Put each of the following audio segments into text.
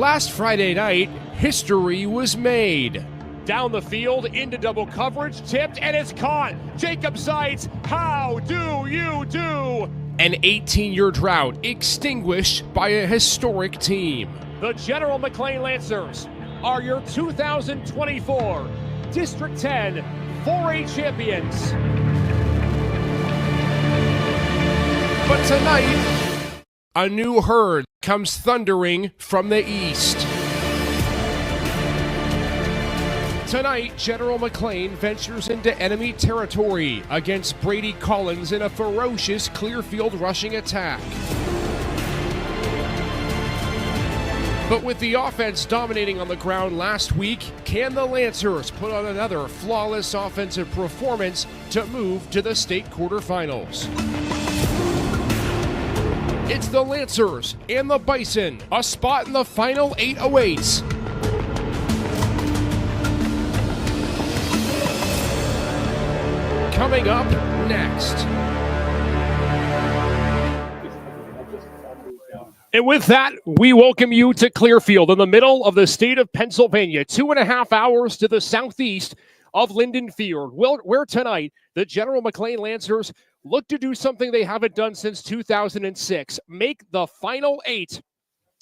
Last Friday night, history was made. Down the field, into double coverage, tipped, and it's caught. Jacob Zeitz, how do you do? An 18-year drought extinguished by a historic team. The General McLane Lancers are your 2024 District 10 4A champions. But tonight, a new herd comes thundering from the east. Tonight, General McLane ventures into enemy territory against Brady Collins in a ferocious Clearfield rushing attack. But with the offense dominating on the ground last week, can the Lancers put on another flawless offensive performance to move to the state quarterfinals? It's the Lancers and the Bison, a spot in the final 808s. Coming up next. And with that, we welcome you to Clearfield in the middle of the state of Pennsylvania, 2.5 hours to the southeast of Linden Field, where tonight the General McLane Lancers look to do something they haven't done since 2006, make the final 8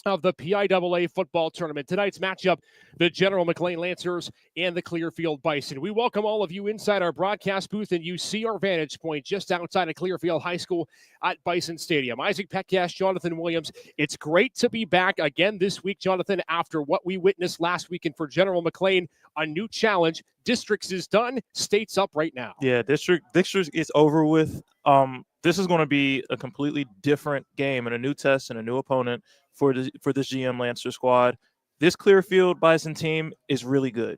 of the PIAA football tournament. Tonight's matchup, the General McLane Lancers and the Clearfield Bison. We welcome all of you inside our broadcast booth, and you see our vantage point just outside of Clearfield High School at Bison Stadium. Isaac Petcash, Jonathan Williams. It's great to be back again this week, Jonathan, after what we witnessed last weekend for General McLane. A new challenge. Districts is done. State's up right now. Yeah, districts is over with. This is going to be a completely different game and a new test and a new opponent for this GM Lancer squad. This Clearfield Bison team is really good.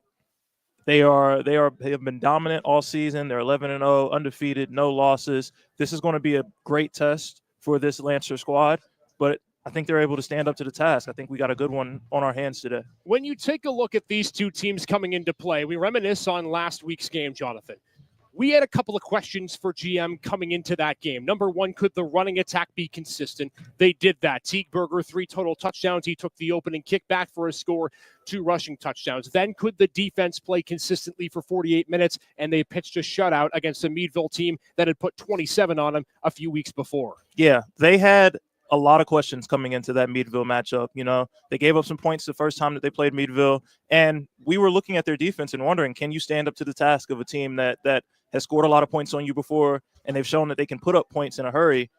They have been dominant all season. They're 11-0, undefeated, no losses. This is going to be a great test for this Lancer squad, but I think they're able to stand up to the task. I think we got a good one on our hands today. When you take a look at these two teams coming into play, we reminisce on last week's game, Jonathan. We had a couple of questions for GM coming into that game. Number one, could the running attack be consistent? They did that. Teague-Berger, 3 total touchdowns. He took the opening kick back for a score, 2 rushing touchdowns. Then could the defense play consistently for 48 minutes? And they pitched a shutout against a Meadville team that had put 27 on them a few weeks before. Yeah, they had a lot of questions coming into that Meadville matchup. You know, they gave up some points the first time that they played Meadville, and we were looking at their defense and wondering, can you stand up to the task of a team that has scored a lot of points on you before, and they've shown that they can put up points in a hurry,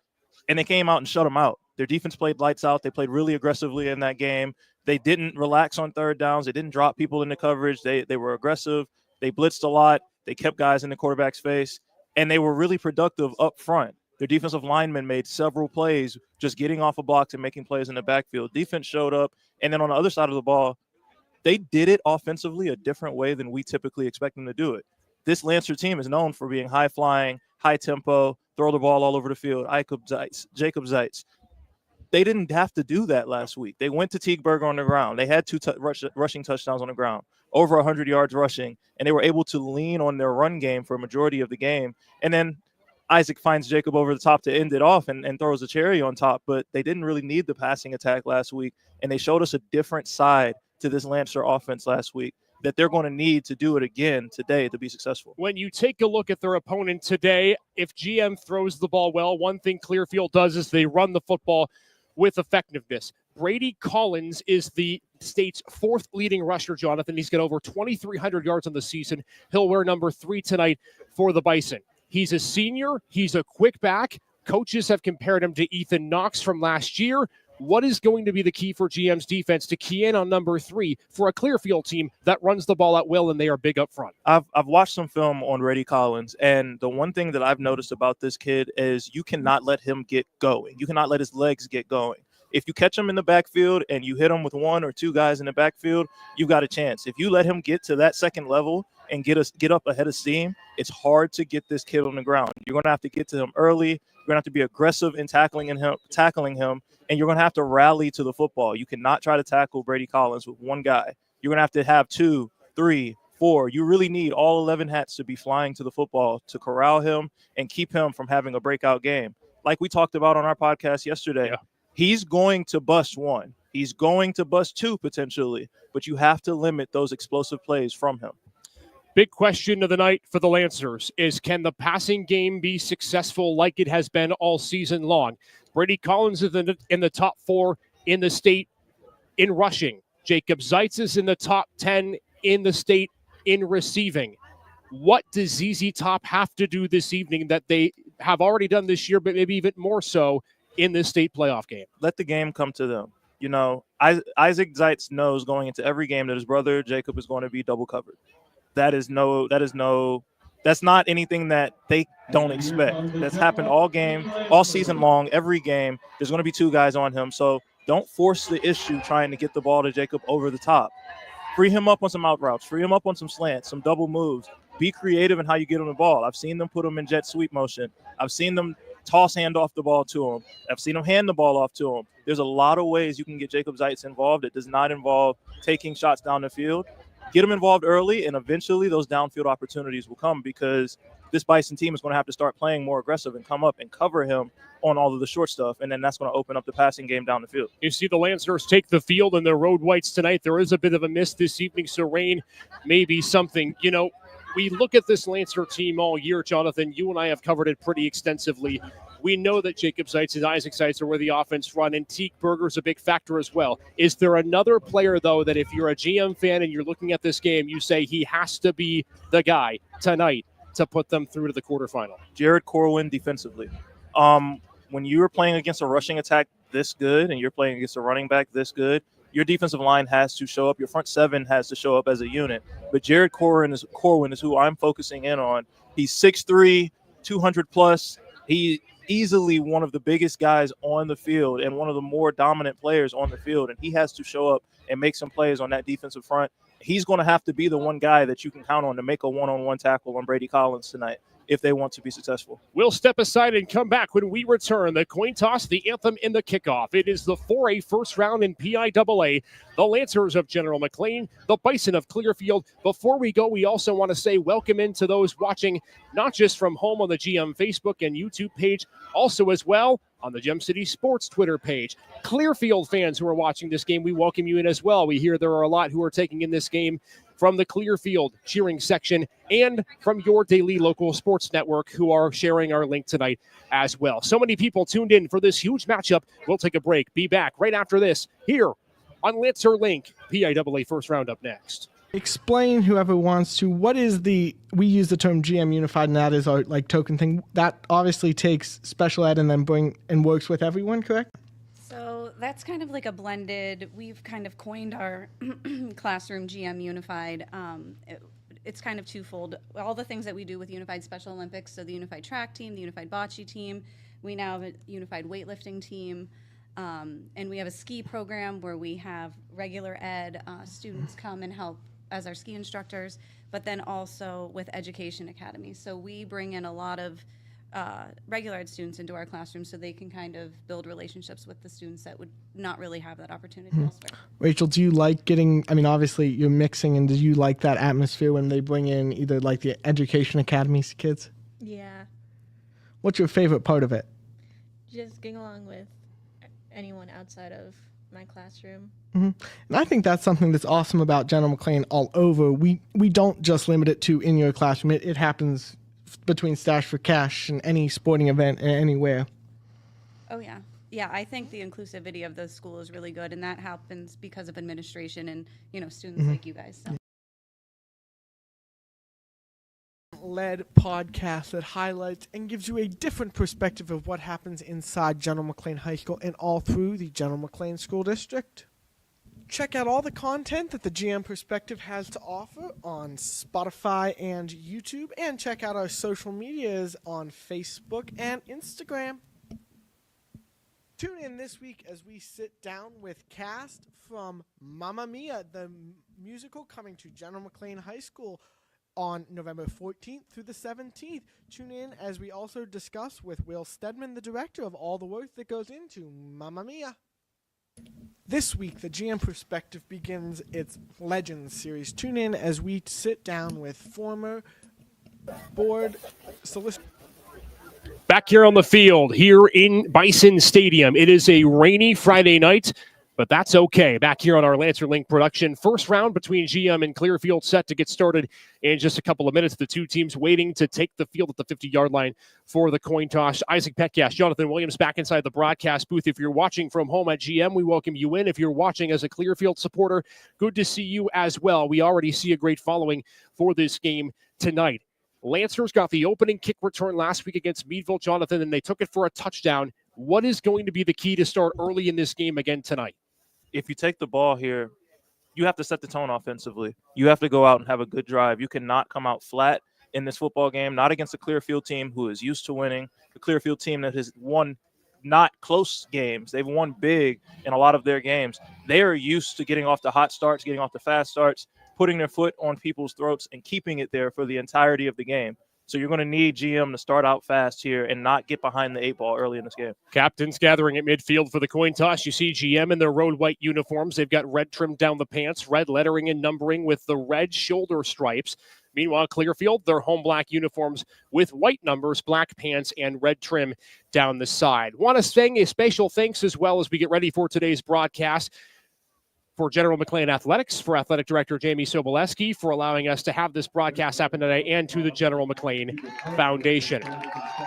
and they came out and shut them out. Their defense played lights out. They played really aggressively in that game. They didn't relax on third downs. They didn't drop people into coverage. They were aggressive. They blitzed a lot. They kept guys in the quarterback's face, and they were really productive up front. Their defensive linemen made several plays just getting off of blocks and making plays in the backfield. Defense showed up, and then on the other side of the ball, they did it offensively a different way than we typically expect them to do it. This Lancer team is known for being high-flying, high-tempo, throw the ball all over the field, Jacob Zeitz. They didn't have to do that last week. They went to Teague-Berger on the ground. They had 2 rushing touchdowns on the ground, over 100 yards rushing, and they were able to lean on their run game for a majority of the game. And then Isaac finds Jacob over the top to end it off and throws a cherry on top, but they didn't really need the passing attack last week, and they showed us a different side to this Lancer offense last week that they're going to need to do it again today to be successful. When you take a look at their opponent today, if GM throws the ball well, one thing Clearfield does is they run the football with effectiveness. Brady Collins is the state's 4th leading rusher, Jonathan. He's got over 2,300 yards on the season. He'll wear number 3 tonight for the Bison. He's a senior. He's a quick back. Coaches have compared him to Ethan Knox from last year. What is going to be the key for GM's defense to key in on number 3 for a Clearfield team that runs the ball at will and they are big up front? I've watched some film on Brady Collins, and the one thing that I've noticed about this kid is you cannot let him get going. You cannot let his legs get going. If you catch him in the backfield and you hit him with 1 or 2 guys in the backfield, you've got a chance. If you let him get to that second level and get up ahead of steam, it's hard to get this kid on the ground. You're going to have to get to him early. You're going to have to be aggressive in tackling him, and you're going to have to rally to the football. You cannot try to tackle Brady Collins with 1 guy. You're going to have 2, 3, 4. You really need all 11 hats to be flying to the football to corral him and keep him from having a breakout game. Like we talked about on our podcast yesterday, He's going to bust one. He's going to bust 2 potentially, but you have to limit those explosive plays from him. Big question of the night for the Lancers is, can the passing game be successful like it has been all season long? Brady Collins is in the top 4 in the state in rushing. Jacob Zeitz is in the top 10 in the state in receiving. What does ZZ Top have to do this evening that they have already done this year, but maybe even more so in this state playoff game? Let the game come to them. You know, Isaac Zeitz knows going into every game that his brother Jacob is going to be double covered. That's not anything that they don't expect. That's happened all game, all season long, every game. There's going to be 2 guys on him. So don't force the issue trying to get the ball to Jacob over the top. Free him up on some out routes. Free him up on some slants, some double moves. Be creative in how you get him the ball. I've seen them put him in jet sweep motion. I've seen them toss hand off the ball to him. I've seen him hand the ball off to him. There's a lot of ways you can get Jacob Zeitz involved. It does not involve taking shots down the field. Get him involved early, and eventually those downfield opportunities will come, because this Bison team is going to have to start playing more aggressive and come up and cover him on all of the short stuff, and then that's going to open up the passing game down the field. You see the Lancers take the field in their road whites tonight. There is a bit of a miss this evening, so rain may be something. You know, we look at this Lancer team all year, Jonathan. You and I have covered it pretty extensively. We know that Jacob Zeitz and Isaac Zeitz are where the offense run, and Teak Berger's a big factor as well. Is there another player, though, that if you're a GM fan and you're looking at this game, you say he has to be the guy tonight to put them through to the quarterfinal? Jared Corwin defensively. When you're playing against a rushing attack this good and you're playing against a running back this good, your defensive line has to show up. Your front 7 has to show up as a unit. But Jared Corwin is who I'm focusing in on. He's 6'3", 200+. He easily one of the biggest guys on the field and one of the more dominant players on the field, and he has to show up and make some plays on that defensive front. He's going to have to be the one guy that you can count on to make a one-on-one tackle on Brady Collins tonight if they want to be successful. We'll step aside and come back when we return. The coin toss, the anthem, and the kickoff. It is the 4A first round in PIAA. The Lancers of General McLane, the Bison of Clearfield. Before we go, we also want to say welcome into those watching, not just from home on the GM Facebook and YouTube page, also as well on the Gem City Sports Twitter page. Clearfield fans who are watching this game, we welcome you in as well. We hear there are a lot who are taking in this game from the Clearfield cheering section and from your daily local sports network who are sharing our link tonight as well. So many people tuned in for this huge matchup. We'll take a break. Be back right after this here on Lancer Link. PIAA first round up next. Explain, whoever wants to, what is we use the term GM Unified, and that is our token thing. That obviously takes special ed and then works with everyone, correct? So that's kind of like a blended, we've kind of coined our classroom GM Unified. It's kind of twofold. All the things that we do with Unified Special Olympics, so the Unified Track Team, the Unified Bocce Team, we now have a Unified Weightlifting Team, and we have a ski program where we have regular ed students come and help as our ski instructors, but then also with Education Academy. So we bring in a lot of regular ed students into our classroom so they can kind of build relationships with the students that would not really have that opportunity elsewhere. Rachel, do you like obviously you're mixing, and do you like that atmosphere when they bring in either the Education Academy's kids? Yeah. What's your favorite part of it? Just getting along with anyone outside of my classroom. Mm-hmm. And I think that's something that's awesome about General McLane all over. We don't just limit it to in your classroom. It happens between Stash for Cash and any sporting event anywhere. Oh, yeah. Yeah, I think the inclusivity of the school is really good, and that happens because of administration and, students like you guys. So. Led podcast that highlights and gives you a different perspective of what happens inside General McLane High School and all through the General McLane School District. Check out all the content that the GM Perspective has to offer on Spotify and YouTube, and check out our social medias on Facebook and Instagram. Tune in this week as we sit down with cast from Mamma Mia, the musical coming to General McLane High School on November 14th through the 17th. Tune in as we also discuss with Will Stedman, the director of all the work that goes into Mamma Mia. This week, the GM Perspective begins its Legends series. Tune in as we sit down with former board solicitor. Back here on the field, here in Bison Stadium. It is a rainy Friday night. But that's okay. Back here on our Lancer Link production, first round between GM and Clearfield set to get started in just a couple of minutes. The two teams waiting to take the field at the 50-yard line for the coin toss. Isaac Petcash, Jonathan Williams back inside the broadcast booth. If you're watching from home at GM, we welcome you in. If you're watching as a Clearfield supporter, good to see you as well. We already see a great following for this game tonight. Lancers got the opening kick return last week against Meadville, Jonathan, and they took it for a touchdown. What is going to be the key to start early in this game again tonight? If you take the ball here, you have to set the tone offensively. You have to go out and have a good drive. You cannot come out flat in this football game, not against a Clearfield team who is used to winning, a Clearfield team that has won not close games. They've won big in a lot of their games. They are used to getting off the hot starts, getting off the fast starts, putting their foot on people's throats and keeping it there for the entirety of the game. So you're going to need GM to start out fast here and not get behind the 8 ball early in this game. Captains gathering at midfield for the coin toss. You see GM in their road white uniforms. They've got red trim down the pants, red lettering and numbering with the red shoulder stripes. Meanwhile, Clearfield, their home black uniforms with white numbers, black pants, and red trim down the side. Want to sing a special thanks as well as we get ready for today's broadcast for General McLane Athletics, for Athletic Director Jamie Soboleski, for allowing us to have this broadcast happen today, and to the General McLane Foundation.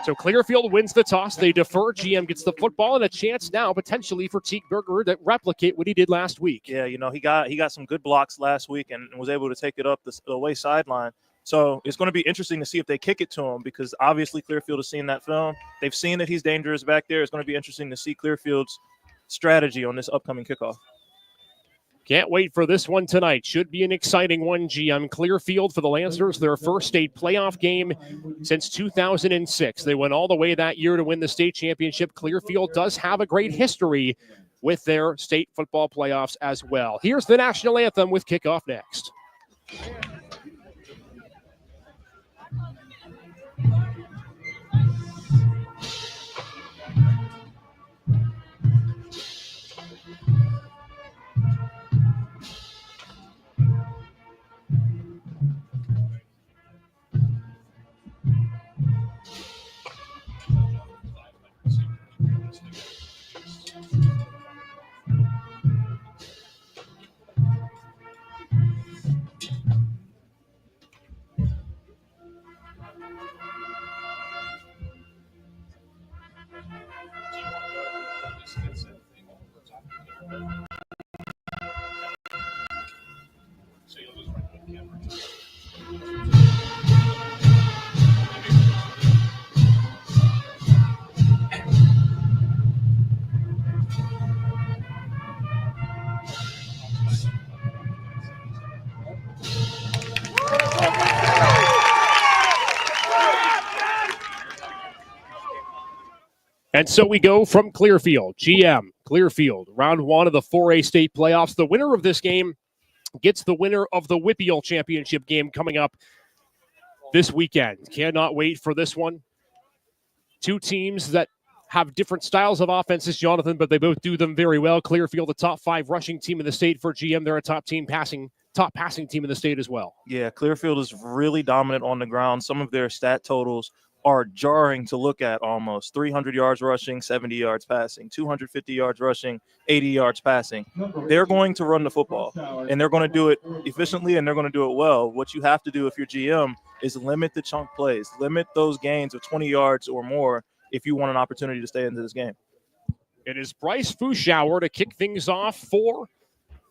So Clearfield wins the toss. They defer. GM gets the football and a chance now potentially for Teague Berger to replicate what he did last week. Yeah, he got some good blocks last week and was able to take it up the away sideline. So it's going to be interesting to see if they kick it to him, because obviously Clearfield has seen that film. They've seen that he's dangerous back there. It's going to be interesting to see Clearfield's strategy on this upcoming kickoff. Can't wait for this one tonight. Should be an exciting one, GM. Clearfield for the Lancers, their first state playoff game since 2006. They went all the way that year to win the state championship. Clearfield does have a great history with their state football playoffs as well. Here's the national anthem with kickoff next. And so we go from Clearfield, GM, Clearfield, round one of the 4A state playoffs. The winner of this game gets the winner of the WPIAL championship game coming up this weekend. Cannot wait for this one. Two teams that have different styles of offenses, Jonathan, but they both do them very well. Clearfield, the top 5 rushing team in the state for GM. They're a top passing team in the state as well. Yeah, Clearfield is really dominant on the ground. Some of their stat totals are jarring to look at almost. 300 yards rushing, 70 yards passing, 250 yards rushing, 80 yards passing. They're going to run the football, and they're going to do it efficiently, and they're going to do it well. What you have to do if you're GM is limit the chunk plays, limit those gains of 20 yards or more if you want an opportunity to stay into this game. It is Bryce Fuschauer to kick things off for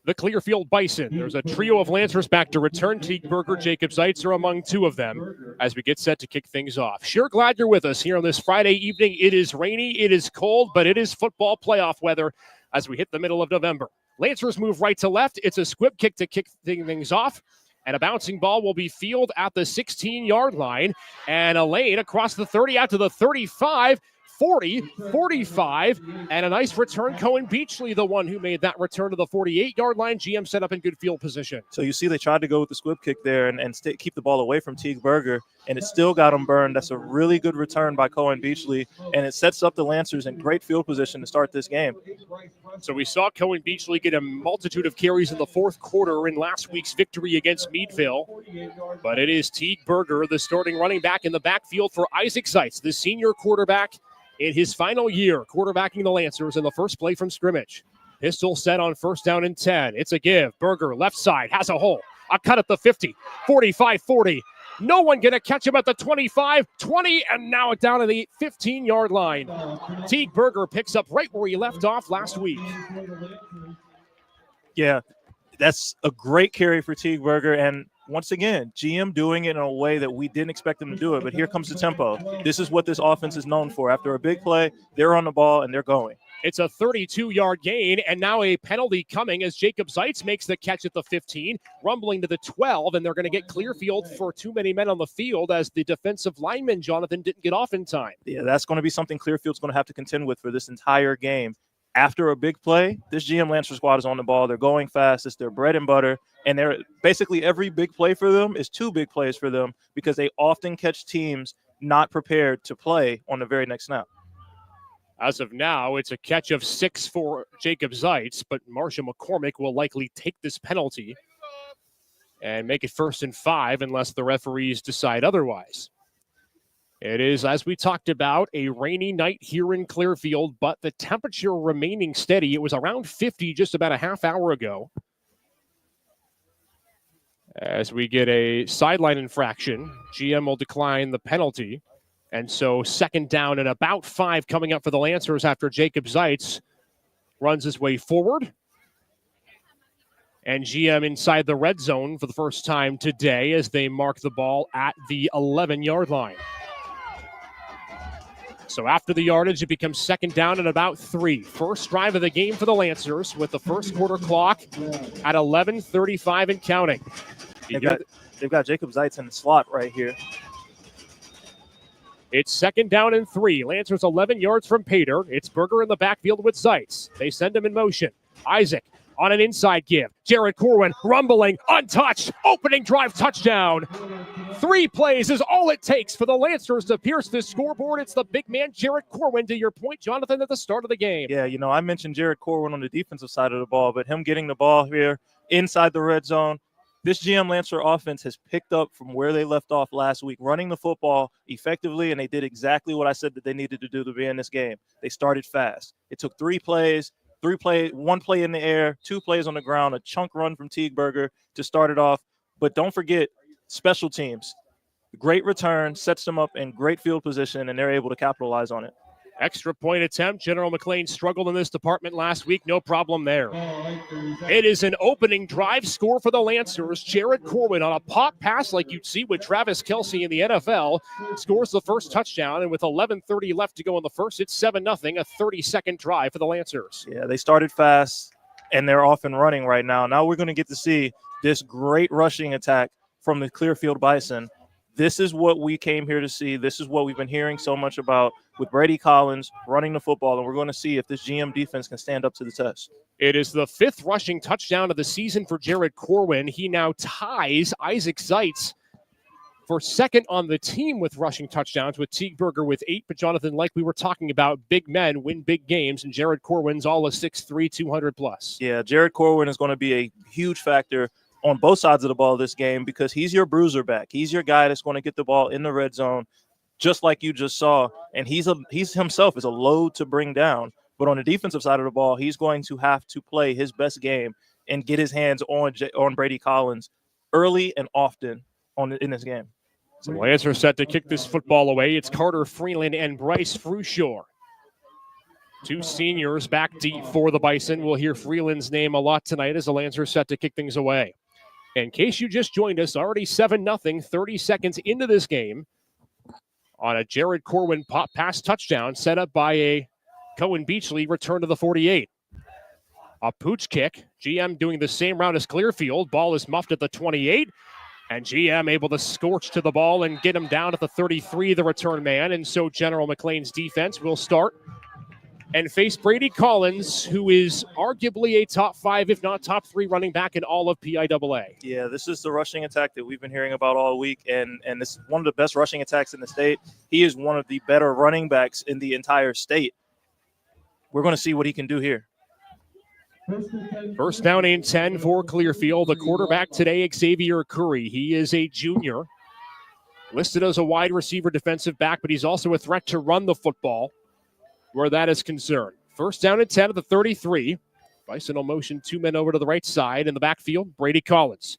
the Clearfield Bison. There's a trio of Lancers back to return. Teague Berger, Jacob Zeitzer among two of them as we get set to kick things off. Sure glad you're with us here on this Friday evening. It is rainy, it is cold, but it is football playoff weather as we hit the middle of November. Lancers move right to left. It's a squib kick to kick things off. And a bouncing ball will be fielded at the 16-yard line. And a lane across the 30 out to the 35. 40, 45, and a nice return. Cohen Beachley, the one who made that return to the 48-yard line. GM set up in good field position. So you see they tried to go with the squib kick there and keep the ball away from Teague Berger, and it still got him burned. That's a really good return by Cohen Beachley, and it sets up the Lancers in great field position to start this game. So we saw Cohen Beachley get a multitude of carries in the fourth quarter in last week's victory against Meadville. But it is Teague Berger, the starting running back in the backfield for Isaac Zeitz, the senior quarterback in his final year, quarterbacking the Lancers in the first play from scrimmage. Pistol set on 1st down and 10. It's a give. Berger, left side, has a hole. A cut at the 50, 45, 40. No one going to catch him at the 25, 20, and now down to the 15-yard line. Teague Berger picks up right where he left off last week. Yeah, that's a great carry for Teague Berger. And once again, GM doing it in a way that we didn't expect them to do it. But here comes the tempo. This is what this offense is known for. After a big play, they're on the ball and they're going. It's a 32-yard gain, and now a penalty coming as Jacob Zeitz makes the catch at the 15, rumbling to the 12, and they're going to get Clearfield for too many men on the field as the defensive lineman, Jonathan, didn't get off in time. Yeah, that's going to be something Clearfield's going to have to contend with for this entire game. After a big play, this GM Lancer squad is on the ball. They're going fast. It's their bread and butter, and they're basically every big play for them is 2 big plays for them because they often catch teams not prepared to play on the very next snap. As of now, it's a catch of 6 for Jacob Zeitz, but Marshall McCormick will likely take this penalty and make it 1st and 5 unless the referees decide otherwise. It is, as we talked about, a rainy night here in Clearfield, but the temperature remaining steady. It was around 50 just about a half hour ago. As we get a sideline infraction, GM will decline the penalty. And so 2nd down and about 5 coming up for the Lancers after Jacob Zeitz runs his way forward. And GM inside the red zone for the first time today as they mark the ball at the 11-yard line. So after the yardage, it becomes 2nd down and about 3. First drive of the game for the Lancers with the first quarter clock at 11:35 and counting. They've got Jacob Zeitz in the slot right here. It's 2nd down and 3. Lancers 11 yards from Pater. It's Berger in the backfield with Zeitz. They send him in motion. Isaac on an inside give. Jared Corwin rumbling, untouched, opening drive touchdown. 3 plays is all it takes for the Lancers to pierce this scoreboard. It's the big man, Jared Corwin, to your point, Jonathan, at the start of the game. Yeah, I mentioned Jared Corwin on the defensive side of the ball, but him getting the ball here inside the red zone, this GM Lancer offense has picked up from where they left off last week, running the football effectively, and they did exactly what I said that they needed to do to be in this game. They started fast. It took 3 plays, 1 play in the air, 2 plays on the ground, a chunk run from Teague Berger to start it off. But don't forget special teams. Great return, sets them up in great field position, and they're able to capitalize on it. Extra point attempt. General McLane struggled in this department last week. No problem there. It is an opening drive score for the Lancers. Jared Corwin on a pop pass like you'd see with Travis Kelce in the NFL scores the first touchdown. And with 11:30 left to go in the first, it's 7-0, a 30-second drive for the Lancers. Yeah, they started fast, and they're off and running right now. Now we're going to get to see this great rushing attack from the Clearfield Bison. This is what we came here to see. This is what we've been hearing so much about with Brady Collins running the football, and we're going to see if this GM defense can stand up to the test. It is the 5th rushing touchdown of the season for Jared Corwin. He now ties Isaac Zeitz for 2nd on the team with rushing touchdowns, with Teague Berger with 8. But Jonathan, like we were talking about, big men win big games, and Jared Corwin's all a 6'3", 200+. Yeah, Jared Corwin is going to be a huge factor on both sides of the ball this game because he's your bruiser back. He's your guy that's going to get the ball in the red zone, just like you just saw. And he's himself is a load to bring down. But on the defensive side of the ball, he's going to have to play his best game and get his hands on Brady Collins early and often in this game. So Lancers set to kick this football away. It's Carter Freeland and Bryce Frushore. 2 seniors back deep for the Bison. We'll hear Freeland's name a lot tonight as the Lancers set to kick things away. In case you just joined us, already 7-0, 30 seconds into this game on a Jared Corwin pop pass touchdown set up by a Cohen Beachley return to the 48. A pooch kick. GM doing the same route as Clearfield. Ball is muffed at the 28. And GM able to scorch to the ball and get him down at the 33, the return man. And so General McLane's defense will start and face Brady Collins, who is arguably a top 5, if not top 3 running back in all of PIAA. Yeah, this is the rushing attack that we've been hearing about all week, and this is one of the best rushing attacks in the state. He is one of the better running backs in the entire state. We're going to see what he can do here. First down and 10 for Clearfield. The quarterback today, Xavier Curry. He is a junior, listed as a wide receiver defensive back, but he's also a threat to run the football where that is concerned. First down and 10 at the 33. Bison will motion 2 men over to the right side in the backfield. Brady Collins,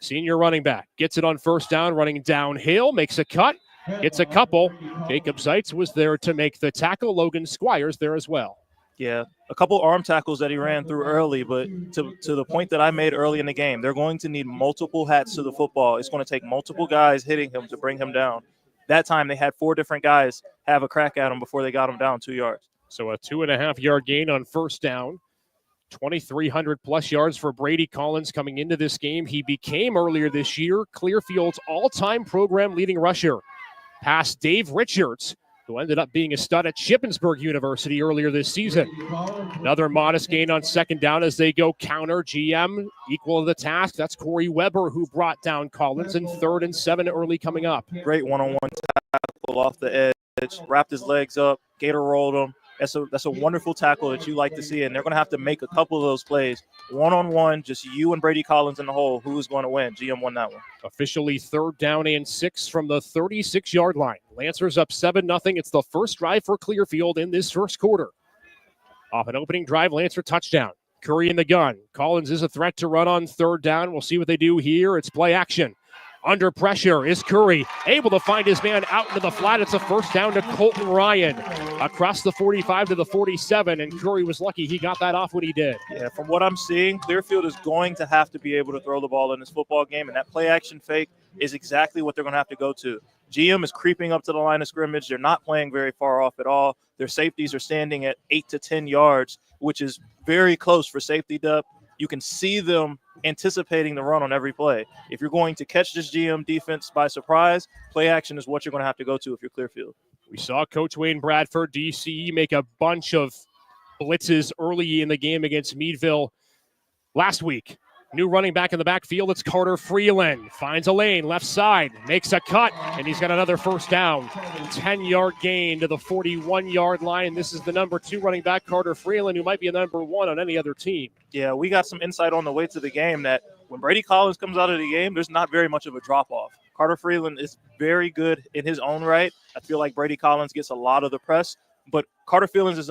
senior running back, gets it on first down, running downhill, makes a cut, gets a couple. Jacob Seitz was there to make the tackle. Logan Squires there as well. Yeah, a couple arm tackles that he ran through early, but to the point that I made early in the game, they're going to need multiple hats to the football. It's going to take multiple guys hitting him to bring him down. That time they had 4 different guys have a crack at him before they got him down 2 yards. So a 2.5-yard gain on first down. 2,300 plus yards for Brady Collins coming into this game. He became earlier this year Clearfield's all-time program leading rusher, past Dave Richards, who ended up being a stud at Shippensburg University earlier this season. Another modest gain on second down as they go counter. GM equal to the task. That's Corey Weber who brought down Collins, in 3rd and 7 early coming up. Great one-on-one tackle off the edge, wrapped his legs up, gator rolled him. That's a wonderful tackle that you like to see, and they're going to have to make a couple of those plays. One-on-one, just you and Brady Collins in the hole. Who's going to win? GM won that one. Officially 3rd down and 6 from the 36-yard line. Lancers up 7-0. It's the first drive for Clearfield in this first quarter. Off an opening drive, Lancer touchdown. Curry in the gun. Collins is a threat to run on 3rd down. We'll see what they do here. It's play action. Under pressure is Curry, able to find his man out into the flat. It's a first down to Colton Ryan across the 45 to the 47, and Curry was lucky he got that off when he did. Yeah, from what I'm seeing, Clearfield is going to have to be able to throw the ball in this football game, and that play action fake is exactly what they're going to have to go to. GM is creeping up to the line of scrimmage. They're not playing very far off at all. Their safeties are standing at 8 to 10 yards, which is very close for safety depth. You can see them anticipating the run on every play. If you're going to catch this GM defense by surprise, play action is what you're going to have to go to if you're Clearfield. We saw Coach Wayne Bradford, DCE, make a bunch of blitzes early in the game against Meadville last week. New running back in the backfield, it's Carter Freeland. Finds a lane, left side, makes a cut, and he's got another first down. 10-yard gain to the 41-yard line. This is the number 2 running back, Carter Freeland, who might be a number 1 on any other team. Yeah, we got some insight on the way to the game that when Brady Collins comes out of the game, there's not very much of a drop-off. Carter Freeland is very good in his own right. I feel like Brady Collins gets a lot of the press, but Carter Freeland is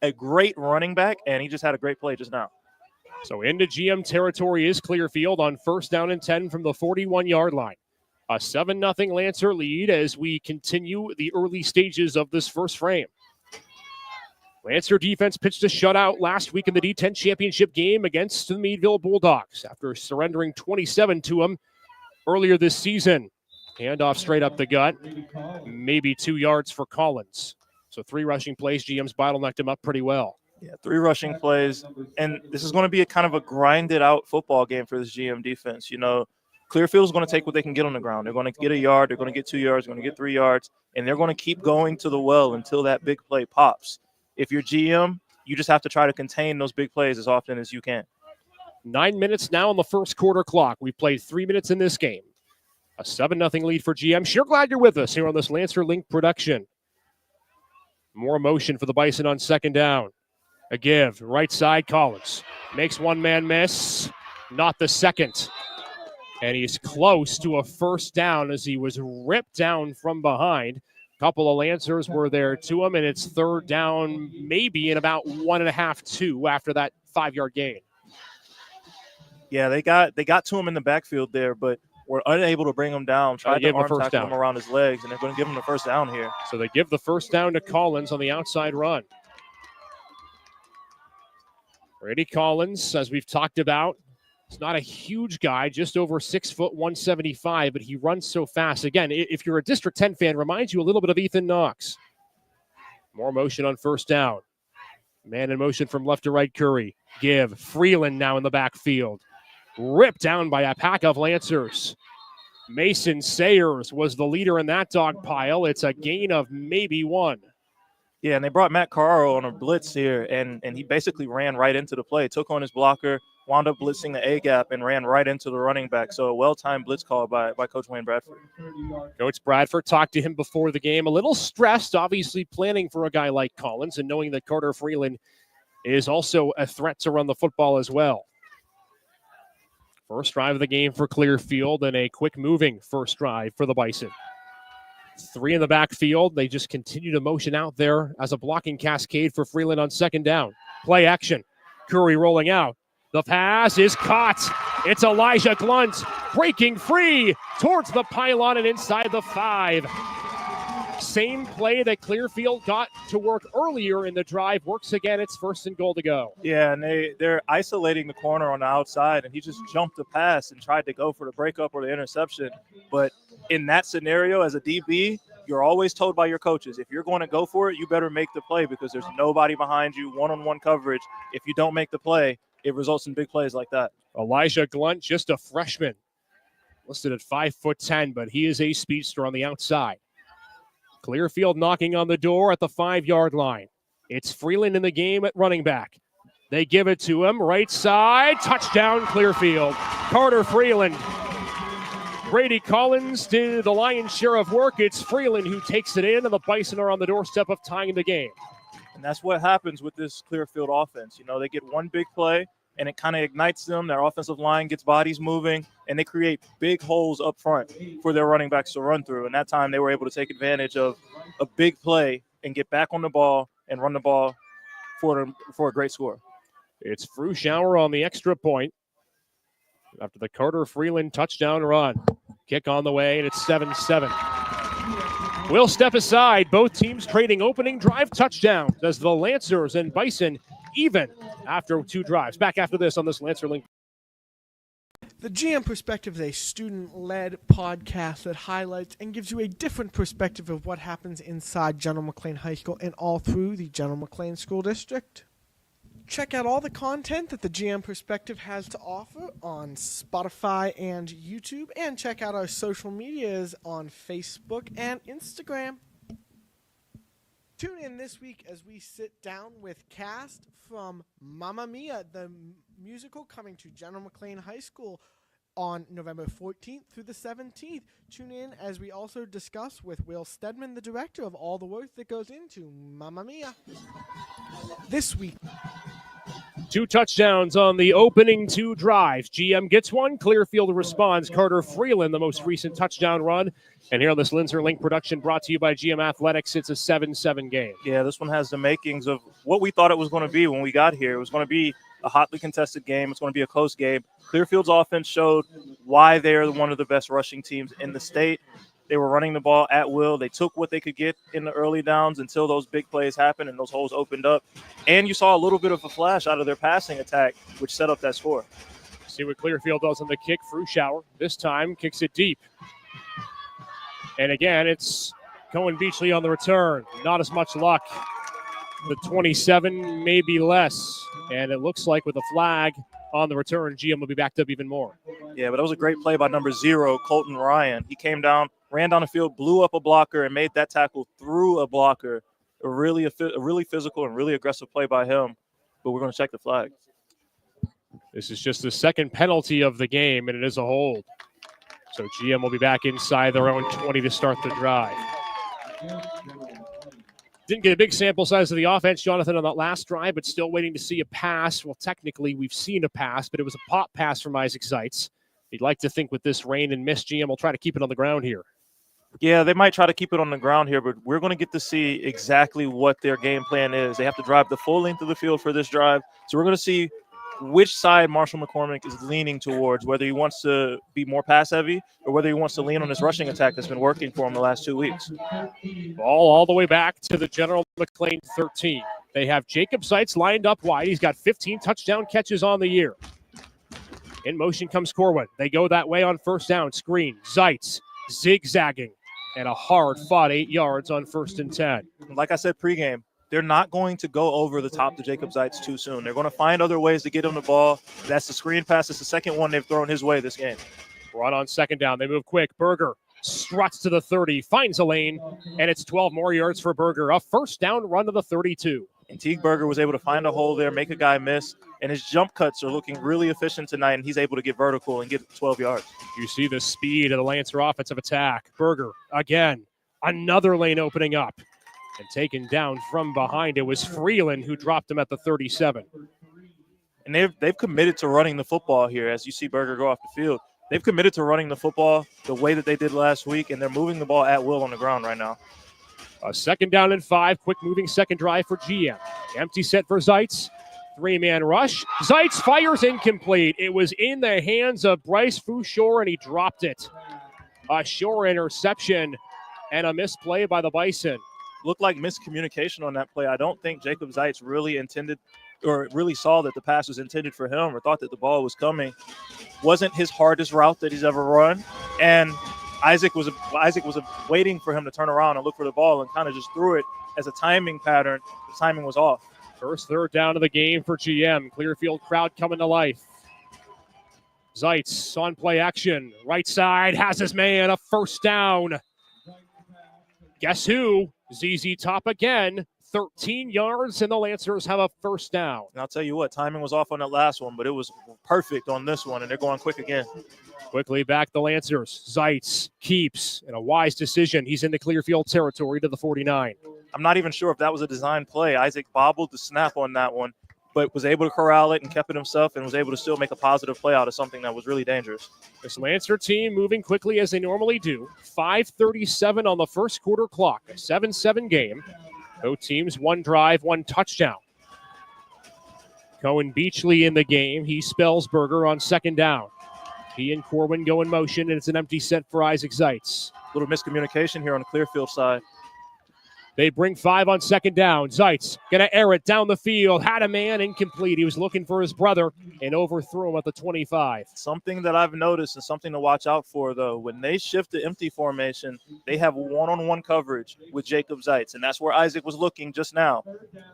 a great running back, and he just had a great play just now. So into GM territory is Clearfield on first down and 10 from the 41-yard line. A 7-0 Lancer lead as we continue the early stages of this first frame. Lancer defense pitched a shutout last week in the D10 championship game against the Meadville Bulldogs after surrendering 27 to them earlier this season. Handoff straight up the gut, maybe 2 yards for Collins. So 3 rushing plays. GM's bottlenecked him up pretty well. Yeah, 3 rushing plays, and this is going to be a kind of a grinded-out football game for this GM defense. You know, Clearfield is going to take what they can get on the ground. They're going to get a yard, they're going to get 2 yards, they're going to get 3 yards, and they're going to keep going to the well until that big play pops. If you're GM, you just have to try to contain those big plays as often as you can. 9 minutes now on the first quarter clock. We've played 3 minutes in this game. A 7-0 lead for GM. Sure glad you're with us here on this Lancer Link production. More motion for the Bison on second down. A give, right side, Collins. Makes one man miss, not the second. And he's close to a first down as he was ripped down from behind. A couple of Lancers were there to him, and it's 3rd down maybe in about 1.5, 2 after that 5-yard gain. Yeah, they got to him in the backfield there, but were unable to bring him down. Tried to arm tackle him around his legs, and they're going to give him the first down here. So they give the first down to Collins on the outside run. Brady Collins, as we've talked about, is not a huge guy, just over 6 foot, 175, but he runs so fast. Again, if you're a District 10 fan, reminds you a little bit of Ethan Knox. More motion on first down. Man in motion from left to right, Curry. Give. Freeland now in the backfield. Ripped down by a pack of Lancers. Mason Sayers was the leader in that dog pile. It's a gain of maybe 1. Yeah, and they brought Matt Carro on a blitz here, and he basically ran right into the play, took on his blocker, wound up blitzing the A-gap, and ran right into the running back. So a well-timed blitz call by Coach Wayne Bradford. Coach Bradford talked to him before the game. A little stressed, obviously planning for a guy like Collins and knowing that Carter Freeland is also a threat to run the football as well. First drive of the game for Clearfield and a quick-moving first drive for the Bison. 3 in the backfield. They just continue to motion out there as a blocking cascade for Freeland on second down. Play action. Curry rolling out. The pass is caught. It's Elijah Glunt breaking free towards the pylon and inside the 5. Same play that Clearfield got to work earlier in the drive works again. It's 1st and goal to go. Yeah, and they're isolating the corner on the outside, and he just jumped the pass and tried to go for the breakup or the interception. But in that scenario, as a DB, you're always told by your coaches, if you're going to go for it, you better make the play because there's nobody behind you, one-on-one coverage. If you don't make the play, it results in big plays like that. Elijah Glunt, just a freshman, listed at 5'10", but he is a speedster on the outside. Clearfield knocking on the door at the 5-yard line. It's Freeland in the game at running back. They give it to him, right side, touchdown Clearfield. Carter Freeland. Brady Collins did the lion's share of work. It's Freeland who takes it in, and the Bison are on the doorstep of tying the game. And that's what happens with this Clearfield offense. You know, they get one big play, and it kind of ignites them. Their offensive line gets bodies moving, and they create big holes up front for their running backs to run through. And that time they were able to take advantage of a big play and get back on the ball and run the ball for a great score. It's Fruschauer on the extra point after the Carter Freeland touchdown run. Kick on the way, and it's 7-7. We'll step aside. Both teams trading opening drive touchdowns as the Lancers and Bison even after 2 drives. Back after this on this Lancer Link. The GM Perspective is a student-led podcast that highlights and gives you a different perspective of what happens inside General McLane High School and all through the General McLane School District. Check out all the content that the GM Perspective has to offer on Spotify and YouTube, and check out our social medias on Facebook and Instagram. Tune in this week as we sit down with cast from Mamma Mia, the musical coming to General McLane High School on November 14th through the 17th. Tune in as we also discuss with Will Stedman, the director, of all the work that goes into Mamma Mia. This week, 2 touchdowns on the opening 2 drives. GM gets one. Clearfield responds. Carter Freeland, the most recent touchdown run. And here on this Lancer Link production brought to you by GM Athletics, it's a 7-7 game. Yeah, this one has the makings of what we thought it was going to be when we got here. It was going to be a hotly contested game. It's going to be a close game. Clearfield's offense showed why they're one of the best rushing teams in the state. They were running the ball at will. They took what they could get in the early downs until those big plays happened and those holes opened up. And you saw a little bit of a flash out of their passing attack, which set up that score. See what Clearfield does on the kick. Fruschauer this time kicks it deep. And again, it's Cohen Beachley on the return. Not as much luck. The 27, maybe less. And it looks like with a flag on the return, GM will be backed up even more. Yeah, but that was a great play by number 0, Colton Ryan. He came down, ran down the field, blew up a blocker, and made that tackle through a blocker. A really physical and really aggressive play by him. But we're going to check the flag. This is just the second penalty of the game, and it is a hold. So GM will be back inside their own 20 to start the drive. Didn't get a big sample size of the offense, Jonathan, on that last drive, but still waiting to see a pass. Well, technically, we've seen a pass, but it was a pop pass from Isaac Seitz. You'd like to think with this rain and mist, GM will try to keep it on the ground here. Yeah, they might try to keep it on the ground here, but we're going to get to see exactly what their game plan is. They have to drive the full length of the field for this drive. So we're going to see which side Marshall McCormick is leaning towards, whether he wants to be more pass heavy or whether he wants to lean on his rushing attack that's been working for him the last 2 weeks. Ball all the way back to the General McLane 13. They have Jacob Seitz lined up wide. He's got 15 touchdown catches on the year. In motion comes Corwin. They go that way on first down. Screen. Seitz zigzagging. And a hard-fought 8 yards on 1st and 10. Like I said pregame, they're not going to go over the top to Jacob Seitz too soon. They're going to find other ways to get him the ball. That's the screen pass. It's the second one they've thrown his way this game. Run on second down. They move quick. Berger struts to the 30, finds a lane, and it's 12 more yards for Berger. A first down run to the 32. And Teague Berger was able to find a hole there, make a guy miss, and his jump cuts are looking really efficient tonight, and he's able to get vertical and get 12 yards. You see the speed of the Lancer offensive attack. Berger, again, another lane opening up. And taken down from behind. It was Freeland who dropped him at the 37. And they've committed to running the football here as you see Berger go off the field. They've committed to running the football the way that they did last week, and they're moving the ball at will on the ground right now. A second down and 5. Quick moving second drive for GM. Empty set for Seitz. Three-man rush. Zeitz fires incomplete. It was in the hands of Bryce Fouchard, and he dropped it. A short interception and a misplay by the Bison. Looked like miscommunication on that play. I don't think Jacob Zeitz really intended or really saw that the pass was intended for him or thought that the ball was coming. Wasn't his hardest route that he's ever run. And Isaac was waiting for him to turn around and look for the ball and kind of just threw it as a timing pattern. The timing was off. First third down of the game for GM. Clearfield crowd coming to life. Zeitz on play action. Right side has his man. A first down. Guess who? ZZ Top again. 13 yards, and the Lancers have a first down. And I'll tell you what, timing was off on that last one, but it was perfect on this one, and they're going quick again. Quickly back the Lancers. Zeitz keeps, in a wise decision. He's in the Clearfield territory to the 49. I'm not even sure if that was a design play. Isaac bobbled the snap on that one, but was able to corral it and kept it himself and was able to still make a positive play out of something that was really dangerous. This Lancer team moving quickly as they normally do. 5:37 on the first quarter clock. A 7-7 game. Both teams, one drive, one touchdown. Cohen Beachley in the game. He spells Berger on second down. He and Corwin go in motion, and it's an empty set for Isaac Zeitz. A little miscommunication here on the Clearfield side. They bring 5 on second down. Zeitz going to air it down the field. Had a man incomplete. He was looking for his brother and overthrew him at the 25. Something that I've noticed and something to watch out for, though, when they shift to empty formation, they have one-on-one coverage with Jacob Zeitz, and that's where Isaac was looking just now.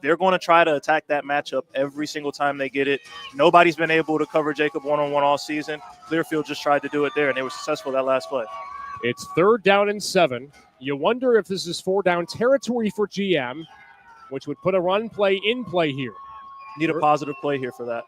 They're going to try to attack that matchup every single time they get it. Nobody's been able to cover Jacob one-on-one all season. Clearfield just tried to do it there, and they were successful that last play. It's 3rd down and 7. You wonder if this is 4-down territory for GM, which would put a run play in play here. Need a positive play here for that.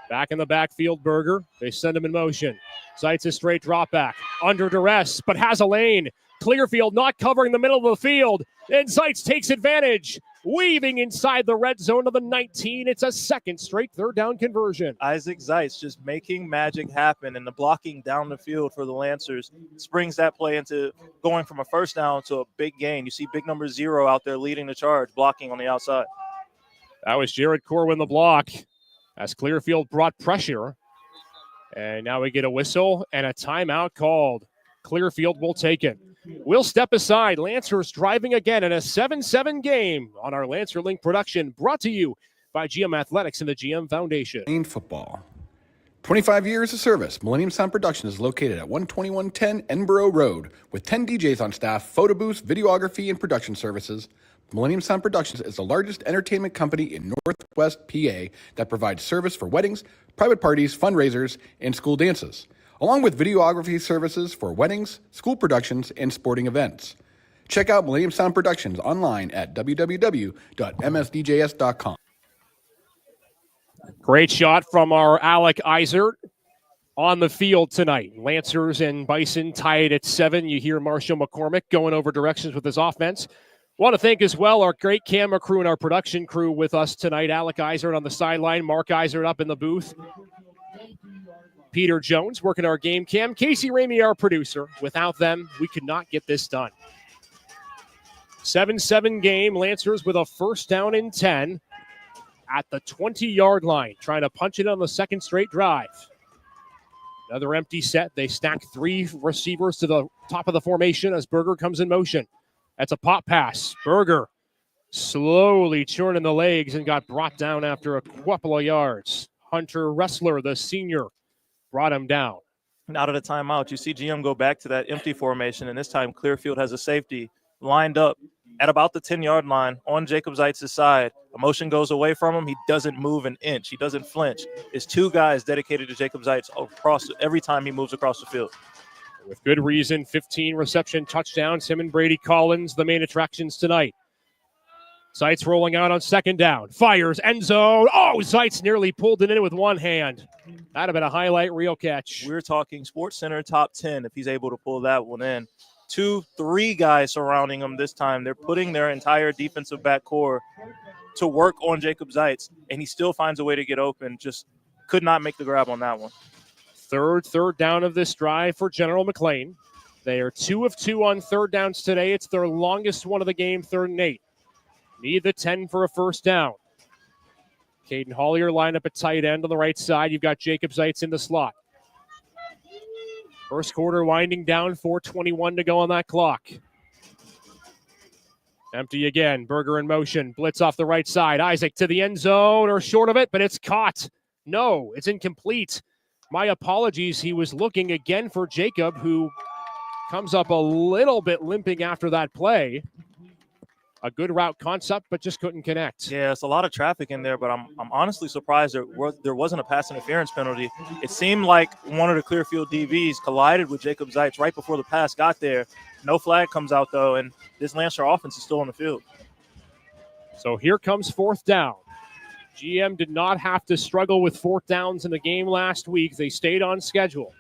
Back in the backfield, Berger. They send him in motion. Zeitz a straight drop back. Under duress, but has a lane. Clearfield not covering the middle of the field. And Zeitz takes advantage. Weaving inside the red zone of the 19. It's a second straight 3rd down conversion. Isaac Zeitz just making magic happen, and the blocking down the field for the Lancers springs that play into going from a first down to a big gain. You see big number 0 out there leading the charge, blocking on the outside. That was Jared Corwin the block as Clearfield brought pressure. And now we get a whistle and a timeout called. Clearfield will take it. We'll step aside. Lancers driving again in a 7-7 game on our Lancer Link production, brought to you by GM Athletics and the GM Foundation. McLane Football. 25 years of service. Millennium Sound Productions is located at 12110 Edinburgh Road with 10 DJs on staff, photo booths, videography, and production services. Millennium Sound Productions is the largest entertainment company in Northwest PA that provides service for weddings, private parties, fundraisers, and school dances, along with videography services for weddings, school productions, and sporting events. Check out Millennium Sound Productions online at www.msdjs.com. Great shot from our Alec Eisert on the field tonight. Lancers and Bison tied at 7. You hear Marshall McCormick going over directions with his offense. Want to thank as well our great camera crew and our production crew with us tonight. Alec Eisert on the sideline, Mark Eisert up in the booth. Peter Jones working our game cam. Casey Ramey, our producer. Without them, we could not get this done. 7-7 game. Lancers with a first down and 10 at the 20-yard line, trying to punch it on the second straight drive. Another empty set. They stack 3 receivers to the top of the formation as Berger comes in motion. That's a pop pass. Berger slowly churning the legs and got brought down after a couple of yards. Hunter Ressler, the senior, brought him down. And out of the timeout, you see GM go back to that empty formation, and this time Clearfield has a safety lined up at about the 10-yard line on Jacob Zeitz's side. A motion goes away from him. He doesn't move an inch. He doesn't flinch. It's 2 guys dedicated to Jacob Zeitz across every time he moves across the field. With good reason, 15 reception touchdowns. Him and Brady Collins, the main attractions tonight. Zeitz rolling out on second down. Fires, end zone. Oh, Zeitz nearly pulled it in with one hand. That'd have been a highlight reel catch. We're talking Sports Center top 10 if he's able to pull that one in. 2, 3 guys surrounding him this time. They're putting their entire defensive back core to work on Jacob Zeitz, and he still finds a way to get open. Just could not make the grab on that one. Third down of this drive for General McLane. They are 2 of 2 on third downs today. It's their longest one of the game, 3rd and 8. Need the 10 for a first down. Caden Hollier lined up at tight end on the right side. You've got Jacob Zeitz in the slot. First quarter winding down, 4:21 to go on that clock. Empty again. Berger in motion. Blitz off the right side. Isaac to the end zone or short of it, but it's caught. No, it's incomplete. My apologies. He was looking again for Jacob, who comes up a little bit limping after that play. A good route concept, but just couldn't connect. Yeah, it's a lot of traffic in there, but I'm honestly surprised there wasn't a pass interference penalty. It seemed like one of the Clearfield DBs collided with Jacob Zeitz right before the pass got there. No flag comes out, though, and this Lancer offense is still on the field. So here comes fourth down. GM did not have to struggle with fourth downs in the game last week. They stayed on schedule.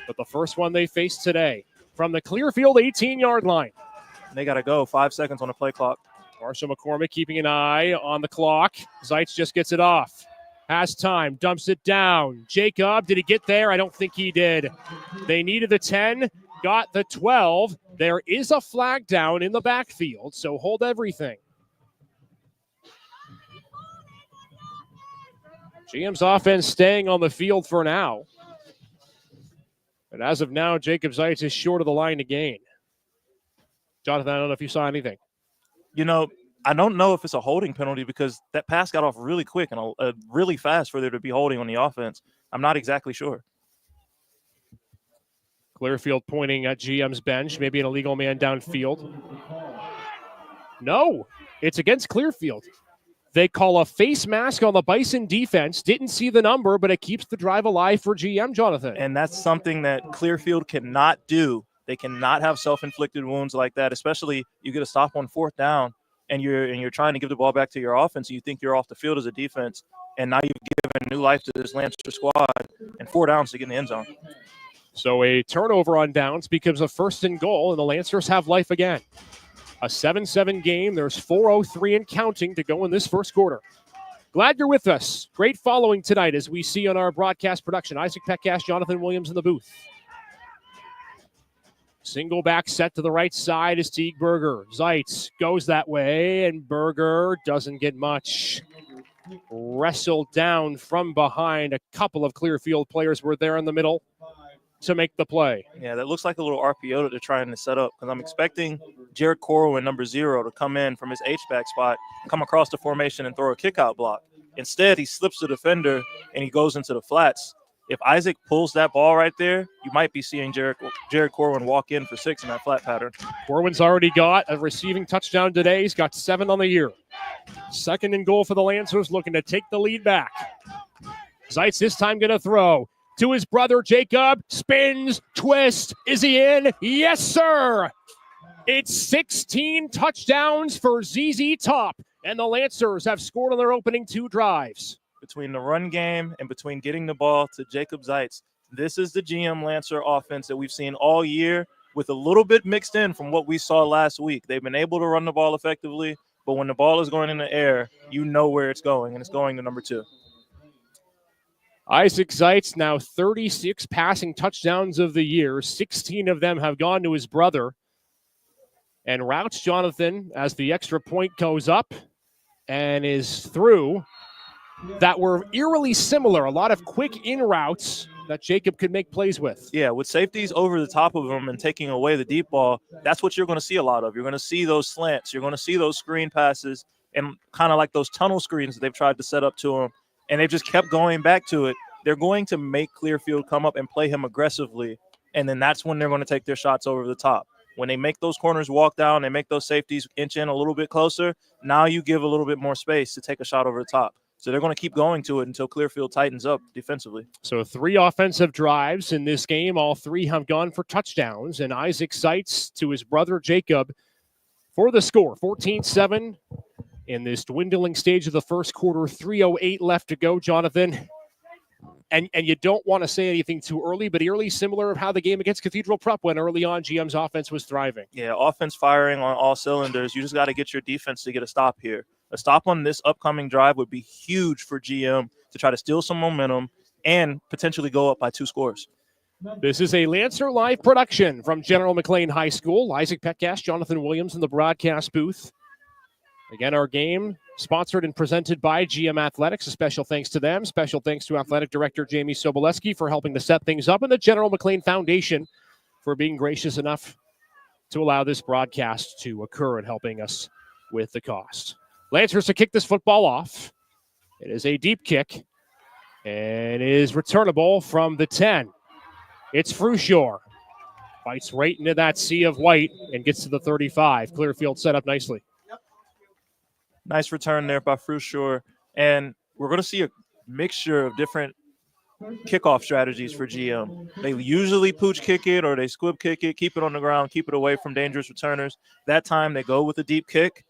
But the first one they faced today from the Clearfield 18-yard line. They got to go. 5 seconds on the play clock. Marshall McCormick keeping an eye on the clock. Zeitz just gets it off. Has time. Dumps it down. Jacob, did he get there? I don't think he did. They needed the 10. Got the 12. There is a flag down in the backfield, so hold everything. GM's offense staying on the field for now. But as of now, Jacob Zeitz is short of the line to gain. Jonathan, I don't know if you saw anything. You know, I don't know if it's a holding penalty because that pass got off really quick and really fast for there to be holding on the offense. I'm not exactly sure. Clearfield pointing at GM's bench, maybe an illegal man downfield. No, it's against Clearfield. They call a face mask on the Bison defense. Didn't see the number, but it keeps the drive alive for GM, Jonathan. And that's something that Clearfield cannot do. They cannot have self-inflicted wounds like that, especially you get a stop on fourth down and you're trying to give the ball back to your offense. And you think you're off the field as a defense, and now you've given new life to this Lancer squad and 4 downs to get in the end zone. So a turnover on downs becomes a first and goal, and the Lancers have life again. A 7-7 game. There's 4:03 and counting to go in this first quarter. Glad you're with us. Great following tonight as we see on our broadcast production. Isaac Petcash, Jonathan Williams in the booth. Single back set to the right side is Teague Berger. Zeitz goes that way, and Berger doesn't get much. Wrestled down from behind. A couple of Clearfield players were there in the middle to make the play. Yeah, that looks like a little RPO that they're trying to set up because I'm expecting Jared Corwin, number 0, to come in from his H-back spot, come across the formation and throw a kickout block. Instead, he slips the defender and he goes into the flats. If Isaac pulls that ball right there, you might be seeing Jared Corwin walk in for 6 in that flat pattern. Corwin's already got a receiving touchdown today. He's got 7 on the year. Second and goal for the Lancers, looking to take the lead back. Zeitz this time going to throw to his brother Jacob. Spins, twist. Is he in? Yes, sir. It's 16 touchdowns for ZZ Top, and the Lancers have scored on their opening 2 drives. Between the run game and between getting the ball to Jacob Zeitz, this is the GM Lancer offense that we've seen all year with a little bit mixed in from what we saw last week. They've been able to run the ball effectively, but when the ball is going in the air, you know where it's going, and it's going to number 2. Isaac Zeitz now 36 passing touchdowns of the year. 16 of them have gone to his brother. And routes Jonathan as the extra point goes up and is through that were eerily similar. A lot of quick in routes that Jacob could make plays with. Yeah, with safeties over the top of them and taking away the deep ball, that's what you're going to see a lot of. You're going to see those slants. You're going to see those screen passes and kind of like those tunnel screens that they've tried to set up to him, and they've just kept going back to it. They're going to make Clearfield come up and play him aggressively, and then that's when they're going to take their shots over the top. When they make those corners walk down, they make those safeties inch in a little bit closer, now you give a little bit more space to take a shot over the top. So they're going to keep going to it until Clearfield tightens up defensively. So 3 offensive drives in this game. All 3 have gone for touchdowns. And Isaac Zeitz to his brother Jacob for the score. 14-7 in this dwindling stage of the first quarter. 3:08 left to go, Jonathan. And you don't want to say anything too early, but eerily similar of how the game against Cathedral Prep went early on. GM's offense was thriving. Yeah, offense firing on all cylinders. You just got to get your defense to get a stop here. A stop on this upcoming drive would be huge for GM to try to steal some momentum and potentially go up by 2 scores. This is a Lancer Live production from General McLane High School. Isaac Petcash, Jonathan Williams in the broadcast booth. Again, our game sponsored and presented by GM Athletics. A special thanks to them. Special thanks to Athletic Director Jamie Soboleski for helping to set things up, and the General McLane Foundation for being gracious enough to allow this broadcast to occur and helping us with the cost. Lancers to kick this football off. It is a deep kick and is returnable from the 10. It's Frushore. Bites right into that sea of white and gets to the 35. Clearfield set up nicely. Nice return there by Frushore. And we're going to see a mixture of different kickoff strategies for GM. They usually pooch kick it or they squib kick it, keep it on the ground, keep it away from dangerous returners. That time they go with a deep kick,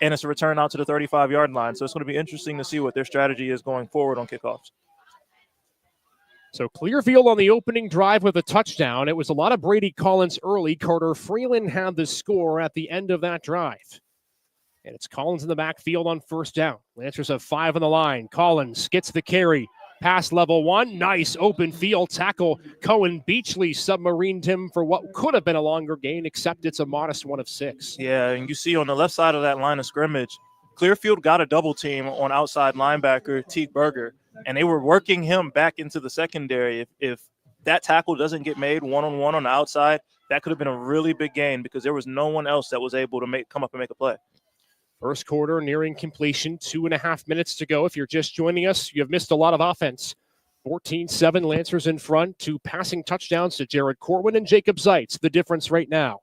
and it's a return out to the 35-yard line. So it's going to be interesting to see what their strategy is going forward on kickoffs. So Clearfield on the opening drive with a touchdown. It was a lot of Brady Collins early. Carter Freeland had the score at the end of that drive. And it's Collins in the backfield on first down. Lancers have 5 on the line. Collins gets the carry. Pass level 1. Nice open field tackle. Cohen Beachley submarined him for what could have been a longer gain, except it's a modest one of 6. Yeah, and you see on the left side of that line of scrimmage, Clearfield got a double team on outside linebacker Teague Berger, and they were working him back into the secondary. If that tackle doesn't get made one-on-one on the outside, that could have been a really big gain because there was no one else that was able to come up and make a play. First quarter nearing completion, 2.5 minutes to go. If you're just joining us, you have missed a lot of offense. 14-7 Lancers in front, 2 passing touchdowns to Jared Corwin and Jacob Zeitz. The difference right now.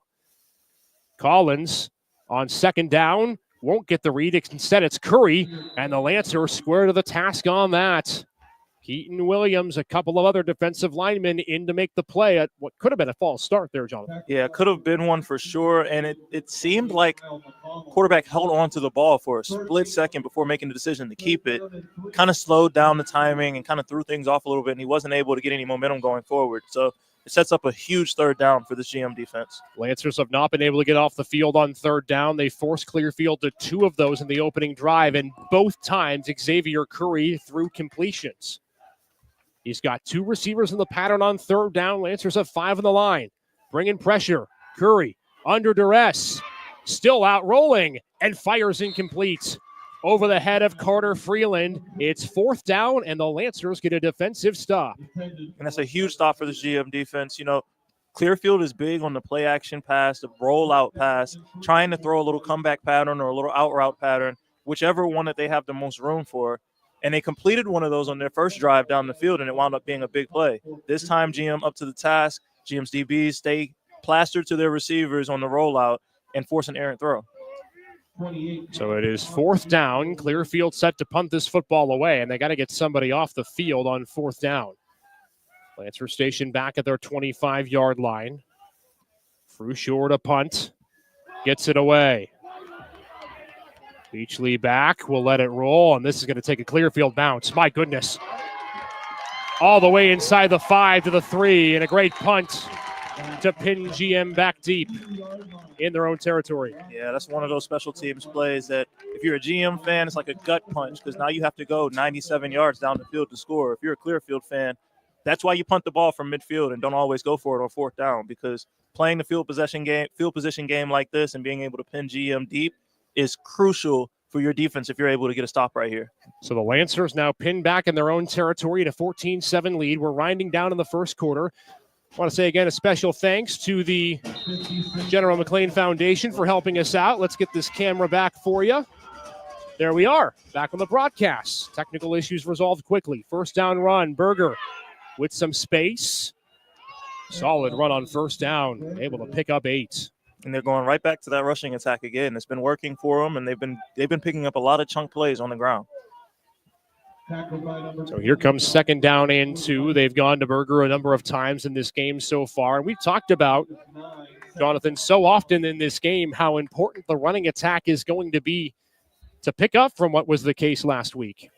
Collins on second down won't get the read. Instead, it's Curry, and the Lancers square to the task on that. Keaton Williams, a couple of other defensive linemen in to make the play at what could have been a false start there, Jonathan. Yeah, it could have been one for sure, and it seemed like quarterback held on to the ball for a split second before making the decision to keep it, kind of slowed down the timing and kind of threw things off a little bit, and he wasn't able to get any momentum going forward. So it sets up a huge third down for this GM defense. Lancers have not been able to get off the field on third down. They forced Clearfield to 2 of those in the opening drive, and both times Xavier Curry threw completions. He's got 2 receivers in the pattern on third down. Lancers have 5 on the line. Bringing pressure. Curry under duress. Still out rolling and fires incomplete. Over the head of Carter Freeland. It's 4th down, and the Lancers get a defensive stop. And that's a huge stop for the GM defense. You know, Clearfield is big on the play action pass, the rollout pass, trying to throw a little comeback pattern or a little out route pattern, whichever one that they have the most room for. And they completed one of those on their first drive down the field, and it wound up being a big play. This time, GM up to the task. GM's DBs stay plastered to their receivers on the rollout and force an errant throw. So it is 4th down. Clearfield set to punt this football away, and they got to get somebody off the field on 4th down. Lancer station back at their 25-yard line. Frushore to punt. Gets it away. Beachley back, will let it roll, and this is going to take a Clearfield bounce. My goodness. All the way inside the 5 to the 3, and a great punt to pin GM back deep in their own territory. Yeah, that's one of those special teams plays that if you're a GM fan, it's like a gut punch because now you have to go 97 yards down the field to score. If you're a Clearfield fan, that's why you punt the ball from midfield and don't always go for it on 4th down, because playing the field position game like this and being able to pin GM deep is crucial for your defense if you're able to get a stop right here. So the Lancers now pinned back in their own territory at a 14-7 lead. We're winding down in the first quarter. I want to say again a special thanks to the General McLane Foundation for helping us out. Let's get this camera back for you. There we are, back on the broadcast. Technical issues resolved quickly. First down run, Berger with some space. Solid run on first down, able to pick up 8. And they're going right back to that rushing attack again. It's been working for them, and they've been picking up a lot of chunk plays on the ground. So here comes second down and 2. They've gone to Berger a number of times in this game so far. And we've talked about, Jonathan, so often in this game how important the running attack is going to be to pick up from what was the case last week.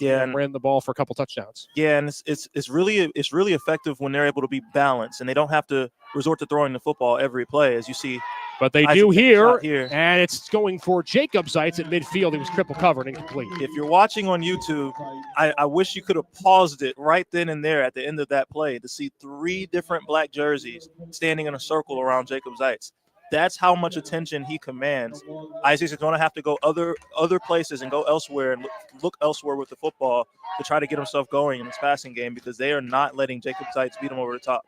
Yeah, and ran the ball for a couple touchdowns. Yeah, and it's really effective when they're able to be balanced and they don't have to resort to throwing the football every play, as you see. But they do here, and it's going for Jacob Zeitz at midfield. He was triple covered, incomplete. If you're watching on YouTube, I wish you could have paused it right then and there at the end of that play to see 3 different black jerseys standing in a circle around Jacob Zeitz. That's how much attention he commands. Isaacs is going to have to go other places and go elsewhere and look elsewhere with the football to try to get himself going in his passing game, because they are not letting Jacob Zeitz beat him over the top.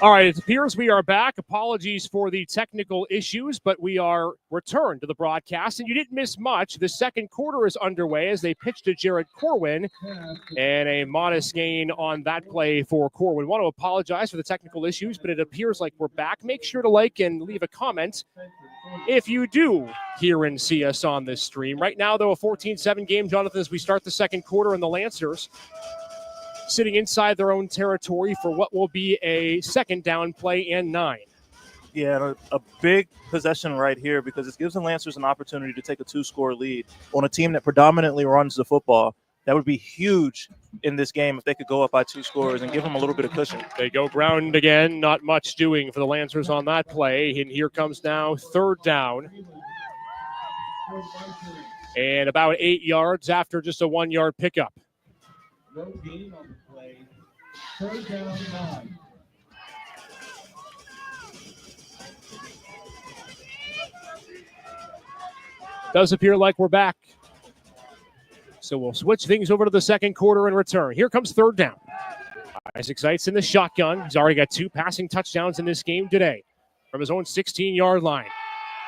All right, it appears we are back. Apologies for the technical issues, but we are returned to the broadcast, and you didn't miss much. The second quarter is underway as they pitch to Jared Corwin, and a modest gain on that play for Corwin. Want to apologize for the technical issues, but it appears like we're back. Make sure to like and leave a comment if you do hear and see us on this stream. Right now, though, a 14-7 game, Jonathan, as we start the second quarter, and the Lancers sitting inside their own territory for what will be a second down play and 9. Yeah, a big possession right here, because it gives the Lancers an opportunity to take a 2-score lead on a team that predominantly runs the football. That would be huge in this game if they could go up by 2 scores and give them a little bit of cushion. They go ground again. Not much doing for the Lancers on that play. And here comes now third down. And about 8 yards after just a 1-yard pickup. No gain on the play. Third down 9. Does appear like we're back. So we'll switch things over to the second quarter and return. Here comes third down. Isaac Zeitz in the shotgun. He's already got 2 passing touchdowns in this game today from his own 16-yard line.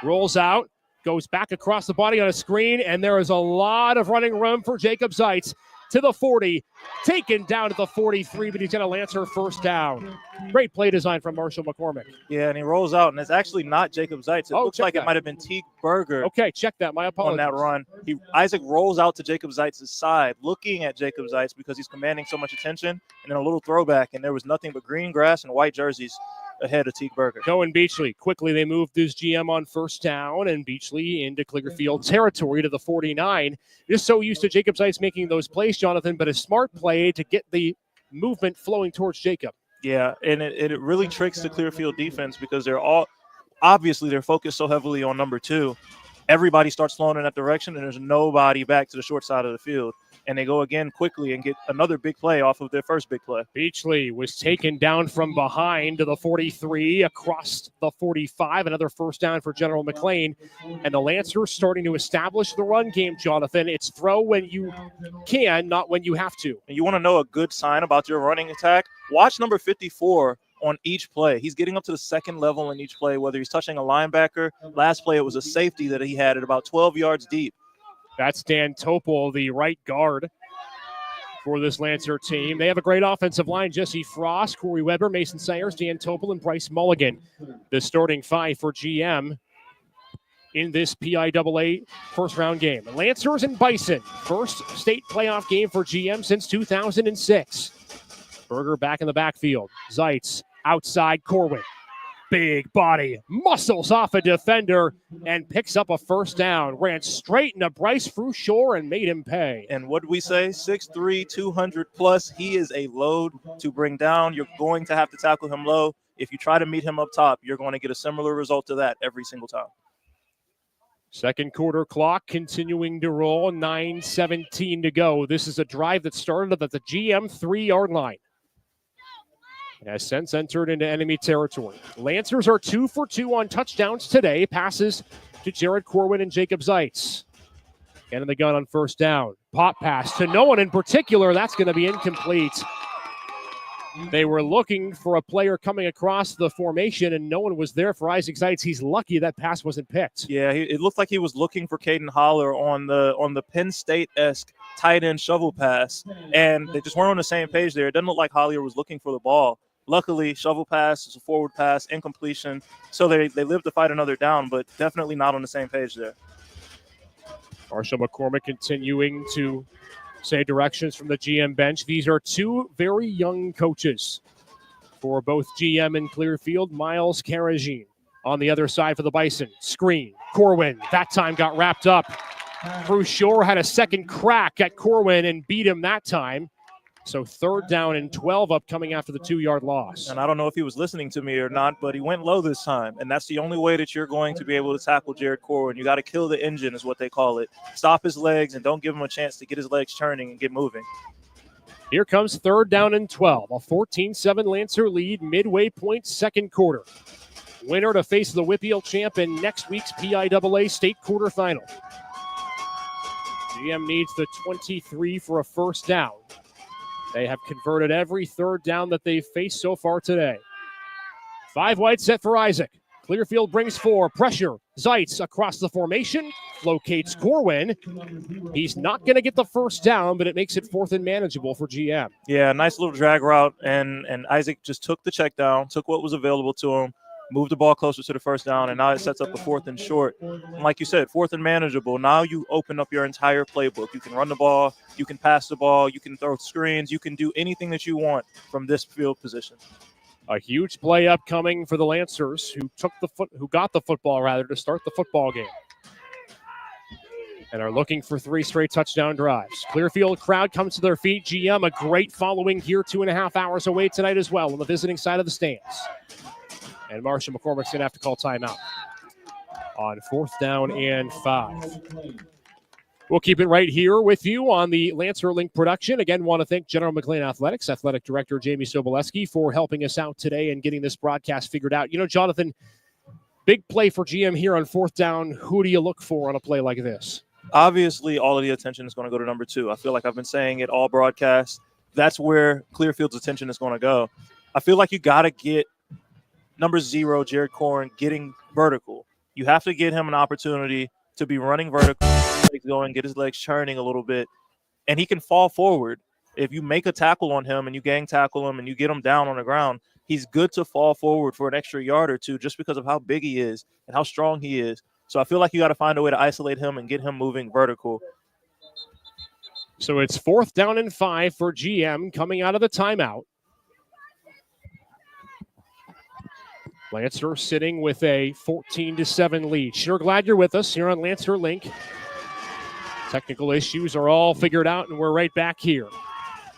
Rolls out, goes back across the body on a screen, and there is a lot of running room for Jacob Zeitz. To the 40, taken down to the 43, but he's going to Lancer first down. Great play design from Marshall McCormick. Yeah, and he rolls out, and it's actually not Jacob Zeitz. It looks like that. It might have been Teague Berger. Okay, check that. My apologies. On that run. Isaac rolls out to Jacob Zeitz's side, looking at Jacob Zeitz because he's commanding so much attention, and then a little throwback, and there was nothing but green grass and white jerseys ahead of Teague Berger. Cohen Beachley. Quickly, they moved his GM on first down, and Beachley into Clearfield territory to the 49. Just so used to Jacob Zeitz making those plays, Jonathan, but a smart play to get the movement flowing towards Jacob. Yeah, and it really tricks the Clearfield defense because they're focused so heavily on number 2. Everybody starts flowing in that direction, and there's nobody back to the short side of the field. And they go again quickly and get another big play off of their first big play. Beachley was taken down from behind to the 43, across the 45. Another first down for General McLane. And the Lancers starting to establish the run game, Jonathan. It's throw when you can, not when you have to. And you want to know a good sign about your running attack? Watch number 54 on each play. He's getting up to the second level in each play, whether he's touching a linebacker. Last play, it was a safety that he had at about 12 yards deep. That's Dan Topol, the right guard for this Lancer team. They have a great offensive line. Jesse Frost, Corey Weber, Mason Sayers, Dan Topol, and Bryce Mulligan. The starting 5 for GM in this PIAA first-round game. Lancers and Bison, first state playoff game for GM since 2006. Berger back in the backfield. Zeitz outside Corwin. Big body, muscles off a defender, and picks up a first down. Ran straight into Bryce Frushore and made him pay. And what did we say? 6'3", 200 plus. He is a load to bring down. You're going to have to tackle him low. If you try to meet him up top, you're going to get a similar result to that every single time. Second quarter clock continuing to roll. 9:17 to go. This is a drive that started at the GM 3-yard line. It has since entered into enemy territory. Lancers are 2 for 2 on touchdowns today. Passes to Jared Corwin and Jacob Zeitz. And in the gun on first down. Pop pass to no one in particular. That's going to be incomplete. They were looking for a player coming across the formation, and no one was there for Isaac Zeitz. He's lucky that pass wasn't picked. Yeah, it looked like he was looking for Caden Holler on the Penn State-esque tight end shovel pass, and they just weren't on the same page there. It doesn't look like Hollier was looking for the ball. Luckily, shovel pass is a forward pass, incompletion. So they live to fight another down, but definitely not on the same page there. Marshall McCormick continuing to say directions from the GM bench. These are 2 very young coaches for both GM and Clearfield. Miles Karajin on the other side for the Bison. Screen. Corwin, that time got wrapped up. Frushore had a second crack at Corwin and beat him that time. So third down and 12 upcoming after the 2-yard loss. And I don't know if he was listening to me or not, but he went low this time. And that's the only way that you're going to be able to tackle Jared Corwin. You got to kill the engine is what they call it. Stop his legs and don't give him a chance to get his legs turning and get moving. Here comes third down and 12. A 14-7 Lancer lead midway point second quarter. Winner to face the WPIAL champ in next week's PIAA state quarterfinal. GM needs the 23 for a first down. They have converted every third down that they've faced so far today. 5 wide set for Isaac. Clearfield brings 4. Pressure. Zeitz across the formation. Locates Corwin. He's not going to get the first down, but it makes it 4th and manageable for GM. Yeah, nice little drag route. And Isaac just took the check down, took what was available to him, moved the ball closer to the first down, and now it sets up a 4th and short. And like you said, 4th and manageable. Now you open up your entire playbook. You can run the ball, you can pass the ball, you can throw screens, you can do anything that you want from this field position. A huge play upcoming for the Lancers, who got the football to start the football game, and are looking for 3 straight touchdown drives. Clearfield crowd comes to their feet. GM, a great following here 2.5 hours away tonight as well on the visiting side of the stands. And Marshall McCormick's going to have to call timeout on 4th down and 5. We'll keep it right here with you on the Lancer Link production. Again, want to thank General McLane Athletics, Athletic Director Jamie Soboleski, for helping us out today and getting this broadcast figured out. You know, Jonathan, big play for GM here on 4th down. Who do you look for on a play like this? Obviously, all of the attention is going to go to number 2. I feel like I've been saying it all broadcast. That's where Clearfield's attention is going to go. I feel like you got to get number 0, Jared Corwin, getting vertical. You have to get him an opportunity to be running vertical, going, get his legs churning a little bit, and he can fall forward. If you make a tackle on him and you gang tackle him and you get him down on the ground, he's good to fall forward for an extra yard or 2 just because of how big he is and how strong he is. So I feel like you got to find a way to isolate him and get him moving vertical. So it's 4th down and 5 for GM coming out of the timeout. Lancer sitting with a 14-7 lead. Sure glad you're with us here on Lancer Link. Technical issues are all figured out, and we're right back here.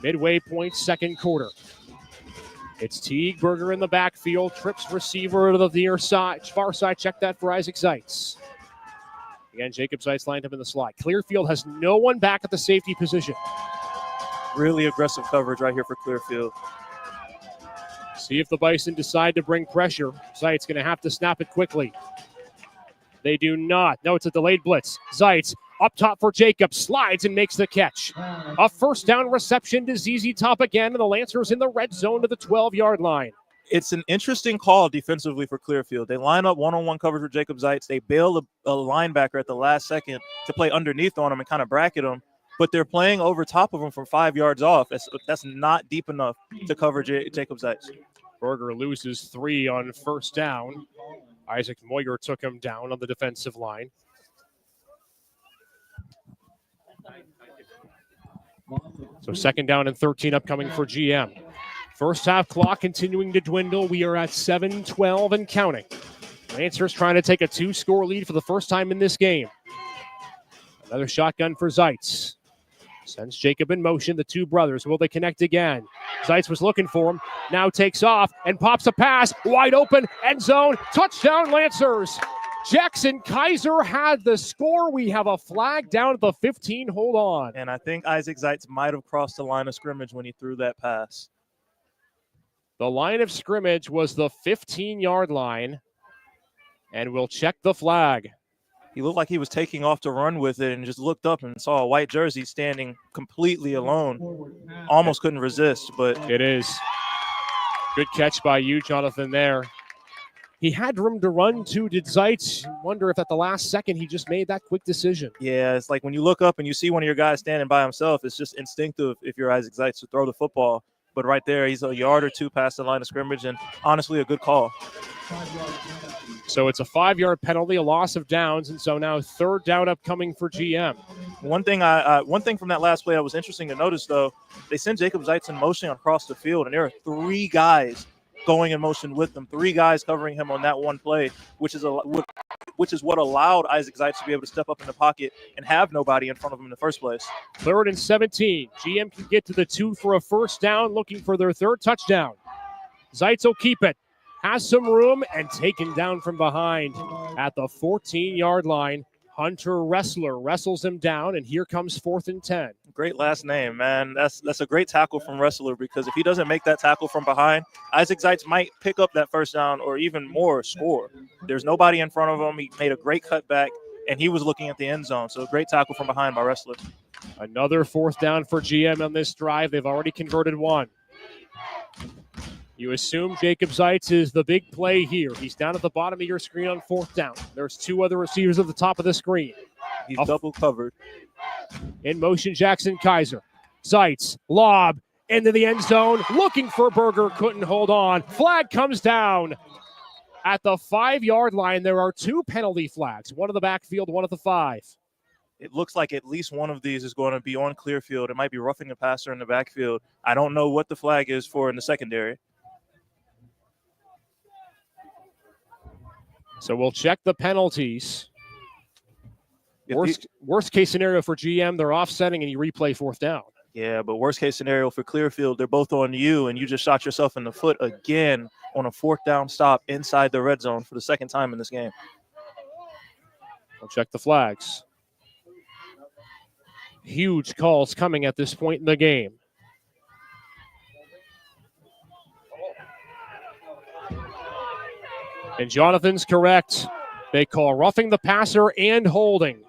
Midway point, second quarter. It's Teague, Berger in the backfield, trips receiver to the near side, far side. Check that for Isaac Zeitz. Again, Jacob Zeitz lined up in the slot. Clearfield has no one back at the safety position. Really aggressive coverage right here for Clearfield. See if the Bison decide to bring pressure. Zeitz going to have to snap it quickly. They do not. No, it's a delayed blitz. Zeitz up top for Jacob, slides and makes the catch. A first down reception to ZZ Top again, and the Lancers in the red zone to the 12-yard line. It's an interesting call defensively for Clearfield. They line up one-on-one coverage with Jacob Zeitz. They bail a linebacker at the last second to play underneath on him and kind of bracket him, but they're playing over top of him from 5 yards off. That's not deep enough to cover Jacob Zeitz. Berger loses 3 on first down. Isaac Moyer took him down on the defensive line. So second down and 13 upcoming for GM. First half clock continuing to dwindle. We are at 7-12 and counting. Lancers trying to take a 2-score lead for the first time in this game. Another shotgun for Zeitz. Sends Jacob in motion, the two brothers. Will they connect again? Zeitz was looking for him. Now takes off and pops a pass. Wide open, end zone. Touchdown, Lancers. Jackson Kaiser had the score. We have a flag down at the 15. Hold on. And I think Isaac Zeitz might have crossed the line of scrimmage when he threw that pass. The line of scrimmage was the 15-yard line. And we'll check the flag. He looked like he was taking off to run with it and just looked up and saw a white jersey standing completely alone. Almost couldn't resist, but it is. Good catch by you, Jonathan, there. He had room to run, too. Did Zeitz wonder if at the last second he just made that quick decision? Yeah, it's like when you look up and you see one of your guys standing by himself, it's just instinctive if you're Isaac Zeitz to throw the football. But right there, he's a yard or two past the line of scrimmage, and honestly, a good call. So it's a 5-yard penalty, a loss of downs, and so now third down upcoming for GM. One thing from that last play that was interesting to notice, though, they sent Jacob Zeitz in motion across the field, and there are 3 guys going in motion with them, 3 guys covering him on that one play, which is what allowed Isaac Zeitz to be able to step up in the pocket and have nobody in front of him in the first place. 3rd and 17. GM can get to the 2 for a first down, looking for their 3rd touchdown. Zeitz will keep it. Has some room and taken down from behind at the 14-yard line. Hunter Wrestler wrestles him down, and here comes 4th and 10. Great last name, man. That's a great tackle from Wrestler, because if he doesn't make that tackle from behind, Isaac Zeitz might pick up that first down or even more score. There's nobody in front of him. He made a great cutback, and he was looking at the end zone. So great tackle from behind by Wrestler. Another 4th down for GM on this drive. They've already converted 1. You assume Jacob Zeitz is the big play here. He's down at the bottom of your screen on 4th down. There's 2 other receivers at the top of the screen. He's double covered. In motion, Jackson Kaiser. Zeitz, lob, into the end zone. Looking for Berger, couldn't hold on. Flag comes down. At the 5-yard line, there are 2 penalty flags. One at the backfield, one at the 5. It looks like at least one of these is going to be on Clearfield. It might be roughing the passer in the backfield. I don't know what the flag is for in the secondary. So we'll check the penalties. Worst case scenario for GM, they're offsetting and you replay 4th down. Yeah, but worst case scenario for Clearfield, they're both on you, and you just shot yourself in the foot again on a 4th down stop inside the red zone for the 2nd time in this game. We'll check the flags. Huge calls coming at this point in the game. And Jonathan's correct. They call roughing the passer and holding.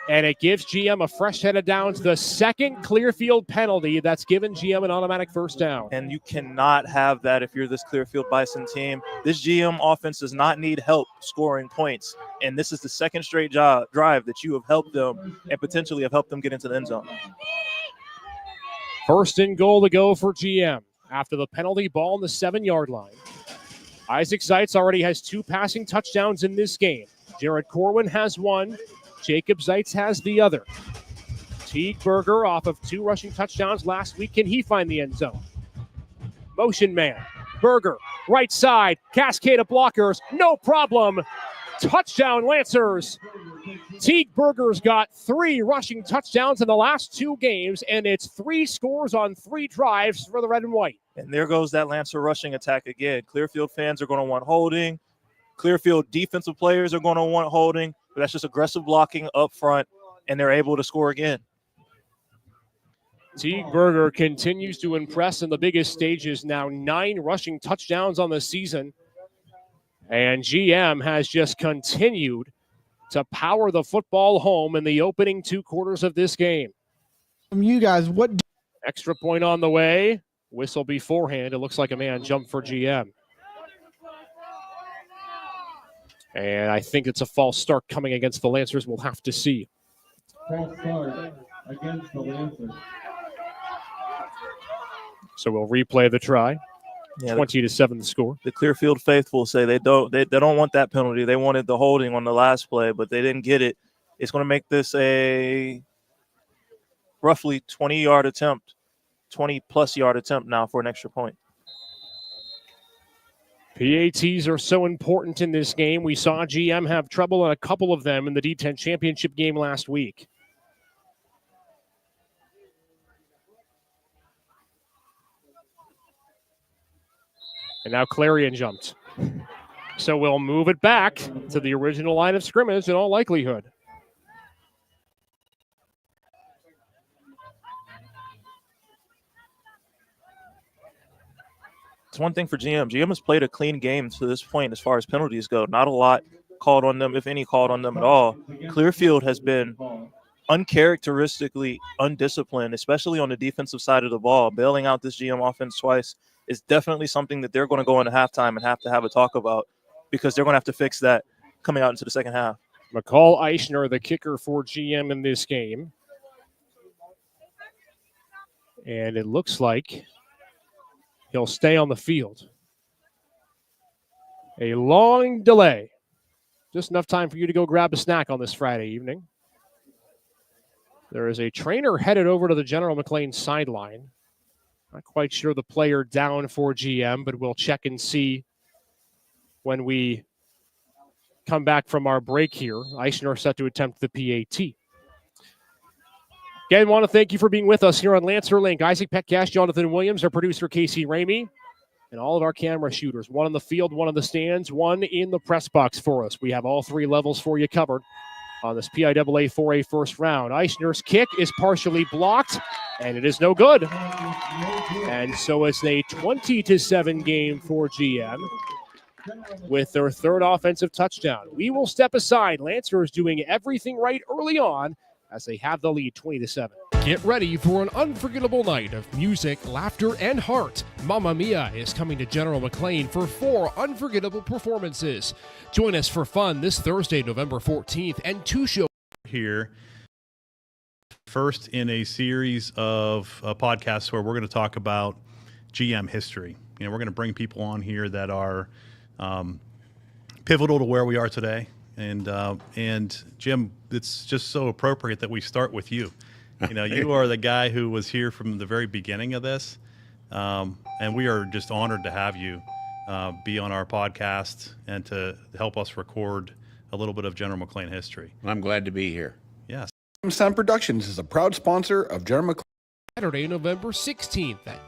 And it gives GM a fresh set of downs. The 2nd Clearfield penalty that's given GM an automatic first down. And you cannot have that if you're this Clearfield Bison team. This GM offense does not need help scoring points. And this is the 2nd straight drive that you have helped them and potentially have helped them get into the end zone. 1st and goal to go for GM after the penalty, ball on the 7-yard line. Isaac Zeitz already has 2 passing touchdowns in this game. Jared Corwin has 1. Jacob Zeitz has the other. Teague Berger off of 2 rushing touchdowns last week. Can he find the end zone? Motion man. Berger, right side. Cascade of blockers. No problem. Touchdown, Lancers. Teague Berger's got 3 rushing touchdowns in the last 2 games, and it's 3 scores on 3 drives for the red and white. And there goes that Lancer rushing attack again. Clearfield fans are going to want holding. Clearfield defensive players are going to want holding. But that's just aggressive blocking up front, and they're able to score again. Teague Berger continues to impress in the biggest stages now. 9 rushing touchdowns on the season. And GM has just continued to power the football home in the opening 2 quarters of this game. You guys, what Extra point on the way. Whistle beforehand. It looks like a man jumped for GM. And I think it's a false start coming against the Lancers. We'll have to see. False start against the Lancers. So we'll replay the try. Yeah, 20-7 the score. The Clearfield faithful say they don't want that penalty. They wanted the holding on the last play, but they didn't get it. It's going to make this a roughly 20-yard attempt, 20-plus yard attempt now for an extra point. PATs are so important in this game. We saw GM have trouble on a couple of them in the D10 championship game last week. And now Clarion jumped. So we'll move it back to the original line of scrimmage in all likelihood. It's one thing for GM. GM has played a clean game to this point as far as penalties go. Not a lot called on them, if any called on them at all. Clearfield has been uncharacteristically undisciplined, especially on the defensive side of the ball. Bailing out this GM offense twice is definitely something that they're going to go into halftime and have to have a talk about, because they're going to have to fix that coming out into the second half. McCall Eichner, the kicker for GM in this game. And it looks like he'll stay on the field. A long delay. Just enough time for you to go grab a snack on this Friday evening. There is a trainer headed over to the General McLane sideline. Not quite sure the player down for GM, but we'll check and see when we come back from our break here. Eichner set to attempt the PAT. Again, want to thank you for being with us here on Lancer Link. Isaac Petcash, Jonathan Williams, our producer Casey Ramey, and all of our camera shooters. One on the field, one on the stands, one in the press box for us. We have all 3 levels for you covered on this PIAA 4A first round. Eichner's kick is partially blocked, and it is no good. And so it's a 20-7 game for GM with their 3rd offensive touchdown. We will step aside. Lancer is doing everything right early on as they have the lead 20-7. Get ready for an unforgettable night of music, laughter, and heart. Mamma Mia is coming to General McLane for 4 unforgettable performances. Join us for fun this Thursday, November 14th, and 2 shows here. First in a series of podcasts where we're going to talk about GM history. You know, we're going to bring people on here that are pivotal to where we are today. And Jim, it's just so appropriate that we start with you. You know, you are the guy who was here from the very beginning of this, and we are just honored to have you be on our podcast and to help us record a little bit of General McLane history. I'm glad to be here. Yes. Sound Productions is a proud sponsor of General McLane. Saturday, November 16th at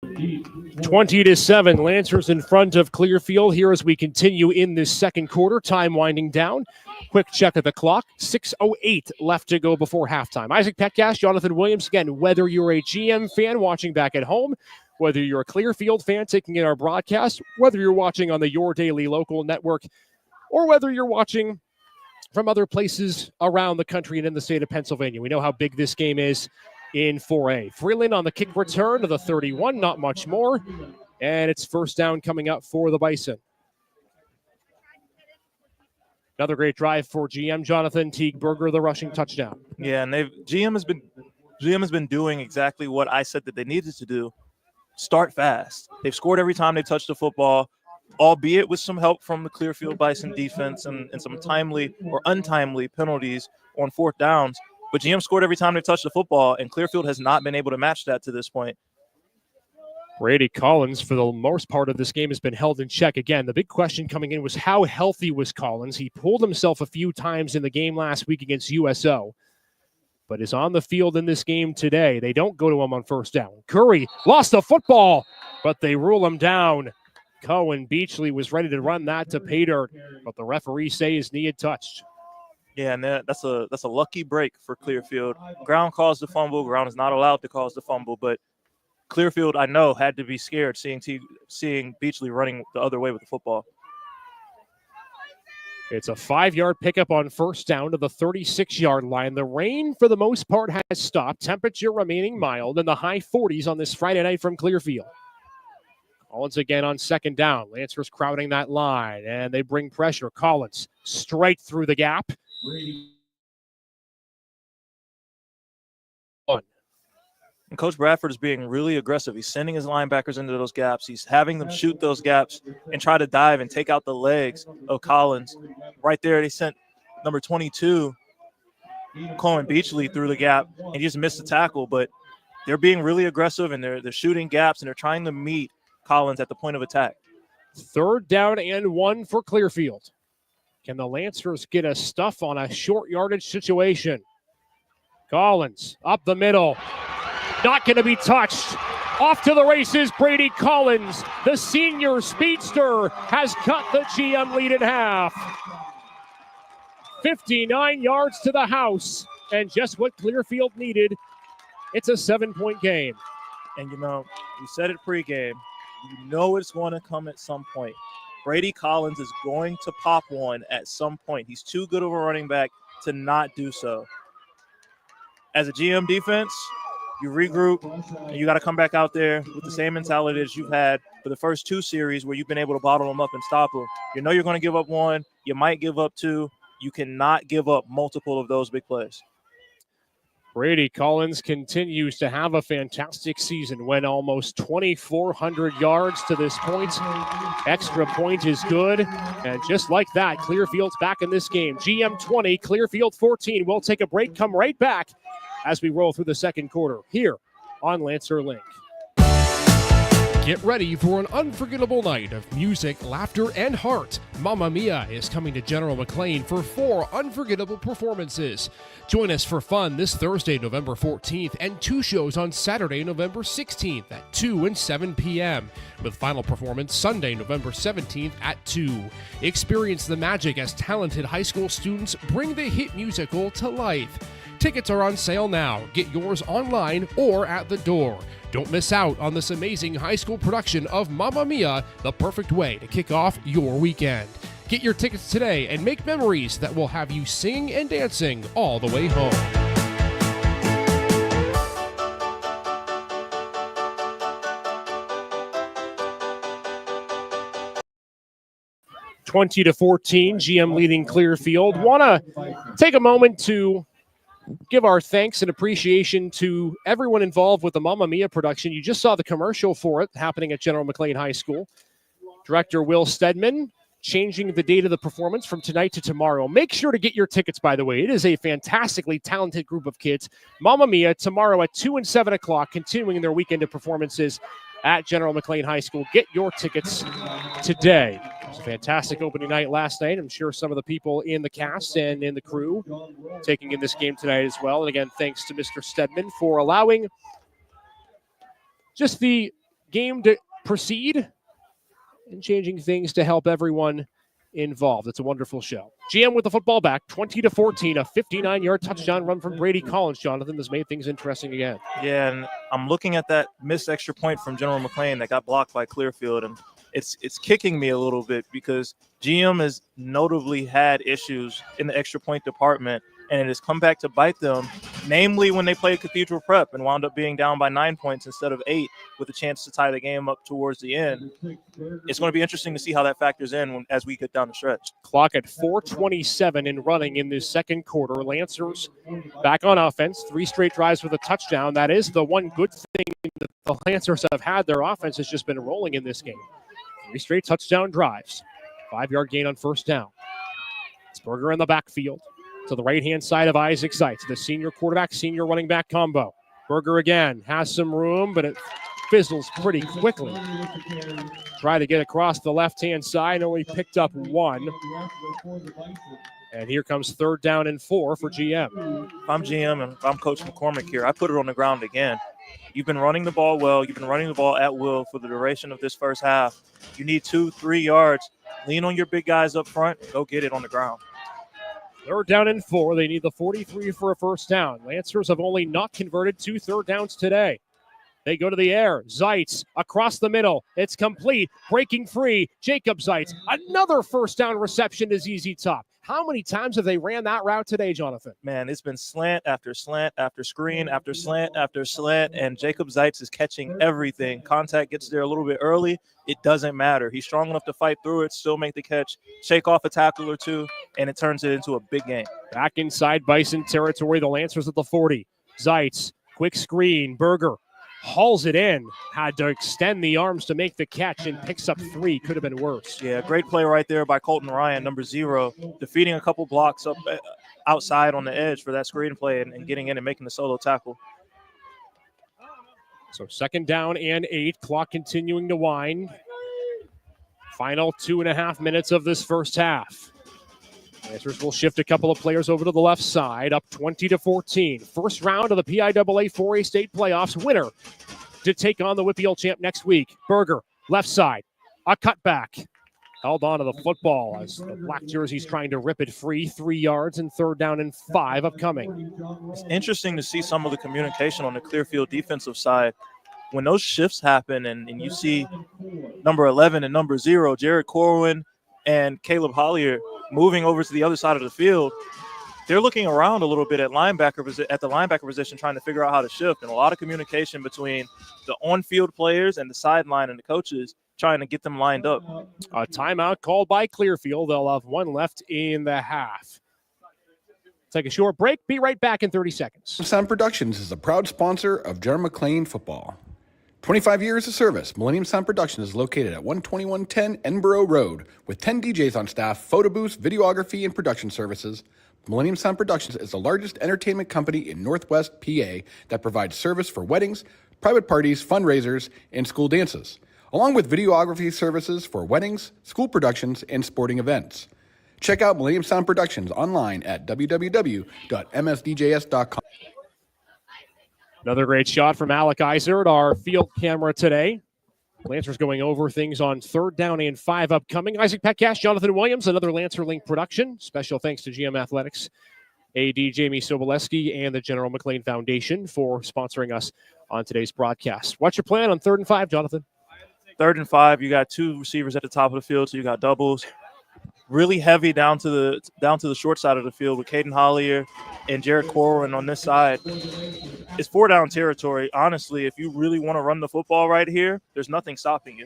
20-7, Lancers in front of Clearfield here as we continue in this second quarter. Time winding down. Quick check at the clock. 6:08 left to go before halftime. Isaac Petcash, Jonathan Williams. Again, whether you're a GM fan watching back at home, whether you're a Clearfield fan taking in our broadcast, whether you're watching on the Your Daily Local network, or whether you're watching from other places around the country and in the state of Pennsylvania. We know how big this game is in 4A. Freeland on the kick return to the 31, not much more. And it's first down coming up for the Bison. Another great drive for GM, Jonathan. Teague Berger, the rushing touchdown. Yeah, and GM has been doing exactly what I said that they needed to do. Start fast. They've scored every time they touch the football, albeit with some help from the Clearfield Bison defense and some timely or untimely penalties on 4th downs. But GM scored every time they touched the football, and Clearfield has not been able to match that to this point. Brady Collins, for the most part of this game, has been held in check. Again, the big question coming in was how healthy was Collins? He pulled himself a few times in the game last week against USO, but is on the field in this game today. They don't go to him on first down. Curry lost the football, but they rule him down. Cohen Beachley was ready to run that to pay dirt, but the referee say his knee had touched. Yeah, and that's a lucky break for Clearfield. Ground caused the fumble. Ground is not allowed to cause the fumble, but Clearfield, I know, had to be scared seeing Beachley running the other way with the football. It's a 5-yard pickup on first down to the 36-yard line. The rain, for the most part, has stopped. Temperature remaining mild in the high 40s on this Friday night from Clearfield. Collins again on second down. Lancers crowding that line, and they bring pressure. Collins straight through the gap. And Coach Bradford is being really aggressive. He's sending his linebackers into those gaps. He's having them shoot those gaps and try to dive and take out the legs of Collins. Right there, they sent number 22, Cohen Beachley, through the gap, and he just missed the tackle. But they're being really aggressive, and they're shooting gaps, and they're trying to meet Collins at the point of attack. 3rd down and 1 for Clearfield. Can the Lancers get a stuff on a short yardage situation? Collins up the middle. Not going to be touched. Off to the races, Brady Collins. The senior speedster has cut the GM lead in half. 59 yards to the house, and just what Clearfield needed. It's a 7-point game. And, we said it pregame. You know it's going to come at some point. Brady Collins is going to pop one at some point. He's too good of a running back to not do so. As a GM defense, you regroup, and you got to come back out there with the same mentality as you've had for the first 2 series where you've been able to bottle them up and stop them. You know you're going to give up 1. You might give up 2. You cannot give up multiple of those big plays. Brady Collins continues to have a fantastic season, went almost 2,400 yards to this point. Extra point is good. And just like that, Clearfield's back in this game. GM 20, Clearfield 14. We'll take a break, come right back as we roll through the second quarter here on Lancer Link. Get ready for an unforgettable night of music, laughter, and heart. Mamma Mia is coming to General McLane for 4 unforgettable performances. Join us for fun this Thursday, November 14th, and 2 shows on Saturday, November 16th at 2 and 7 p.m., with final performance Sunday, November 17th at 2. Experience the magic as talented high school students bring the hit musical to life. Tickets are on sale now. Get yours online or at the door. Don't miss out on this amazing high school production of Mamma Mia, the perfect way to kick off your weekend. Get your tickets today and make memories that will have you singing and dancing all the way home. (20-14), GM leading Clearfield. Want to take a moment to give our thanks and appreciation to everyone involved with the Mamma Mia production. You just saw the commercial for it happening at General McLane High School. Director Will Stedman changing the date of the performance from tonight to tomorrow. Make sure to get your tickets, by the way. It is a fantastically talented group of kids. Mamma Mia tomorrow at 2 and 7 o'clock, continuing their weekend of performances at General McLane High School. Get your tickets today. It was a fantastic opening night last night. I'm sure some of the people in the cast and in the crew taking in this game tonight as well. And again, thanks to Mr. Stedman for allowing just the game to proceed and changing things to help everyone involved. It's a wonderful show. GM with the football back, 20-14, a 59-yard touchdown run from Brady Collins. Jonathan, has made things interesting again. Yeah, and I'm looking at that missed extra point from General McLane that got blocked by Clearfield, and it's kicking me a little bit because GM has notably had issues in the extra point department, and it has come back to bite them, namely when they played Cathedral Prep and wound up being down by 9 points instead of 8 with a chance to tie the game up towards the end. It's going to be interesting to see how that factors in as we get down the stretch. Clock at 4:27 in running in this second quarter. Lancers back on offense, 3 straight drives with a touchdown. That is the one good thing that the Lancers have had. Their offense has just been rolling in this game. 3 straight touchdown drives. 5-yard gain on first down. It's Berger in the backfield to the right-hand side of Isaac Seitz, the senior quarterback, senior running back combo. Berger again has some room, but it fizzles pretty quickly. Try to get across the left-hand side, only picked up one. And here comes 3rd down and 4 for GM. If I'm GM and if I'm Coach McCormick here, I put it on the ground again. You've been running the ball well. You've been running the ball at will for the duration of this first half. You need 2-3 yards. Lean on your big guys up front. Go get it on the ground. 3rd down and 4. They need the 43 for a first down. Lancers have only not converted 2 third downs today. They go to the air. Zeitz across the middle. It's complete. Breaking free. Jacob Zeitz. Another first down reception to ZZ Top. How many times have they ran that route today, Jonathan? Man, it's been slant after slant after screen after slant after slant, and Jacob Zeitz is catching everything. Contact gets there a little bit early. It doesn't matter. He's strong enough to fight through it, still make the catch, shake off a tackle or two, and it turns it into a big game. Back inside Bison territory, the Lancers at the 40. Zeitz, quick screen. Berger hauls it in. Had to extend the arms to make the catch and picks up 3. Could have been worse. Yeah, great play right there by Colton Ryan, number 0, defeating a couple blocks up outside on the edge for that screen play and getting in and making the solo tackle. So 2nd down and 8. Clock continuing to wind. Final 2.5 minutes of this first half. Lancers will shift a couple of players over to the left side, up 20-14. First round of the PIAA 4A state playoffs. Winner to take on the WPIAL champ next week. Berger, left side, a cutback. Held on to the football as the black jersey's trying to rip it free. 3 yards and 3rd down and 5 upcoming. It's interesting to see some of the communication on the Clearfield defensive side. When those shifts happen and you see number 11 and number 0, Jared Corwin and Caleb Hollier moving over to the other side of the field, they're looking around a little bit at the linebacker position, trying to figure out how to shift, and a lot of communication between the on-field players and the sideline and the coaches trying to get them lined up. A timeout called by Clearfield. They'll have 1 left in the half. Take a short break. Be right back in 30 seconds. Sound Productions is a proud sponsor of General McLane football. 25 years of service, Millennium Sound Productions is located at 12110 Edinburgh Road with 10 DJs on staff, photo booths, videography, and production services. Millennium Sound Productions is the largest entertainment company in Northwest PA that provides service for weddings, private parties, fundraisers, and school dances, along with videography services for weddings, school productions, and sporting events. Check out Millennium Sound Productions online at www.msdjs.com. Another great shot from Alec Eisert, our field camera today. Lancers going over things on 3rd down and 5 upcoming. Isaac Petcash, Jonathan Williams, another Lancer Link production. Special thanks to GM Athletics, AD Jamie Soboleski, and the General McLane Foundation for sponsoring us on today's broadcast. What's your plan on 3rd and 5, Jonathan? 3rd and 5, you got 2 receivers at the top of the field, so you got doubles. Really heavy down to the short side of the field with Caden Hollier and Jared Corwin on this side. It's 4-down territory. Honestly, if you really want to run the football right here, there's nothing stopping you.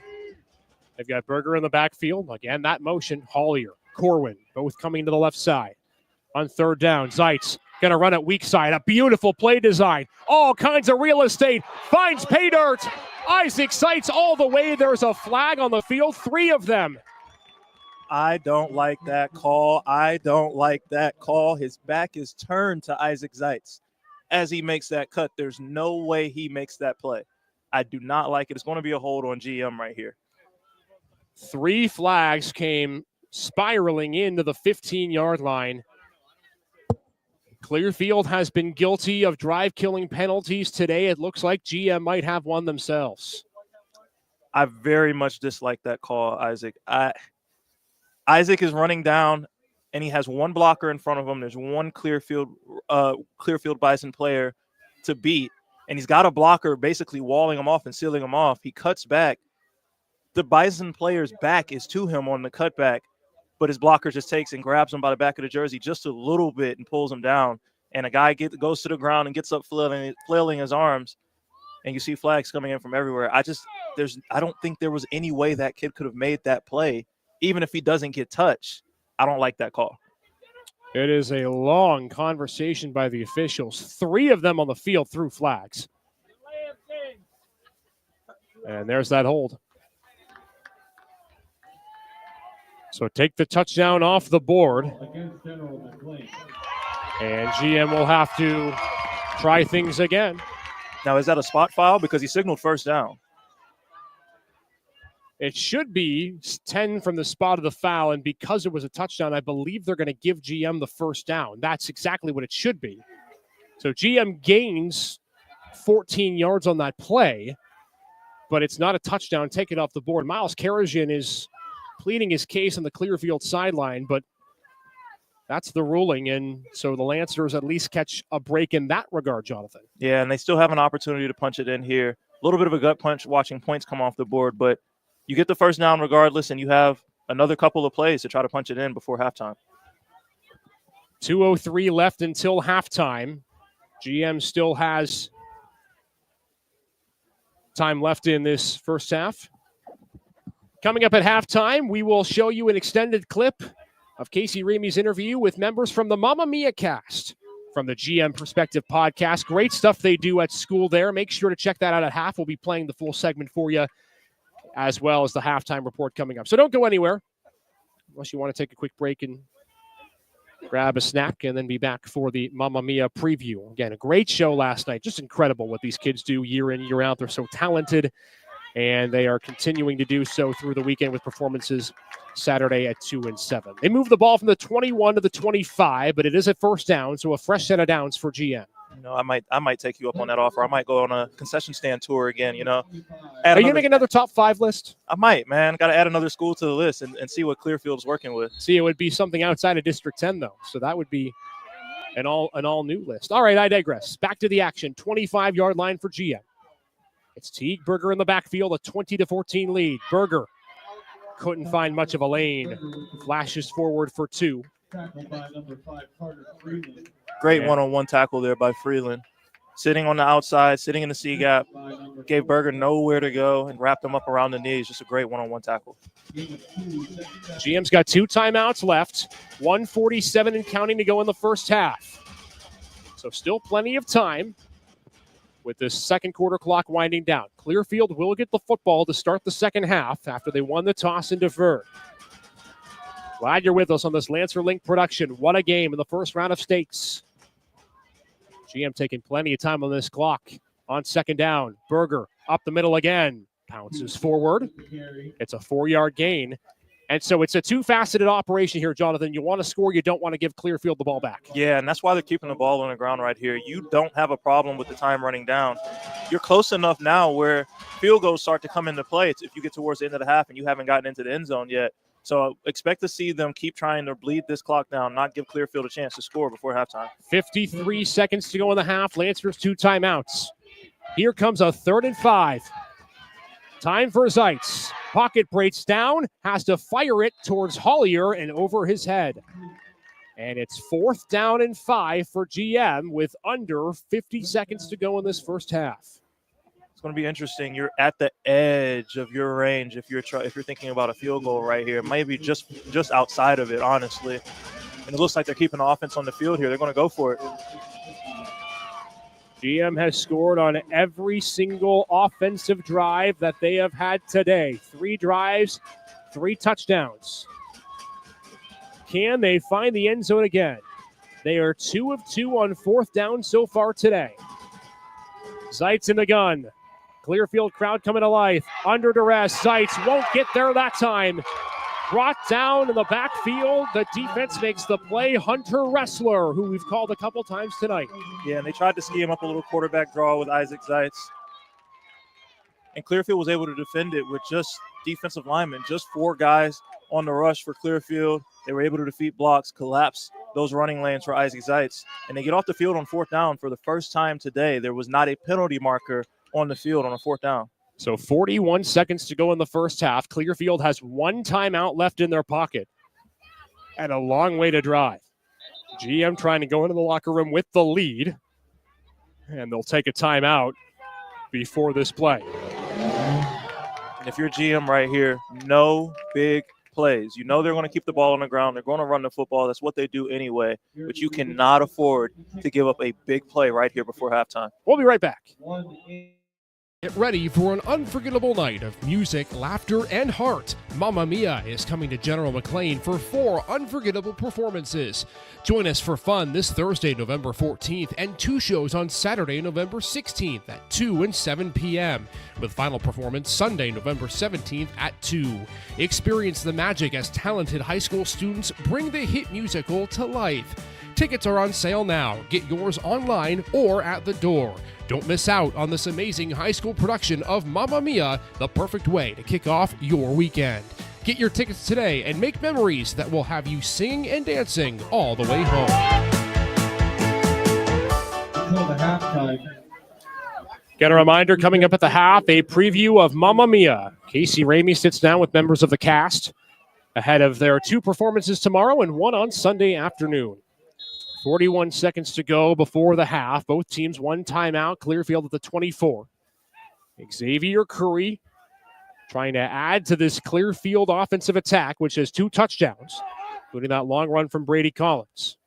They've got Berger in the backfield. Again, that motion. Hollier, Corwin, both coming to the left side. On 3rd down, Zeitz going to run it weak side. A beautiful play design. All kinds of real estate. Finds pay dirt. Isaac Zeitz all the way. There's a flag on the field. 3 of them. I don't like that call. I don't like that call. His back is turned to Isaac Zeitz as he makes that cut. There's no way he makes that play. I do not like it. It's going to be a hold on GM right here. 3 flags came spiraling into the 15-yard line. Clearfield has been guilty of drive-killing penalties today. It looks like GM might have one themselves. I very much dislike that call, Isaac. Isaac is running down, and he has 1 blocker in front of him. There's 1 Clearfield Bison player to beat, and he's got a blocker basically walling him off and sealing him off. He cuts back. The Bison player's back is to him on the cutback, but his blocker just takes and grabs him by the back of the jersey just a little bit and pulls him down. And a guy goes to the ground and gets up flailing his arms, and you see flags coming in from everywhere. I don't think there was any way that kid could have made that play. Even if he doesn't get touched, I don't like that call. It is a long conversation by the officials. 3 of them on the field threw flags. And there's that hold. So take the touchdown off the board. And GM will have to try things again. Now, is that a spot foul? Because he signaled 1st down. It should be 10 from the spot of the foul, and because it was a touchdown, I believe they're going to give GM the first down. That's exactly what it should be. So GM gains 14 yards on that play, but it's not a touchdown. Take it off the board. Miles Karajan is pleading his case on the Clearfield sideline, but that's the ruling, and so the Lancers at least catch a break in that regard, Jonathan. Yeah, and they still have an opportunity to punch it in here. A little bit of a gut punch watching points come off the board, but you get the first down regardless, and you have another couple of plays to try to punch it in before halftime. 2:03 left until halftime. GM still has time left in this first half. Coming up at halftime, we will show you an extended clip of Casey Ramey's interview with members from the Mamma Mia cast from the GM Perspective podcast. Great stuff they do at school there. Make sure to check that out at half. We'll be playing the full segment for you, as well as the halftime report coming up. So don't go anywhere unless you want to take a quick break and grab a snack and then be back for the Mamma Mia preview. Again, a great show last night. Just incredible what these kids do year in, year out. They're so talented, and they are continuing to do so through the weekend with performances Saturday at 2 and 7. They move the ball from the 21 to the 25, but it is a first down, so a fresh set of downs for GM. You know, I might take you up on that offer. I might go on a concession stand tour again, you know. Are you going to make another top 5 list? I might, man. Got to add another school to the list and see what Clearfield's working with. See, it would be something outside of District 10, though, so that would be an all-new list. All right, I digress. Back to the action. 25-yard line for GM. It's Teague Berger in the backfield, a 20-14 lead. Berger couldn't find much of a lane. Flashes forward for 2. Great one-on-one tackle there by Freeland. Sitting on the outside, sitting in the C gap, gave Berger nowhere to go and wrapped him up around the knees. Just a great one-on-one tackle. GM's got 2 timeouts left, 1:47 and counting to go in the first half. So still plenty of time with this second quarter clock winding down. Clearfield will get the football to start the second half after they won the toss and deferred. Glad you're with us on this Lancer Link production. What a game in the first round of stakes. GM taking plenty of time on this clock. On second down, Berger up the middle again. Pounces forward. It's a 4-yard gain. And so it's a two-faceted operation here, Jonathan. You want to score, you don't want to give Clearfield the ball back. Yeah, and that's why they're keeping the ball on the ground right here. You don't have a problem with the time running down. You're close enough now where field goals start to come into play. It's if you get towards the end of the half and you haven't gotten into the end zone yet. So expect to see them keep trying to bleed this clock down, not give Clearfield a chance to score before halftime. 53 seconds to go in the half. Lancers 2 timeouts. Here comes a 3rd and 5. Time for Zeitz. Pocket breaks down, has to fire it towards Hollier and over his head. And it's 4th down and 5 for GM with under 50 seconds to go in this first half. It's going to be interesting. You're at the edge of your range if you're thinking about a field goal right here. Maybe just outside of it, honestly. And it looks like they're keeping the offense on the field here. They're going to go for it. GM has scored on every single offensive drive that they have had today. 3 drives, 3 touchdowns. Can they find the end zone again? They are 2 of 2 on 4th down so far today. Zeitz in the gun. Clearfield crowd coming to life. Under duress. Zeitz won't get there that time. Brought down in the backfield. The defense makes the play. Hunter Ressler, who we've called a couple times tonight. Yeah, and they tried to ski him up a little quarterback draw with Isaac Zeitz. And Clearfield was able to defend it with just defensive linemen, just 4 guys on the rush for Clearfield. They were able to defeat blocks, collapse those running lanes for Isaac Zeitz. And they get off the field on 4th down for the first time today. There was not a penalty marker on the field on a 4th down. So 41 seconds to go in the first half. Clearfield has 1 timeout left in their pocket and a long way to drive. GM trying to go into the locker room with the lead, and they'll take a timeout before this play. And if you're GM right here, no big plays. You know they're going to keep the ball on the ground. They're going to run the football. That's what they do anyway. But you cannot afford to give up a big play right here before halftime. We'll be right back. Get ready for an unforgettable night of music, laughter, and heart. Mamma Mia is coming to General McLane for 4 unforgettable performances. Join us for fun this Thursday, November 14th, and 2 shows on Saturday, November 16th at 2 and 7 p.m., with final performance Sunday, November 17th at 2. Experience the magic as talented high school students bring the hit musical to life. Tickets are on sale now. Get yours online or at the door. Don't miss out on this amazing high school production of Mamma Mia, the perfect way to kick off your weekend. Get your tickets today and make memories that will have you singing and dancing all the way home. Until the halftime. Got a reminder coming up at the half, a preview of Mamma Mia. Casey Ramey sits down with members of the cast ahead of their 2 performances tomorrow and 1 on Sunday afternoon. 41 seconds to go before the half. Both teams 1 timeout. Clearfield at the 24. Xavier Curry trying to add to this Clearfield offensive attack, which has 2 touchdowns, including that long run from Brady Collins.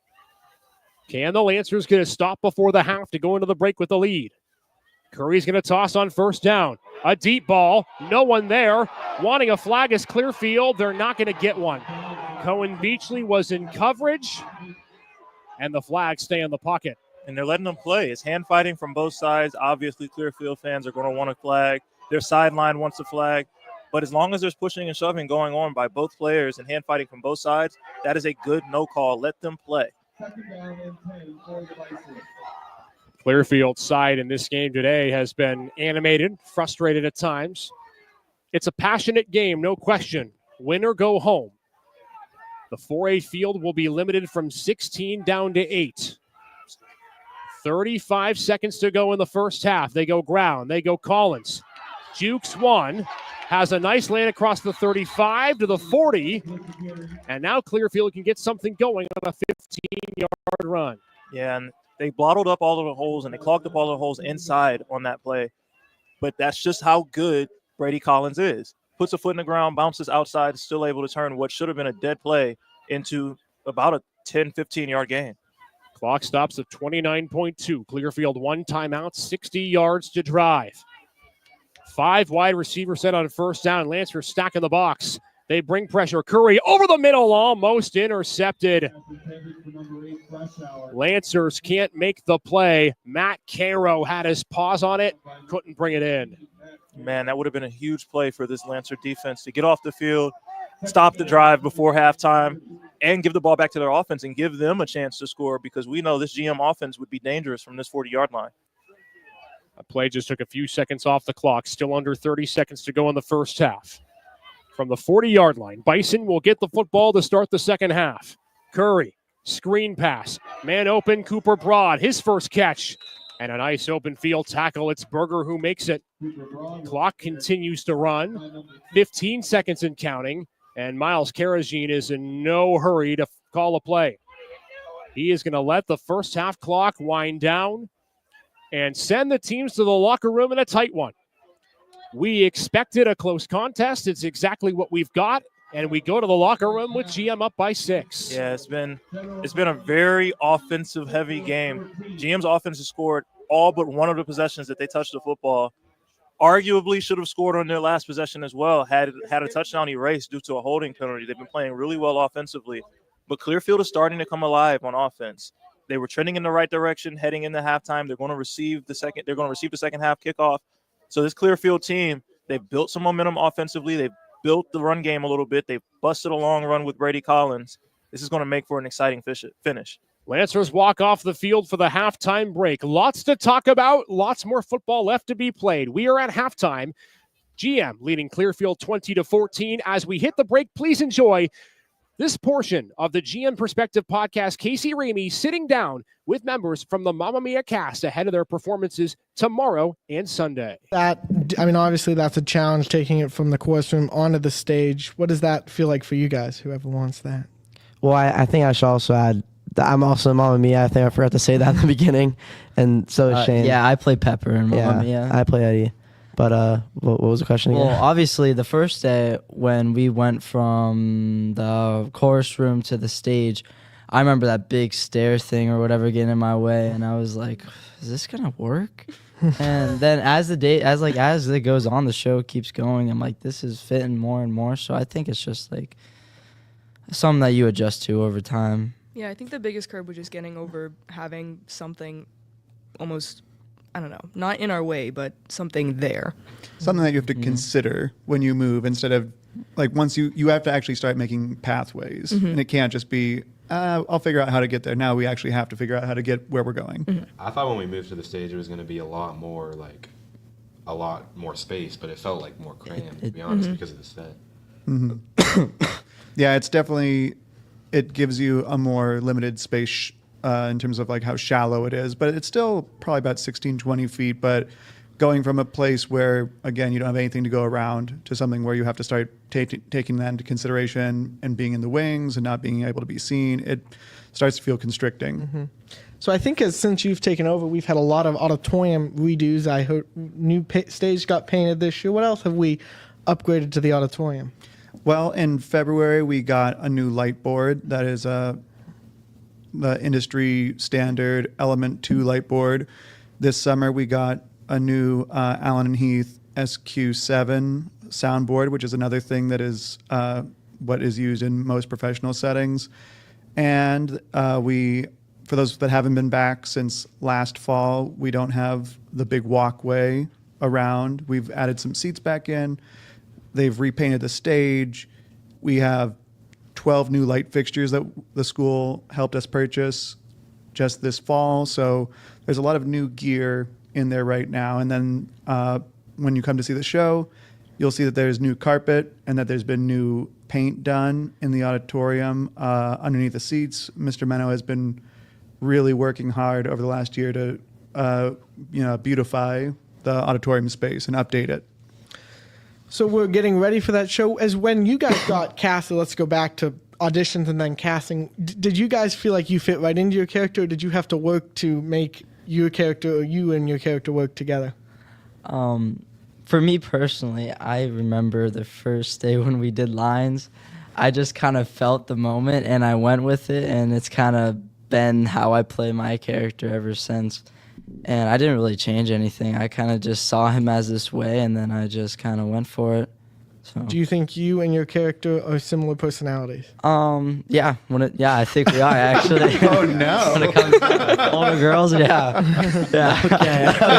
Can the Lancers get a stop before the half to go into the break with the lead? Curry's going to toss on first down. A deep ball. No one there. Wanting a flag is Clearfield. They're not going to get one. Cohen Beachley was in coverage, and the flags stay in the pocket. And they're letting them play. It's hand fighting from both sides. Obviously, Clearfield fans are going to want a flag. Their sideline wants a flag. But as long as there's pushing and shoving going on by both players and hand fighting from both sides, that is a good no call. Let them play. Clearfield's side in this game today has been animated, frustrated at times. It's a passionate game, no question. Win or go home. The 4A field will be limited from 16 down to 8. 35 seconds to go in the first half. They go ground. They go Collins. Jukes one. Has a nice land across the 35 to the 40. And now Clearfield can get something going on a 15-yard run. Yeah, and they bottled up all of the holes and they clogged up all the holes inside on that play. But that's just how good Brady Collins is. Puts a foot in the ground, bounces outside, is still able to turn what should have been a dead play into about a 10, 15-yard gain. Clock stops at 29.2. Clearfield 1 timeout, 60 yards to drive. 5 wide receiver set on first down. Lancers stacking the box. They bring pressure. Curry over the middle, almost intercepted. Lancers can't make the play. Matt Caro had his paws on it, couldn't bring it in. Man, that would have been a huge play for this Lancer defense to get off the field, stop the drive before halftime, and give the ball back to their offense and give them a chance to score, because we know this GM offense would be dangerous from this 40-yard line. A play just took a few seconds off the clock. Still under 30 seconds to go in the first half. From the 40-yard line, Bison will get the football to start the second half. Curry, screen pass. Man open, Cooper Broad, his first catch. And a nice open field tackle. It's Berger who makes it. Clock continues to run. 15 seconds and counting. And Miles Karajin is in no hurry to call a play. He is going to let the first half clock wind down and send the teams to the locker room in a tight one. We expected a close contest. It's exactly what we've got. And we go to the locker room with GM up by 6. Yeah, it's been a very offensive-heavy game. GM's offense has scored all but one of the possessions that they touched the football. Arguably should have scored on their last possession as well, had a touchdown erased due to a holding penalty. They've been playing really well offensively. But Clearfield is starting to come alive on offense. They were trending in the right direction heading into halftime. They're going to receive the second half kickoff. So this Clearfield team, they've built some momentum offensively. They've built the run game a little bit. They've busted a long run with Brady Collins. This is going to make for an exciting finish. Lancers walk off the field for the halftime break. Lots to talk about. Lots more football left to be played. We are at halftime. GM leading Clearfield 20-14. As we hit the break, please enjoy this portion of the GM Perspective podcast. Casey Ramey sitting down with members from the Mamma Mia cast ahead of their performances tomorrow and Sunday. Obviously that's a challenge, taking it from the chorus room onto the stage. What does that feel like for you guys, whoever wants that? Well, I think I should also add that I'm also Mamma Mia. I think I forgot to say that in the beginning, and so is Shane. Yeah, I play Pepper and Mamma Mia. I play Eddie. But what was the question again? Well, obviously, the first day when we went from the chorus room to the stage, I remember that big stair thing or whatever getting in my way, and I was like, is this gonna work? And then as it goes on, the show keeps going. I'm like, this is fitting more and more. So I think it's just like something that you adjust to over time. Yeah, I think the biggest curb was just getting over having something almost, I don't know, not in our way, but something there. Something that you have to consider when you move instead of, like, once you have to actually start making pathways. And it can't just be, I'll figure out how to get there. Now we actually have to figure out how to get where we're going. I thought when we moved to the stage, it was going to be a lot more space, but it felt like more cramped, to be honest, because of the set. Yeah, it's definitely, it gives you a more limited space in terms of like how shallow it is, but it's still probably about 16, 20 feet. But going from a place where, again, you don't have anything to go around to something where you have to start taking that into consideration and being in the wings and not being able to be seen, it starts to feel constricting. So I think since you've taken over, we've had a lot of auditorium redos. I heard new stage got painted this year. What else have we upgraded to the auditorium? Well, in February, we got a new light board that is the industry standard Element 2 light board. This summer, we got a new Allen and Heath SQ7 soundboard, which is another thing that is what is used in most professional settings. And for those that haven't been back since last fall, we don't have the big walkway around. We've added some seats back in. They've repainted the stage. We have 12 new light fixtures that the school helped us purchase just this fall. So there's a lot of new gear in there right now. And then when you come to see the show, you'll see that there's new carpet and that there's been new paint done in the auditorium underneath the seats. Mr. Menno has been really working hard over the last year to beautify the auditorium space and update it. So we're getting ready for that show. As when you guys got casted, let's go back to auditions and then casting. Did you guys feel like you fit right into your character, or did you have to work to make your character or you and your character work together? For me personally, I remember the first day when we did lines, I just kind of felt the moment and I went with it, and it's kind of been how I play my character ever since. And I didn't really change anything. I kind of just saw him as this way, and then I just kind of went for it. So. Do you think you and your character are similar personalities? Yeah. I think we are actually. Oh no! When it comes to older girls, yeah.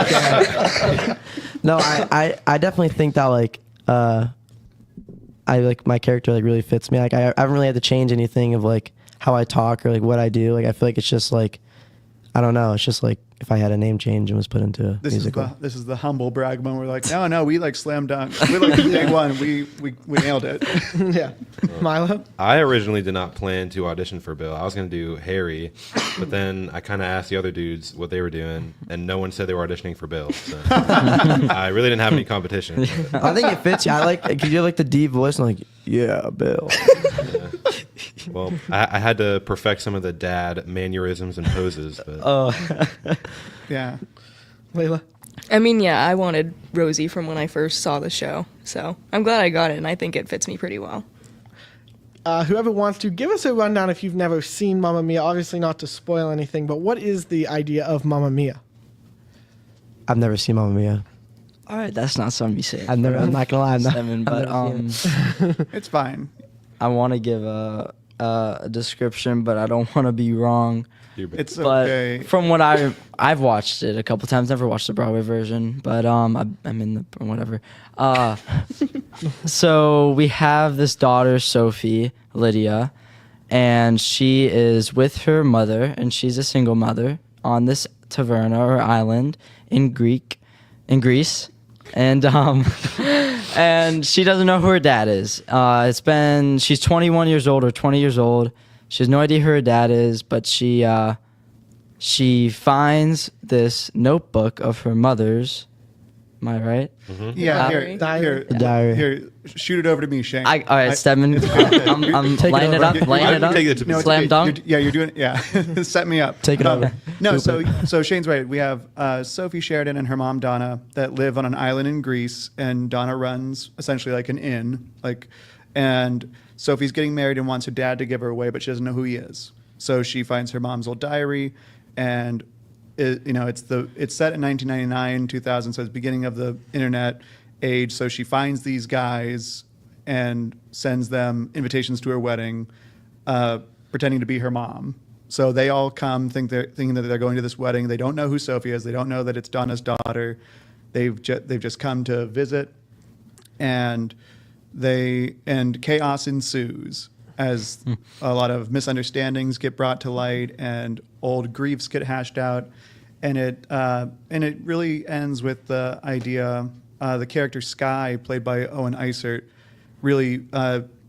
Okay. No, I definitely think that I like my character really fits me. Like I haven't really had to change anything of like how I talk or like what I do. Like I feel like it's just like, I don't know. It's just like if I had a name change and was put into a musical. This is the humble brag moment. We're like, no, we like slam dunk. We like day one. We nailed it. Yeah. Milo? I originally did not plan to audition for Bill. I was going to do Harry, but then I kind of asked the other dudes what they were doing, and no one said they were auditioning for Bill. So I really didn't have any competition. I think it fits you. I like, because you have like the deep voice and like, yeah, Bill. Yeah. Well, I had to perfect some of the dad mannerisms and poses. But. Yeah. Layla? I mean, yeah, I wanted Rosie from when I first saw the show, so I'm glad I got it, and I think it fits me pretty well. Whoever wants to, give us a rundown if you've never seen Mamma Mia. Obviously not to spoil anything, but what is the idea of Mamma Mia? I've never seen Mamma Mia. All right, that's not something you say. I'm not gonna lie. It's fine. I want to give a description, but I don't want to be wrong. It's but okay. From what I've watched it a couple times, never watched the Broadway version, but I'm in the whatever. So we have this daughter, Sophie Lydia, and she is with her mother, and she's a single mother on this taverna or island in Greece. And and she doesn't know who her dad is. She's 21 years old or 20 years old. She has no idea who her dad is, but she finds this notebook of her mother's. Am I right? Mm-hmm. Yeah, diary. Here, shoot it over to me, Shane. All right, Stedman. I'm laying it up. Slam dunk. You're doing. Yeah, set me up. Take it over. No, so Shane's right. We have Sophie Sheridan and her mom Donna that live on an island in Greece, and Donna runs essentially like an inn, and Sophie's getting married and wants her dad to give her away, but she doesn't know who he is. So she finds her mom's old diary, and it's set in 1999, 2000, so it's the beginning of the internet age. So she finds these guys and sends them invitations to her wedding, pretending to be her mom. So they all come thinking that they're going to this wedding. They don't know who Sophie is. They don't know that it's Donna's daughter. They've just come to visit, and chaos ensues as a lot of misunderstandings get brought to light and old griefs get hashed out, and it really ends with the idea. The character Sky, played by Owen Isert, really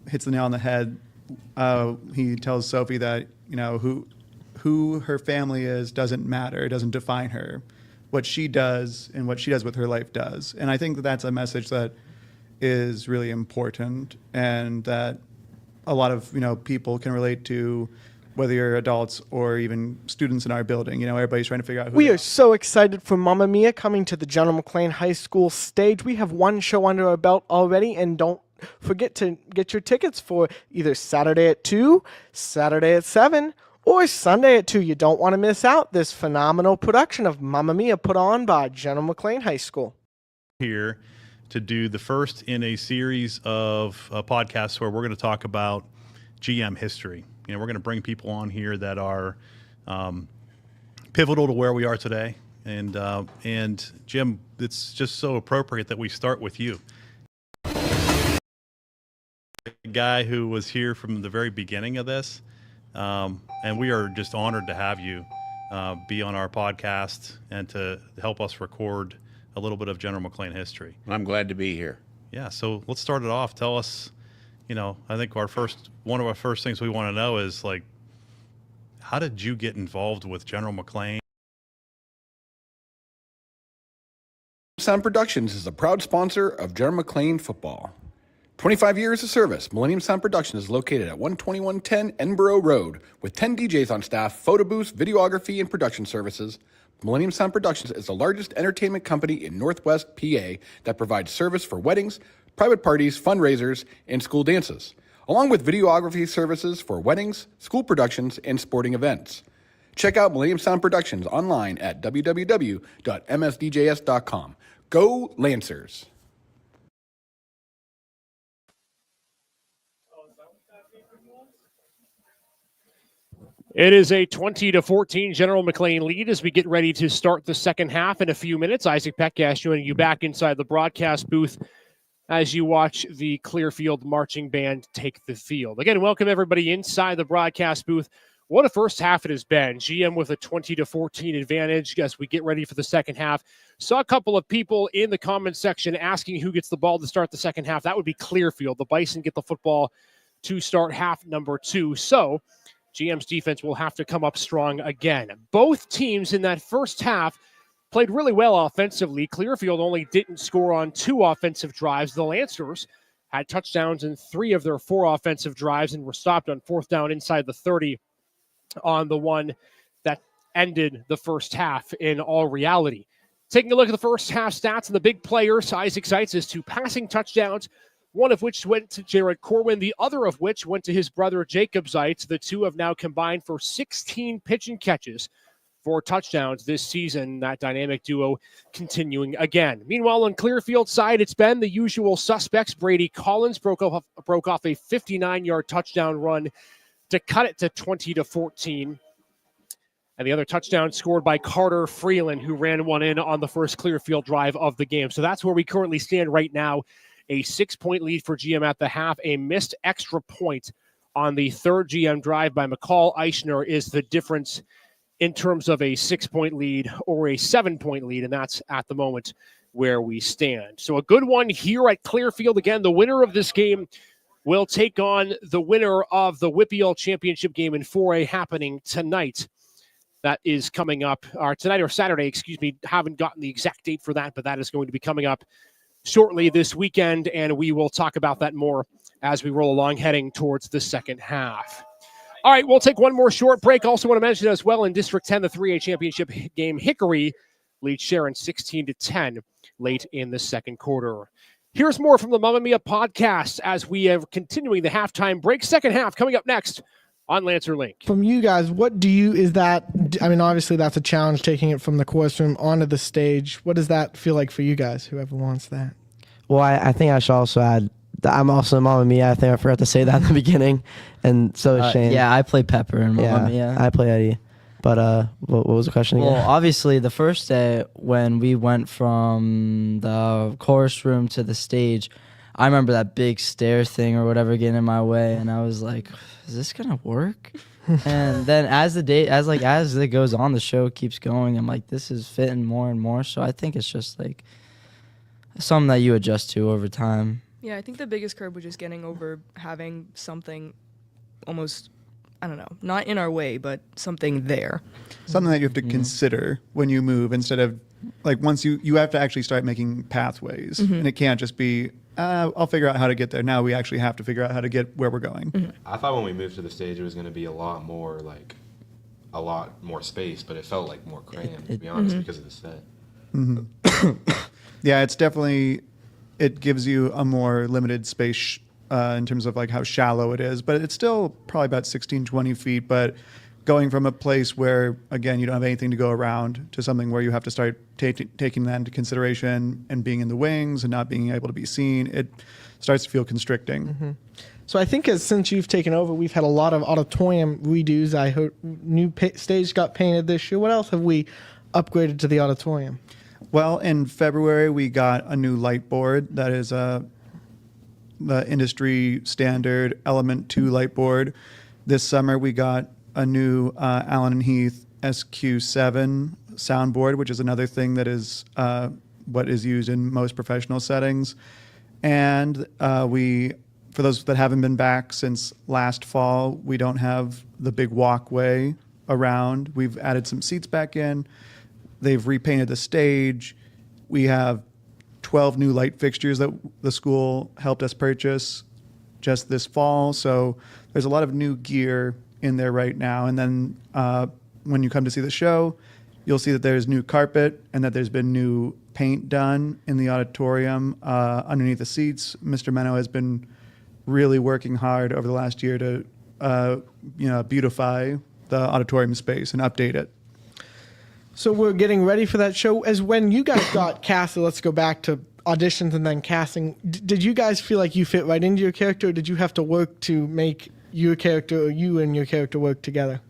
hits the nail on the head. He tells Sophie that who her family is doesn't matter. It doesn't define her. What she does and what she does with her life does. And I think that that's a message that is really important, and that a lot of people can relate to, whether you're adults or even students in our building. Everybody's trying to figure out who we are so excited for Mamma Mia coming to the General McLane High School stage. We have one show under our belt already, and don't forget to get your tickets for either Saturday at 2, Saturday at 7, or Sunday at 2. You don't want to miss out this phenomenal production of Mamma Mia put on by General McLane High School. Here to do the first in a series of podcasts where we're going to talk about GM history. We're going to bring people on here that are pivotal to where we are today. And Jim, it's just so appropriate that we start with you. A guy who was here from the very beginning of this. And we are just honored to have you be on our podcast and to help us record a little bit of General McLane history. I'm glad to be here. Yeah, so let's start it off. Tell us, I think one of our first things we want to know is, like, how did you get involved with General McLane? Sound Productions is a proud sponsor of General McLane football. 25 years of service, Millennium Sound Productions is located at 12110 Edinburgh Road with 10 DJs on staff, photo booths, videography, and production services. Millennium Sound Productions is the largest entertainment company in Northwest PA that provides service for weddings, private parties, fundraisers, and school dances, along with videography services for weddings, school productions, and sporting events. Check out Millennium Sound Productions online at www.msdjs.com. Go Lancers! It is a 20-14 General McLane lead as we get ready to start the second half in a few minutes. Isaac Petcash joining you back inside the broadcast booth as you watch the Clearfield marching band take the field. Again, welcome everybody inside the broadcast booth. What a first half it has been. GM with a 20-14 advantage as we get ready for the second half. Saw a couple of people in the comment section asking who gets the ball to start the second half. That would be Clearfield. The Bison get the football to start half number 2. So GM's defense will have to come up strong again. Both teams in that first half played really well offensively. Clearfield only didn't score on 2 offensive drives. The Lancers had touchdowns in 3 of their 4 offensive drives and were stopped on 4th down inside the 30 on the one that ended the first half in all reality. Taking a look at the first half stats and the big players, Isaac cites his 2 passing touchdowns, one of which went to Jared Corwin, the other of which went to his brother Jacob Zeitz. The 2 have now combined for 16 pitch and catches for touchdowns this season. That dynamic duo continuing again. Meanwhile, on Clearfield's side, it's been the usual suspects. Brady Collins broke off a 59-yard touchdown run to cut it to 20-14. And the other touchdown scored by Carter Freeland, who ran one in on the first Clearfield drive of the game. So that's where we currently stand right now. A 6-point lead for GM at the half. A missed extra point on the third GM drive by McCall Eichner is the difference in terms of a 6-point lead or a 7-point lead, and that's at the moment where we stand. So a good one here at Clearfield. Again, the winner of this game will take on the winner of the WPIAL Championship game in 4A happening tonight. That is coming up, or tonight or Saturday, excuse me. Haven't gotten the exact date for that, but that is going to be coming up shortly this weekend, and we will talk about that more as we roll along heading towards the second half. All right, we'll take one more short break. Also want to mention as well in District 10, the 3A championship game, Hickory leads Sharon 16-10 late in the second quarter. Here's more from the Mamma Mia podcast as we are continuing the halftime break. Second half coming up next on Lancer Link. From you guys, I mean, obviously that's a challenge taking it from the course room onto the stage. What does that feel like for you guys, whoever wants that? Well, I think I should also add that I'm also Mamma Mia. I think I forgot to say that in the beginning. And so is Shane. Yeah, I play Pepper in Mamma Mia. I play Eddie. But what was the question again? Well, obviously, the first day when we went from the chorus room to the stage, I remember that big stair thing or whatever getting in my way, and I was like, "Is this gonna work?" And then as it goes on, the show keeps going. I'm like, "This is fitting more and more." So I think it's just like something that you adjust to over time. Yeah, I think the biggest curb was just getting over having something almost, I don't know, not in our way, but something there. Something that you have to consider when you move instead of, like, once you have to actually start making pathways. And it can't just be, I'll figure out how to get there. Now we actually have to figure out how to get where we're going. I thought when we moved to the stage, it was going to be a lot more space, but it felt like more cramped, to be honest, because of the set. Yeah, it's definitely, it gives you a more limited space in terms of like how shallow it is, but it's still probably about 16, 20 feet. But going from a place where, again, you don't have anything to go around to something where you have to start taking that into consideration and being in the wings and not being able to be seen, it starts to feel constricting. So I think since you've taken over, we've had a lot of auditorium redos. I heard new stage got painted this year. What else have we upgraded to the auditorium? Well, in February, we got a new light board that is the industry standard Element 2 light board. This summer, we got a new Allen & Heath SQ7 soundboard, which is another thing that is what is used in most professional settings. And for those that haven't been back since last fall, we don't have the big walkway around. We've added some seats back in. They've repainted the stage. We have 12 new light fixtures that the school helped us purchase just this fall. So there's a lot of new gear in there right now. And then when you come to see the show, you'll see that there's new carpet and that there's been new paint done in the auditorium underneath the seats. Mr. Menno has been really working hard over the last year to beautify the auditorium space and update it. So we're getting ready for that show. As when you guys got casted, let's go back to auditions and then casting. Did you guys feel like you fit right into your character, or did you have to work to make your character, or you and your character work together?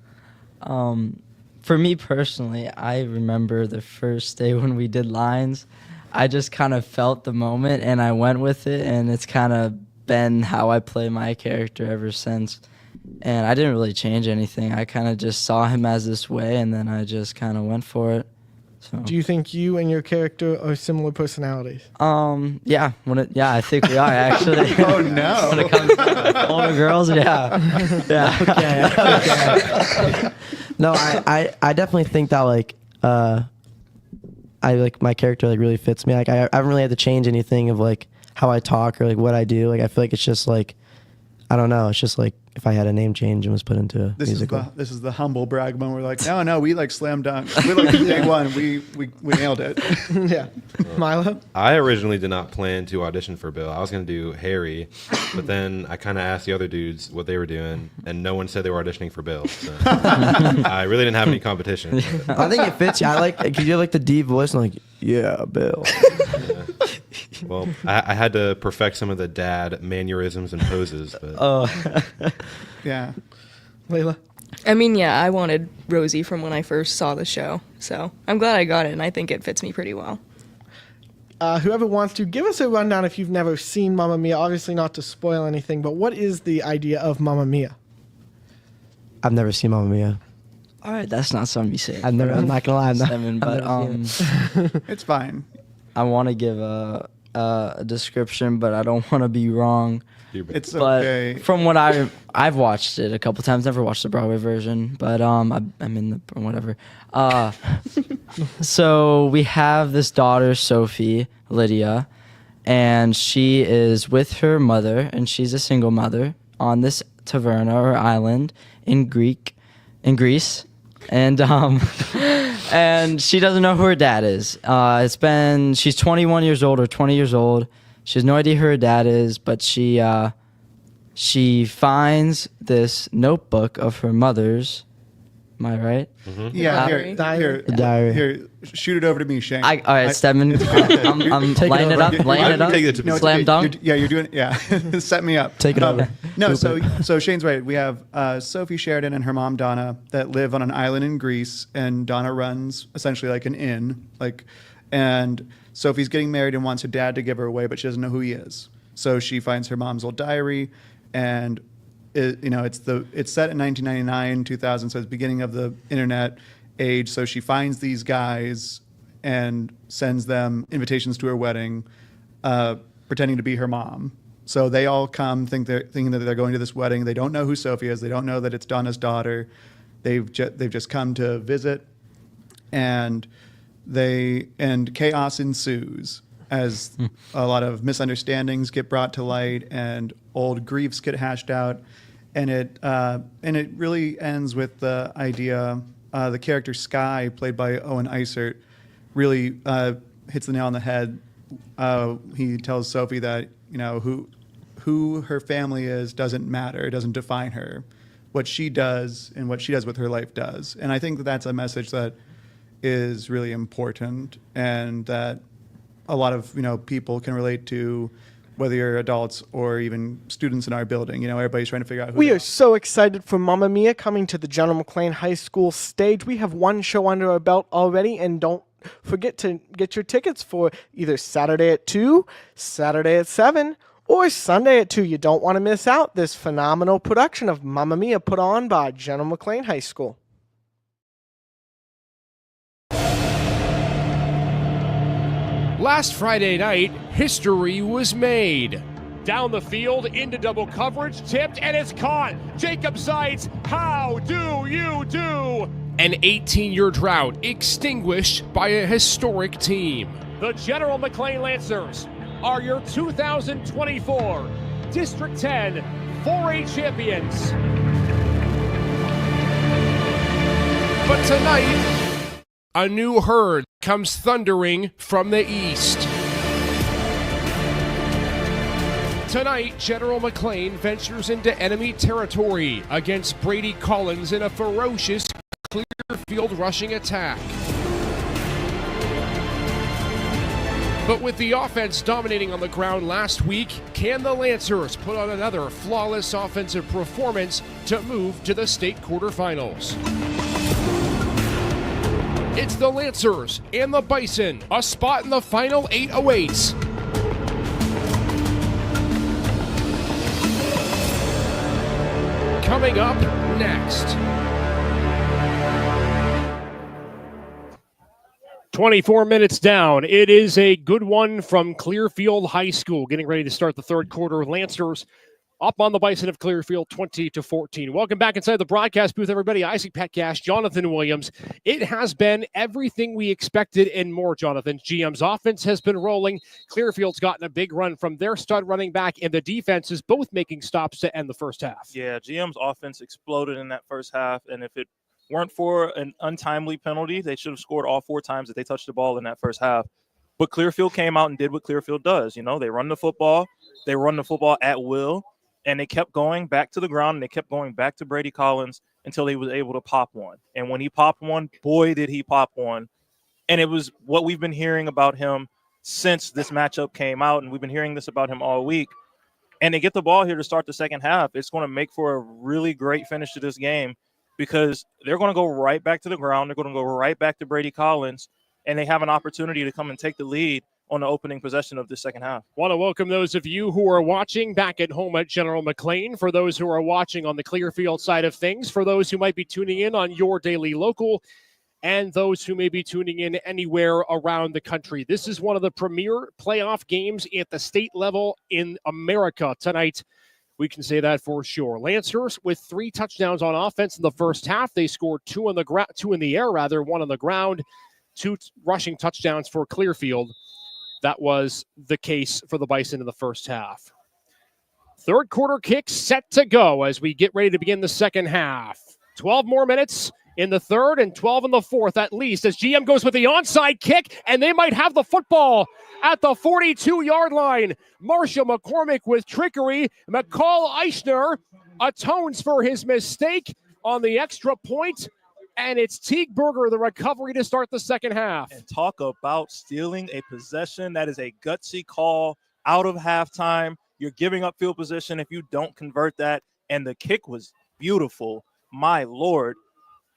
For me personally, I remember the first day when we did lines. I just kind of felt the moment and I went with it, and it's kind of been how I play my character ever since. And I didn't really change anything. I kind of just saw him as this way, and then I just kind of went for it. So. Do you think you and your character are similar personalities? Yeah. I think we are actually. Oh no! When it comes to older girls, yeah. Okay. No, I definitely think that I like my character really fits me. Like I haven't really had to change anything of like how I talk or like what I do. Like I feel like it's just like, I don't know. It's just like if I had a name change and was put into a musical. This is the humble brag moment. We're like, no, we like slam dunk. We like day one. We nailed it. Yeah. Milo? I originally did not plan to audition for Bill. I was going to do Harry, but then I kind of asked the other dudes what they were doing, and no one said they were auditioning for Bill. So I really didn't have any competition. I think it fits you. I like, cause you have like the deep voice and like, yeah, Bill. Yeah. Well, I had to perfect some of the dad mannerisms and poses. But. Yeah. Layla? I mean, yeah, I wanted Rosie from when I first saw the show, so I'm glad I got it, and I think it fits me pretty well. Whoever wants to, give us a rundown if you've never seen Mamma Mia. Obviously not to spoil anything, but what is the idea of Mamma Mia? I've never seen Mamma Mia. All right, that's not something you say. I'm not gonna lie. Seven, but it's fine. I want to give a description, but I don't want to be wrong. It's but okay. From what I've watched it a couple times, never watched the Broadway version, but I'm in the whatever. So we have this daughter, Sophie, Lydia, and she is with her mother, and she's a single mother on this taverna or island in Greece, and and she doesn't know who her dad is. She's 21 years old or 20 years old. She has no idea who her dad is, but she she finds this notebook of her mother's. Am I right? Yeah, Diary. Here, shoot it over to me, Shane. All right, Stedman. I'm laying it up. Laying it up. Slam dunk. You're doing it. Yeah, set me up. Take it over. No, so Shane's right. We have Sophie Sheridan and her mom Donna that live on an island in Greece, and Donna runs essentially like an inn. And Sophie's getting married and wants her dad to give her away, but she doesn't know who he is. So she finds her mom's old diary, and it's set in 1999, 2000, so it's beginning of the internet age. So she finds these guys and sends them invitations to her wedding, pretending to be her mom. So they all come thinking that they're going to this wedding. They don't know who Sophie is. They don't know that it's Donna's daughter. They've just come to visit, and chaos ensues as a lot of misunderstandings get brought to light and old griefs get hashed out, and it really ends with the idea. The character Sky, played by Owen Isert, really hits the nail on the head. He tells Sophie that who her family is doesn't matter. It doesn't define her. What she does and what she does with her life does. And I think that that's a message that is really important, and that a lot of people can relate to, whether you're adults or even students in our building. Everybody's trying to figure out who we are so excited for Mamma Mia coming to the General McLane High School stage. We have one show under our belt already, and don't forget to get your tickets for either Saturday at 2, Saturday at 7, or Sunday at 2. You don't want to miss out this phenomenal production of Mamma Mia put on by General McLane High School. Last Friday night, history was made. Down the field, into double coverage, tipped, and it's caught. Jacob Seitz, how do you do? An 18-year drought extinguished by a historic team. The General McLane Lancers are your 2024 District 10 4A champions. But tonight, a new herd comes thundering from the east. Tonight, General McLane ventures into enemy territory against Brady Collins in a ferocious Clearfield rushing attack. But with the offense dominating on the ground last week, can the Lancers put on another flawless offensive performance to move to the state quarterfinals? It's the Lancers and the Bison. A spot in the final 8 awaits. Coming up next. 24 minutes down. It is a good one from Clearfield High School. Getting ready to start the third quarter. Lancers up on the Bison of Clearfield, 20-14. Welcome back inside the broadcast booth, everybody. Isaac Petcash, Jonathan Williams. It has been everything we expected and more, Jonathan. GM's offense has been rolling. Clearfield's gotten a big run from their stud running back, and the defense is both making stops to end the first half. Yeah, GM's offense exploded in that first half, and if it weren't for an untimely penalty, they should have scored all 4 times that they touched the ball in that first half. But Clearfield came out and did what Clearfield does. They run the football. They run the football at will. And they kept going back to the ground, and they kept going back to Brady Collins until he was able to pop one. And when he popped one, boy, did he pop one. And it was what we've been hearing about him since this matchup came out, and we've been hearing this about him all week. And they get the ball here to start the second half. It's going to make for a really great finish to this game, because they're going to go right back to the ground. They're going to go right back to Brady Collins, and they have an opportunity to come and take the lead on the opening possession of the second half. Want to welcome those of you who are watching back at home at General McLane, for those who are watching on the Clearfield side of things, for those who might be tuning in on your daily local, and those who may be tuning in anywhere around the country. This is one of the premier playoff games at the state level in America tonight. We can say that for sure. Lancers with 3 touchdowns on offense in the first half. They scored 2 in the air, 1 on the ground, 2 rushing touchdowns for Clearfield. That was the case for the Bison in the first half. Third quarter kick set to go as we get ready to begin the second half. 12 more minutes in the third and 12 in the fourth at least, as GM goes with the onside kick, and they might have the football at the 42-yard line. Marshall McCormick with trickery. McCall Eichner atones for his mistake on the extra point, and it's Teague Berger, the recovery to start the second half. And talk about stealing a possession. That is a gutsy call out of halftime. You're giving up field position if you don't convert that, and the kick was beautiful. My Lord.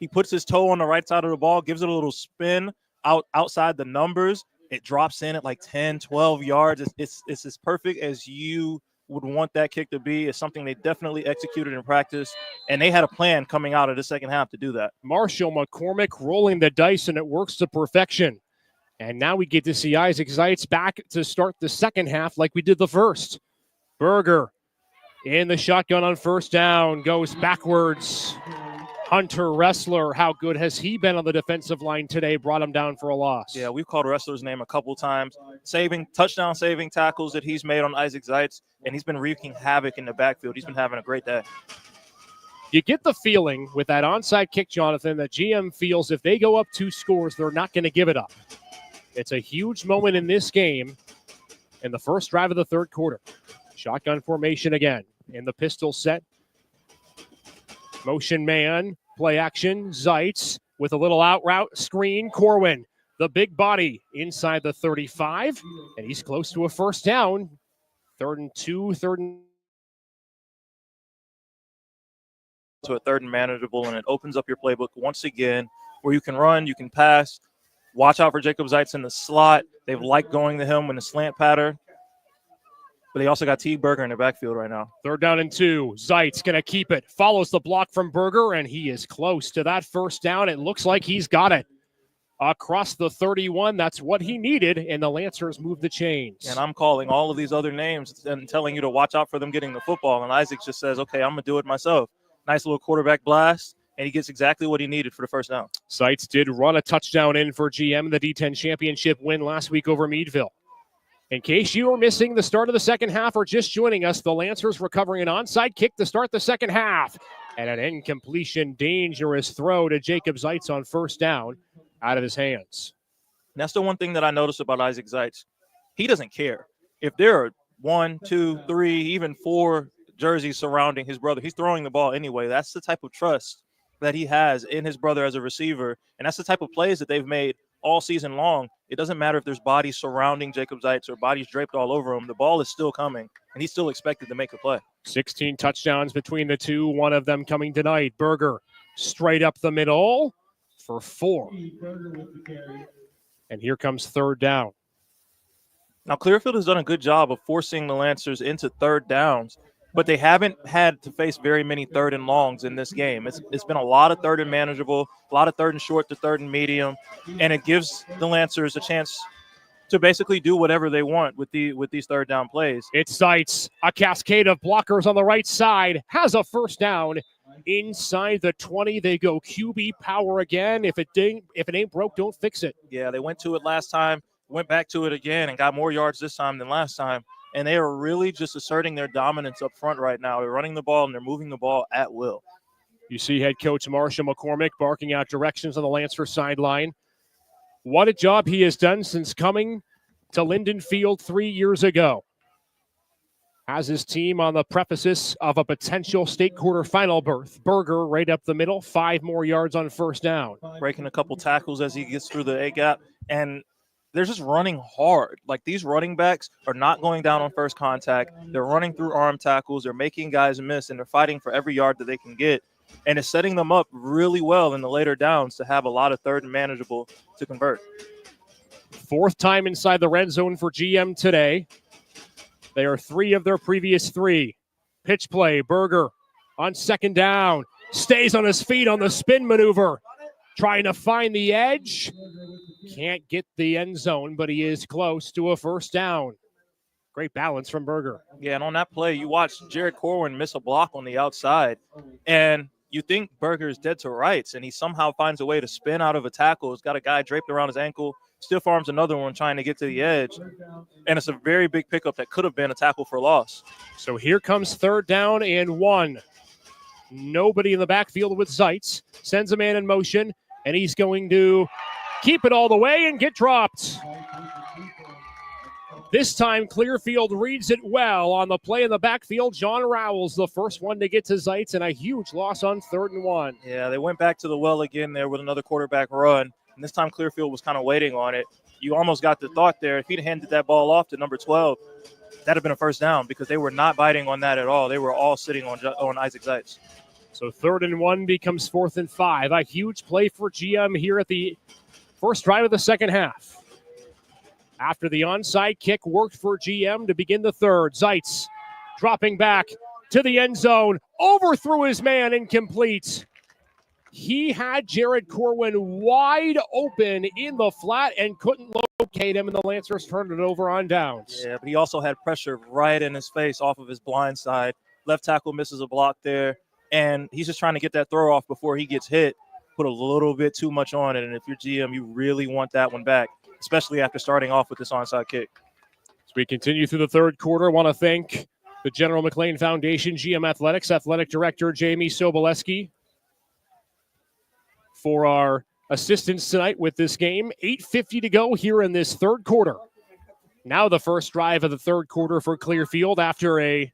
He puts his toe on the right side of the ball, gives it a little spin outside the numbers. It drops in at like 10, 12 yards. It's as perfect as you would want that kick to be. It's something they definitely executed in practice, and they had a plan coming out of the second half to do that. Marshall McCormick rolling the dice, and it works to perfection. And now we get to see Isaac Zeitz back to start the second half like we did the first. Berger in the shotgun on first down, goes backwards. Hunter Wrestler, how good has he been on the defensive line today? Brought him down for a loss. Yeah, we've called Wrestler's name a couple times. Touchdown-saving tackles that he's made on Isaac Zeitz, and he's been wreaking havoc in the backfield. He's been having a great day. You get the feeling with that onside kick, Jonathan, that GM feels if they go up 2 scores, they're not going to give it up. It's a huge moment in this game in the first drive of the third quarter. Shotgun formation again in the pistol set. Motion man, play action, Zeitz with a little out route screen. Corwin, the big body inside the 35, and he's close to a first down. 3rd and 2, 3rd and to a 3rd and manageable, and it opens up your playbook once again where you can run, you can pass. Watch out for Jacob Zeitz in the slot. They've liked going to him in the slant pattern. But they also got Teague Berger in the backfield right now. 3rd down and 2. Zeitz going to keep it. Follows the block from Berger, and he is close to that first down. It looks like he's got it. Across the 31, that's what he needed, and the Lancers move the chains. And I'm calling all of these other names and telling you to watch out for them getting the football. And Isaac just says, okay, I'm going to do it myself. Nice little quarterback blast, and he gets exactly what he needed for the first down. Zeitz did run a touchdown in for GM in the D10 championship win last week over Meadville. In case you are missing the start of the second half or just joining us, the Lancers recovering an onside kick to start the second half. And an incompletion, dangerous throw to Jacob Zeitz on first down out of his hands. And that's the one thing that I noticed about Isaac Zeitz. He doesn't care. If there are 1, 2, 3, even 4 jerseys surrounding his brother, he's throwing the ball anyway. That's the type of trust that he has in his brother as a receiver. And that's the type of plays that they've made all season long. It doesn't matter if there's bodies surrounding Jacob Zeitz or bodies draped all over him. The ball is still coming, and he's still expected to make a play. 16 touchdowns between the two, one of them coming tonight. Berger straight up the middle for 4. And here comes 3rd down. Now, Clearfield has done a good job of forcing the Lancers into 3rd downs, but they haven't had to face very many 3rd and longs in this game. It's been a lot of 3rd and manageable, a lot of 3rd and short to 3rd and medium, and it gives the Lancers a chance to basically do whatever they want with these 3rd down plays. It's Zeitz, a cascade of blockers on the right side, has a first down inside the 20. They go QB power again. If it ain't broke, don't fix it. Yeah, they went to it last time, went back to it again, and got more yards this time than last time. And they are really just asserting their dominance up front right now. They're running the ball, and they're moving the ball at will. You see head coach Marshall McCormick barking out directions on the Lancer sideline. What a job he has done since coming to Linden Field 3 years ago. Has his team on the precipice of a potential state quarterfinal berth. Berger right up the middle, 5 more yards on first down. Breaking a couple tackles as he gets through the A-gap, and they're just running hard. Like, these running backs are not going down on first contact. They're running through arm tackles. They're making guys miss, and they're fighting for every yard that they can get. And it's setting them up really well in the later downs to have a lot of 3rd and manageable to convert. 4th time inside the red zone for GM today. They are 3 of their previous 3. Pitch play, Berger on 2nd down. Stays on his feet on the spin maneuver. Trying to find the edge. Can't get the end zone, but he is close to a first down. Great balance from Berger. Yeah, and on that play, you watch Jared Corwin miss a block on the outside. And you think Berger is dead to rights, and he somehow finds a way to spin out of a tackle. He's got a guy draped around his ankle, stiff arms another one trying to get to the edge. And it's a very big pickup that could have been a tackle for loss. So here comes 3rd down and 1. Nobody in the backfield with Zeitz. Sends a man in motion, and he's going to keep it all the way and get dropped. This time, Clearfield reads it well on the play in the backfield. John Rowell's the first one to get to Zeitz, and a huge loss on 3rd and 1. Yeah, they went back to the well again there with another quarterback run, and this time Clearfield was kind of waiting on it. You almost got the thought there, if he'd handed that ball off to number 12, that'd have been a first down because they were not biting on that at all. They were all sitting on Isaac Zeitz. So 3rd and 1 becomes 4th and 5. A huge play for GM here at the first drive of the second half. After the onside kick worked for GM to begin the third, Zeitz dropping back to the end zone, overthrew his man, incomplete. He had Jared Corwin wide open in the flat and couldn't locate him, and the Lancers turned it over on downs. Yeah, but he also had pressure right in his face off of his blind side. Left tackle misses a block there, and he's just trying to get that throw off before he gets hit. Put a little bit too much on it, and if you're GM, you really want that one back, especially after starting off with this onside kick. As we continue through the third quarter, I want to thank the General McLane Foundation, GM Athletics, Athletic Director Jamie Soboleski, for our assistance tonight with this game. 8:50 to go here in this third quarter. Now the first drive of the third quarter for Clearfield after a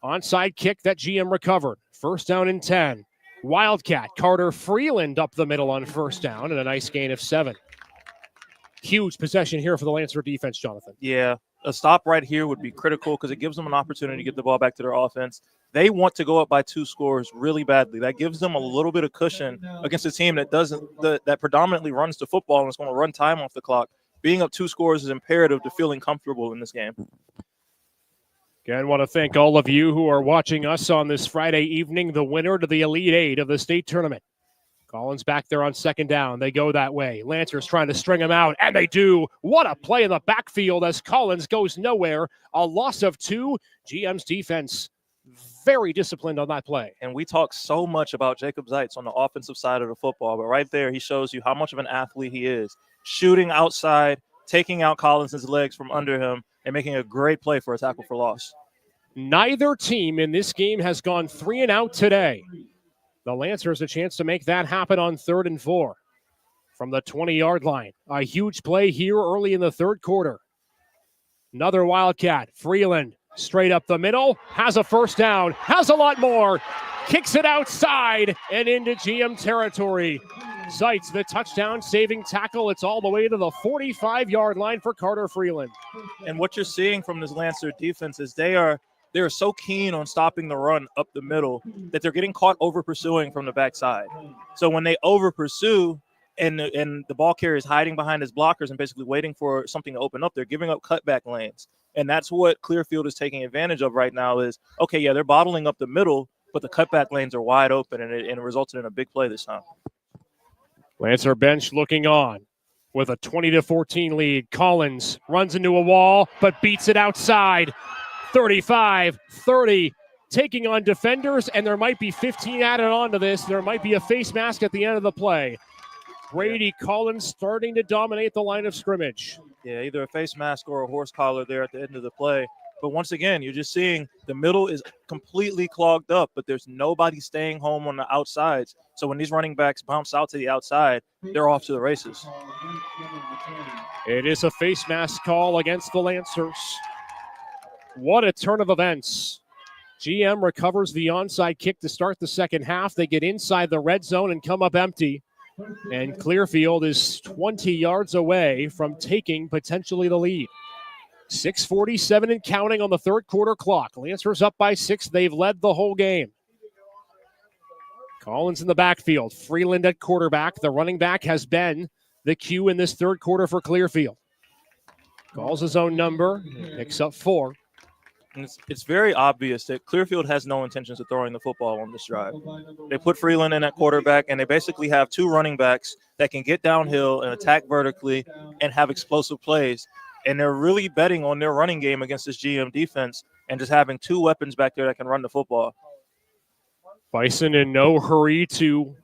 onside kick that GM recovered. First down and 10. Wildcat, Carter Freeland up the middle on first down, and a nice gain of 7. Huge possession here for the Lancer defense, Jonathan. Yeah, a stop right here would be critical because it gives them an opportunity to get the ball back to their offense. They want to go up by 2 scores really badly. That gives them a little bit of cushion against a team that that predominantly runs the football and is going to run time off the clock. Being up 2 scores is imperative to feeling comfortable in this game. Again, want to thank all of you who are watching us on this Friday evening, the winner to the Elite 8 of the state tournament. Collins back there on second down. They go that way. Lancers trying to string him out, and they do. What a play in the backfield as Collins goes nowhere. A loss of 2. GM's defense very disciplined on that play. And we talk so much about Jacob Zeitz on the offensive side of the football, but right there he shows you how much of an athlete he is. Shooting outside, taking out Collins' legs from under him, and making a great play for a tackle for loss. Neither team in this game has gone 3 and out today. The Lancers a chance to make that happen on 3rd and 4 from the 20-yard line. A huge play here early in the third quarter. Another Wildcat. Freeland straight up the middle. Has a first down. Has a lot more. Kicks it outside and into GM territory. Zeitz, the touchdown saving tackle. It's all the way to the 45-yard line for Carter Freeland. And what you're seeing from this Lancer defense is they are so keen on stopping the run up the middle that they're getting caught over pursuing from the backside. So when they over pursue and the ball carrier is hiding behind his blockers and basically waiting for something to open up, they're giving up cutback lanes. And that's what Clearfield is taking advantage of right now is, okay, yeah, they're bottling up the middle, but the cutback lanes are wide open, and it resulted in a big play this time. Lancer bench looking on with a 20-14 lead. Collins runs into a wall, but beats it outside. 35, 30, taking on defenders, and there might be 15 added on to this. There might be a face mask at the end of the play. Brady Collins starting to dominate the line of scrimmage. Yeah, either a face mask or a horse collar there at the end of the play. But once again, you're just seeing the middle is completely clogged up, but there's nobody staying home on the outsides. So when these running backs bounce out to the outside, they're off to the races. It is a face mask call against the Lancers. What a turn of events. GM recovers the onside kick to start the second half. They get inside the red zone and come up empty. And Clearfield is 20 yards away from taking potentially the lead. 6:47 and counting on the third quarter clock. Lancers up by 6. They've led the whole game. Collins in the backfield. Freeland at quarterback. The running back has been the cue in this third quarter for Clearfield. Calls his own number. Picks up 4. And it's very obvious that Clearfield has no intentions of throwing the football on this drive. They put Freeland in at quarterback, and they basically have 2 running backs that can get downhill and attack vertically and have explosive plays. And they're really betting on their running game against this GM defense and just having 2 weapons back there that can run the football. Bison in no hurry to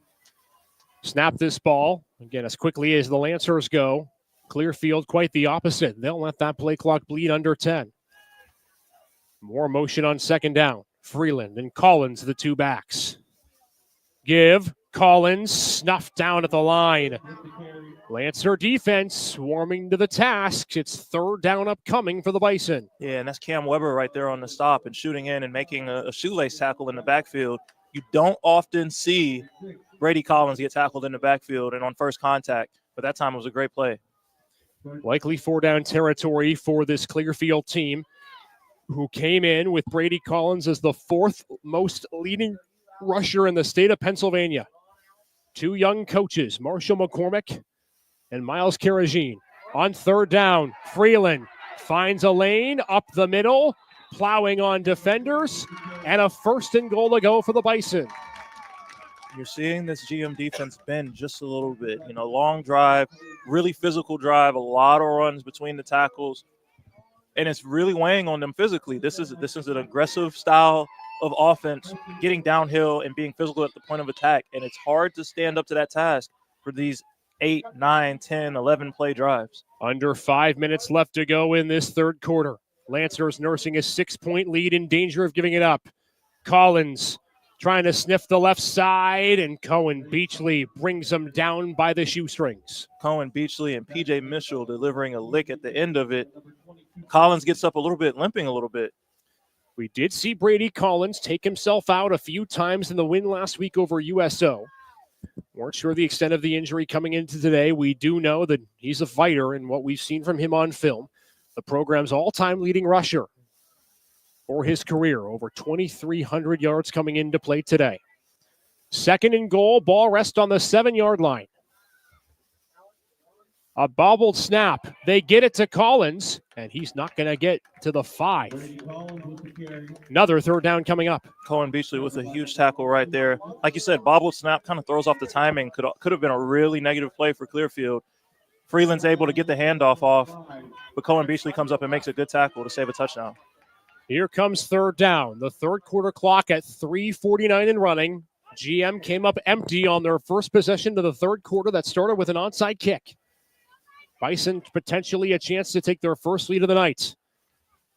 snap this ball. Again, as quickly as the Lancers go, Clearfield quite the opposite. They'll let that play clock bleed under 10. More motion on second down. Freeland and Collins, the 2 backs. Give. Collins snuffed down at the line. Lancer defense warming to the task. It's third down upcoming for the Bison. Yeah, and that's Cam Weber right there on the stop and shooting in and making a shoelace tackle in the backfield. You don't often see Brady Collins get tackled in the backfield and on first contact, but that time it was a great play. Likely 4-down territory for this Clearfield team, who came in with Brady Collins as the fourth most leading rusher in the state of Pennsylvania. Two young coaches, Marshall McCormick and Miles Karajin. On third down, Freeland finds a lane up the middle, plowing on defenders, and a 1st and goal to go for the Bison. You're seeing this GM defense bend just a little bit. You know, long drive, really physical drive, a lot of runs between the tackles, and it's really weighing on them physically. This is an aggressive style of offense, getting downhill and being physical at the point of attack, and it's hard to stand up to that task for these 8, 9, 10, 11 play drives. Under 5 minutes left to go in this third quarter. Lancers nursing a 6-point lead, in danger of giving it up. Collins trying to sniff the left side, and Cohen Beachley brings him down by the shoestrings. Cohen Beachley and P.J. Mitchell delivering a lick at the end of it. Collins gets up a little bit, limping a little bit. We did see Brady Collins take himself out a few times in the win last week over USO. Weren't sure the extent of the injury coming into today. We do know that he's a fighter, and what we've seen from him on film, the program's all-time leading rusher for his career, over 2,300 yards coming into play today. 2nd and goal, ball rests on the 7-yard line. A bobbled snap. They get it to Collins, and he's not going to get to the 5. Another third down coming up. Cohen Beachley with a huge tackle right there. Like you said, bobbled snap kind of throws off the timing. Could have been a really negative play for Clearfield. Freeland's able to get the handoff off, but Cohen Beachley comes up and makes a good tackle to save a touchdown. Here comes third down. The third quarter clock at 3:49 and running. GM came up empty on their first possession of the third quarter that started with an onside kick. Bison potentially a chance to take their first lead of the night.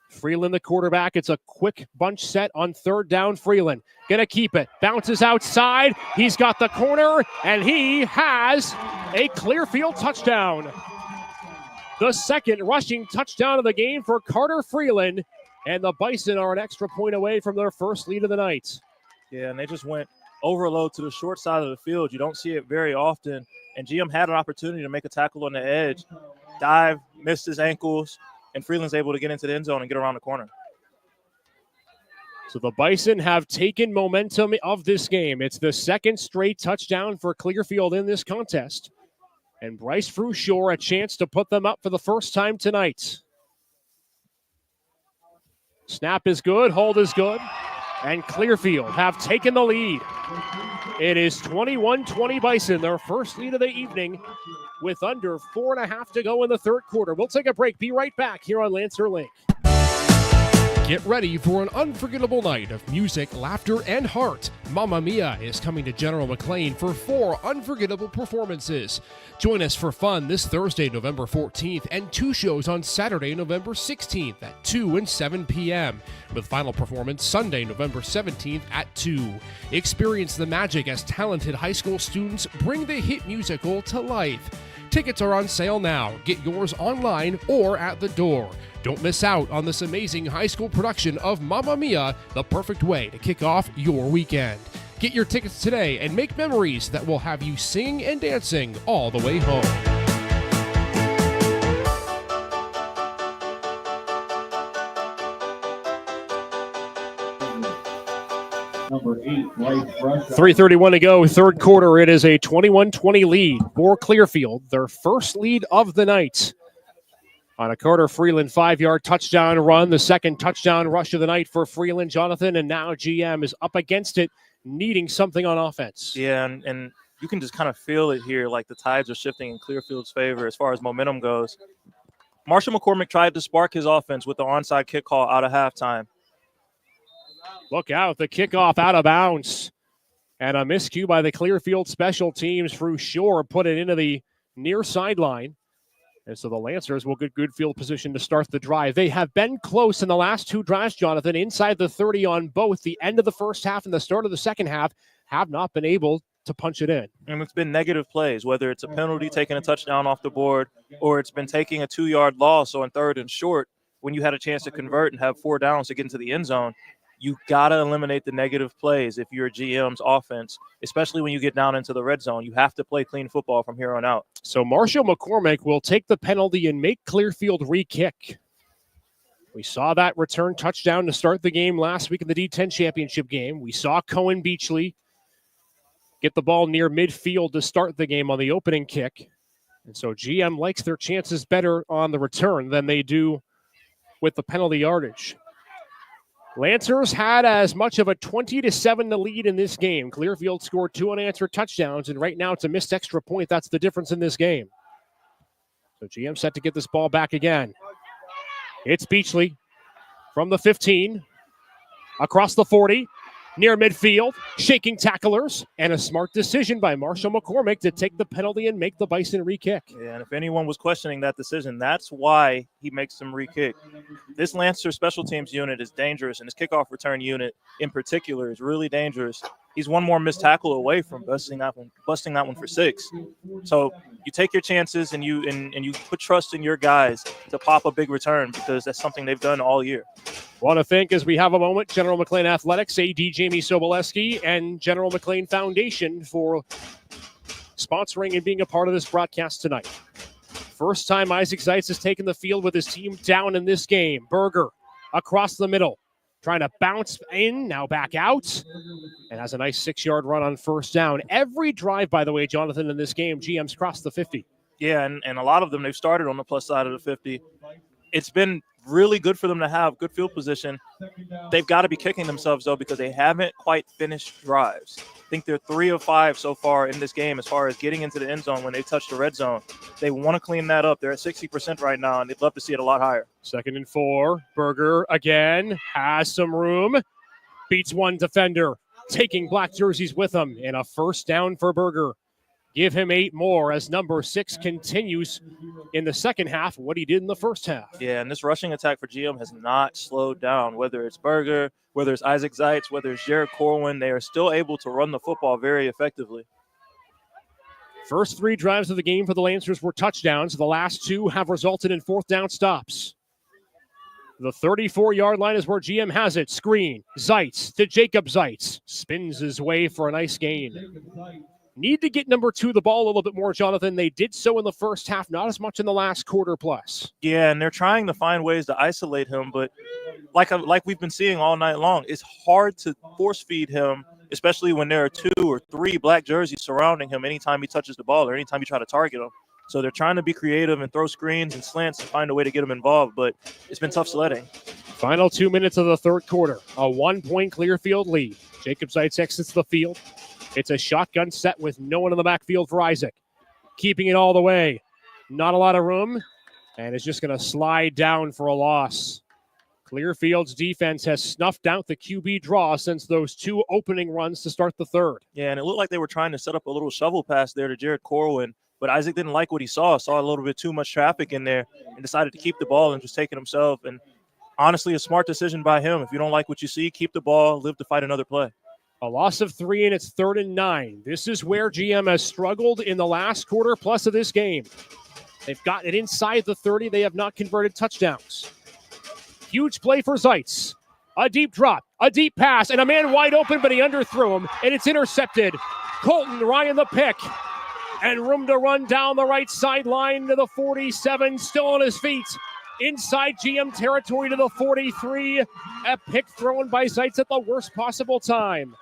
Freeland, the quarterback. It's a quick bunch set on third down. Freeland going to keep it. Bounces outside. He's got the corner, and he has a Clearfield touchdown. The second rushing touchdown of the game for Carter Freeland, and the Bison are an extra point away from their first lead of the night. Yeah, and they just went overload to the short side of the field. You don't see it very often. And GM had an opportunity to make a tackle on the edge. Dive, missed his ankles, and Freeland's able to get into the end zone and get around the corner. So the Bison have taken momentum of this game. It's the second straight touchdown for Clearfield in this contest. And Bryce Frushore a chance to put them up for the first time tonight. Snap is good, hold is good. And Clearfield have taken the lead. It is 21-20 Bison, their first lead of the evening, with under 4.5 to go in the third quarter. We'll take a break. Be right back here on Lancer Link. Get ready for an unforgettable night of music, laughter, and heart. Mamma Mia is coming to General McLane for 4 unforgettable performances. Join us for fun this Thursday, November 14th, and 2 shows on Saturday, November 16th at 2 and 7 p.m., with final performance Sunday, November 17th at 2. Experience the magic as talented high school students bring the hit musical to life. Tickets are on sale now. Get yours online or at the door. Don't miss out on this amazing high school production of Mamma Mia, the perfect way to kick off your weekend. Get your tickets today and make memories that will have you singing and dancing all the way home. Number 8, Bryce Brush. 3:31 to go, third quarter. It is a 21-20 lead for Clearfield, their first lead of the night. On a Carter Freeland 5-yard touchdown run, the second touchdown rush of the night for Freeland, Jonathan, and now GM is up against it, needing something on offense. Yeah, and you can just kind of feel it here, like the tides are shifting in Clearfield's favor as far as momentum goes. Marshall McCormick tried to spark his offense with the onside kick call out of halftime. Look out, the kickoff out of bounds. And a miscue by the Clearfield special teams. Frushore put it into the near sideline. And so the Lancers will get good field position to start the drive. They have been close in the last 2 drives, Jonathan, inside the 30 on both the end of the first half and the start of the second half. have not been able to punch it in. And it's been negative plays, whether it's a penalty, taking a touchdown off the board, or it's been taking a 2-yard loss on 3rd and short when you had a chance to convert and have 4 downs to get into the end zone. You got to eliminate the negative plays if you're a GM's offense, especially when you get down into the red zone. You have to play clean football from here on out. So Marshall McCormick will take the penalty and make Clearfield re-kick. We saw that return touchdown to start the game last week in the D10 championship game. We saw Cohen Beachley get the ball near midfield to start the game on the opening kick. And so GM likes their chances better on the return than they do with the penalty yardage. Lancers had as much of a 20-7 lead in this game. Clearfield scored 2 unanswered touchdowns, and right now it's a missed extra point. That's the difference in this game. So GM set to get this ball back again. It's Beachley from the 15, across the 40, near midfield, shaking tacklers, and a smart decision by Marshall McCormick to take the penalty and make the Bison re-kick. Yeah, and if anyone was questioning that decision, that's why he makes them re-kick. This Lancer special teams unit is dangerous, and his kickoff return unit in particular is really dangerous. He's one more missed tackle away from busting that one for 6. So you take your chances and you put trust in your guys to pop a big return, because that's something they've done all year. Want to thank, as we have a moment, General McLane Athletics, AD Jamie Soboleski, and General McLane Foundation for sponsoring and being a part of this broadcast tonight. First time Isaac Zeitz has taken the field with his team down in this game. Berger across the middle, trying to bounce in, now back out, and has a nice 6-yard run on first down. Every drive, by the way, Jonathan, in this game, GM's crossed the 50. Yeah, and a lot of them, they've started on the plus side of the 50. It's been really good for them to have good field position. They've got to be kicking themselves, though, because they haven't quite finished drives. I think they're 3 of 5 so far in this game as far as getting into the end zone when they touch the red zone. They want to clean that up. They're at 60% right now, and they'd love to see it a lot higher. 2nd and 4. Berger again has some room. Beats one defender, taking black jerseys with him, and a first down for Berger. Give him 8 more as number 6 continues in the second half what he did in the first half. Yeah, and this rushing attack for GM has not slowed down. Whether it's Berger, whether it's Isaac Zeitz, whether it's Jared Corwin, they are still able to run the football very effectively. First 3 drives of the game for the Lancers were touchdowns. The last 2 have resulted in 4th down stops. The 34-yard line is where GM has it. Screen. Zeitz to Jacob Zeitz. Spins his way for a nice gain. Need to get number 2 the ball a little bit more, Jonathan. They did so in the first half, not as much in the last quarter plus. Yeah, and they're trying to find ways to isolate him, but like we've been seeing all night long, it's hard to force feed him, especially when there are 2 or 3 black jerseys surrounding him anytime he touches the ball or anytime you try to target him. So they're trying to be creative and throw screens and slants to find a way to get him involved, but it's been tough sledding. Final 2 minutes of the third quarter. A 1-point Clearfield lead. Jacob Zeitz exits the field. It's a shotgun set with no one in the backfield for Isaac. Keeping it all the way. Not a lot of room. And is just going to slide down for a loss. Clearfield's defense has snuffed out the QB draw since those 2 opening runs to start the third. Yeah, and it looked like they were trying to set up a little shovel pass there to Jared Corwin, but Isaac didn't like what he saw a little bit too much traffic in there, and decided to keep the ball and just take it himself. And honestly, a smart decision by him. If you don't like what you see, keep the ball, live to fight another play. A loss of 3, and it's 3rd and 9. This is where GM has struggled in the last quarter plus of this game. They've gotten it inside the 30. They have not converted touchdowns. Huge play for Zeitz. A deep drop, a deep pass, and a man wide open, but he underthrew him, and it's intercepted. Colton Ryan the pick. And room to run down the right sideline to the 47, still on his feet. Inside GM territory to the 43. A pick thrown by Zeitz at the worst possible time.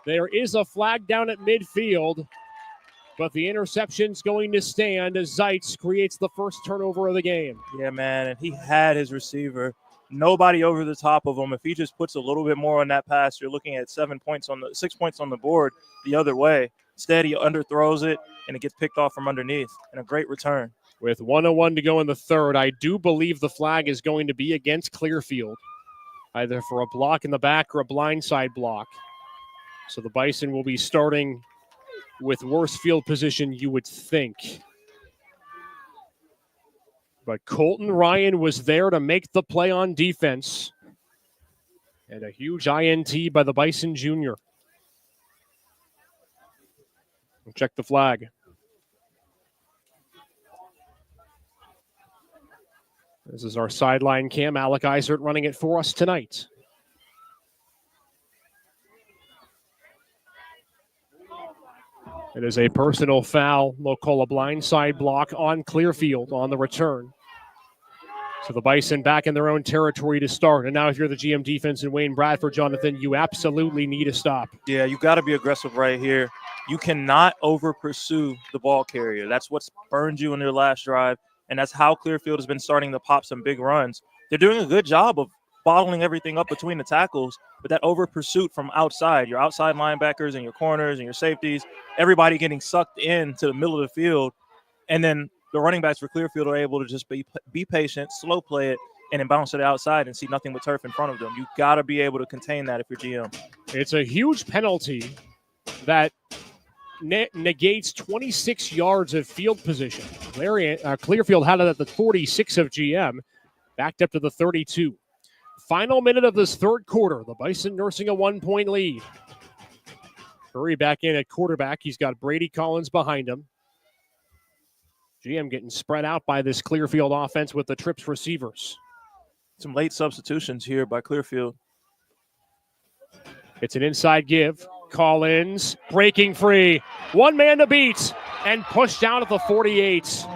There is a flag down at midfield, but the interception's going to stand as Zeitz creates the first turnover of the game. Yeah, man, and he had his receiver. Nobody over the top of him. If he just puts a little bit more on that pass, you're looking at 6 points on the board the other way. Instead, he underthrows it, and it gets picked off from underneath, and a great return. With 1:01 to go in the third, I do believe the flag is going to be against Clearfield, either for a block in the back or a blindside block. So the Bison will be starting with worse field position, you would think. But Colton Ryan was there to make the play on defense. And a huge INT by the Bison Jr. We'll check the flag. This is our sideline cam. Alec Eisert running it for us tonight. It is a personal foul. They'll call a blindside block on Clearfield on the return. So the Bison back in their own territory to start. And now if you're the GM defense and Wayne Bradford, Jonathan, you absolutely need a stop. Yeah, you got to be aggressive right here. You cannot over-pursue the ball carrier. That's what's burned you in their last drive, and that's how Clearfield has been starting to pop some big runs. They're doing a good job of bottling everything up between the tackles, but that over-pursuit from outside, your outside linebackers and your corners and your safeties, everybody getting sucked into the middle of the field, and then the running backs for Clearfield are able to just be patient, slow play it, and then bounce it outside and see nothing but turf in front of them. You got to be able to contain that if you're GM. It's a huge penalty that negates 26 yards of field position. Clearfield had it at the 46 of GM, backed up to the 32. Final minute of this third quarter. The Bison nursing a 1-point lead. Curry back in at quarterback. He's got Brady Collins behind him. GM getting spread out by this Clearfield offense with the trips receivers. Some late substitutions here by Clearfield. It's an inside give. Collins breaking free. One man to beat and pushed down at the 48.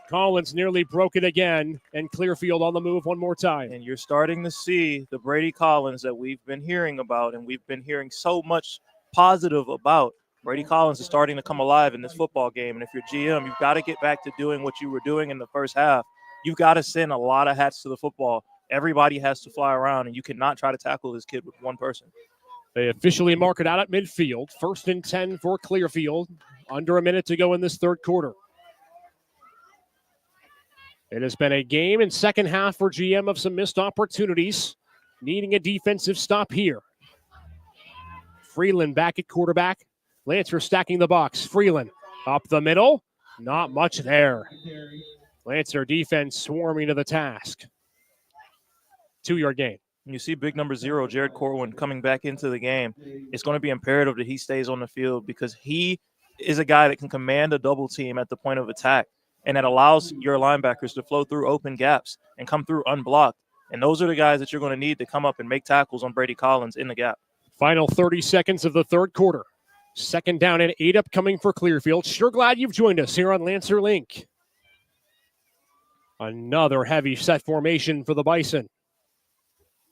Collins nearly broke it again, and Clearfield on the move one more time. And you're starting to see the Brady Collins that we've been hearing about and we've been hearing so much positive about. Brady Collins is starting to come alive in this football game. And if you're GM, you've got to get back to doing what you were doing in the first half. You've got to send a lot of hats to the football. Everybody has to fly around, and you cannot try to tackle this kid with one person. They officially mark it out at midfield. 1st and 10 for Clearfield. Under a minute to go in this third quarter. It has been a game in second half for GM of some missed opportunities. Needing a defensive stop here. Freeland back at quarterback. Lancer stacking the box. Freeland up the middle. Not much there. Lancer defense swarming to the task. 2-yard gain. You see big number 0, Jared Corwin, coming back into the game. It's going to be imperative that he stays on the field because he is a guy that can command a double team at the point of attack, and that allows your linebackers to flow through open gaps and come through unblocked. And those are the guys that you're going to need to come up and make tackles on Brady Collins in the gap. Final 30 seconds of the third quarter. 2nd down and 8 upcoming for Clearfield. Sure glad you've joined us here on Lancer Link. Another heavy set formation for the Bison.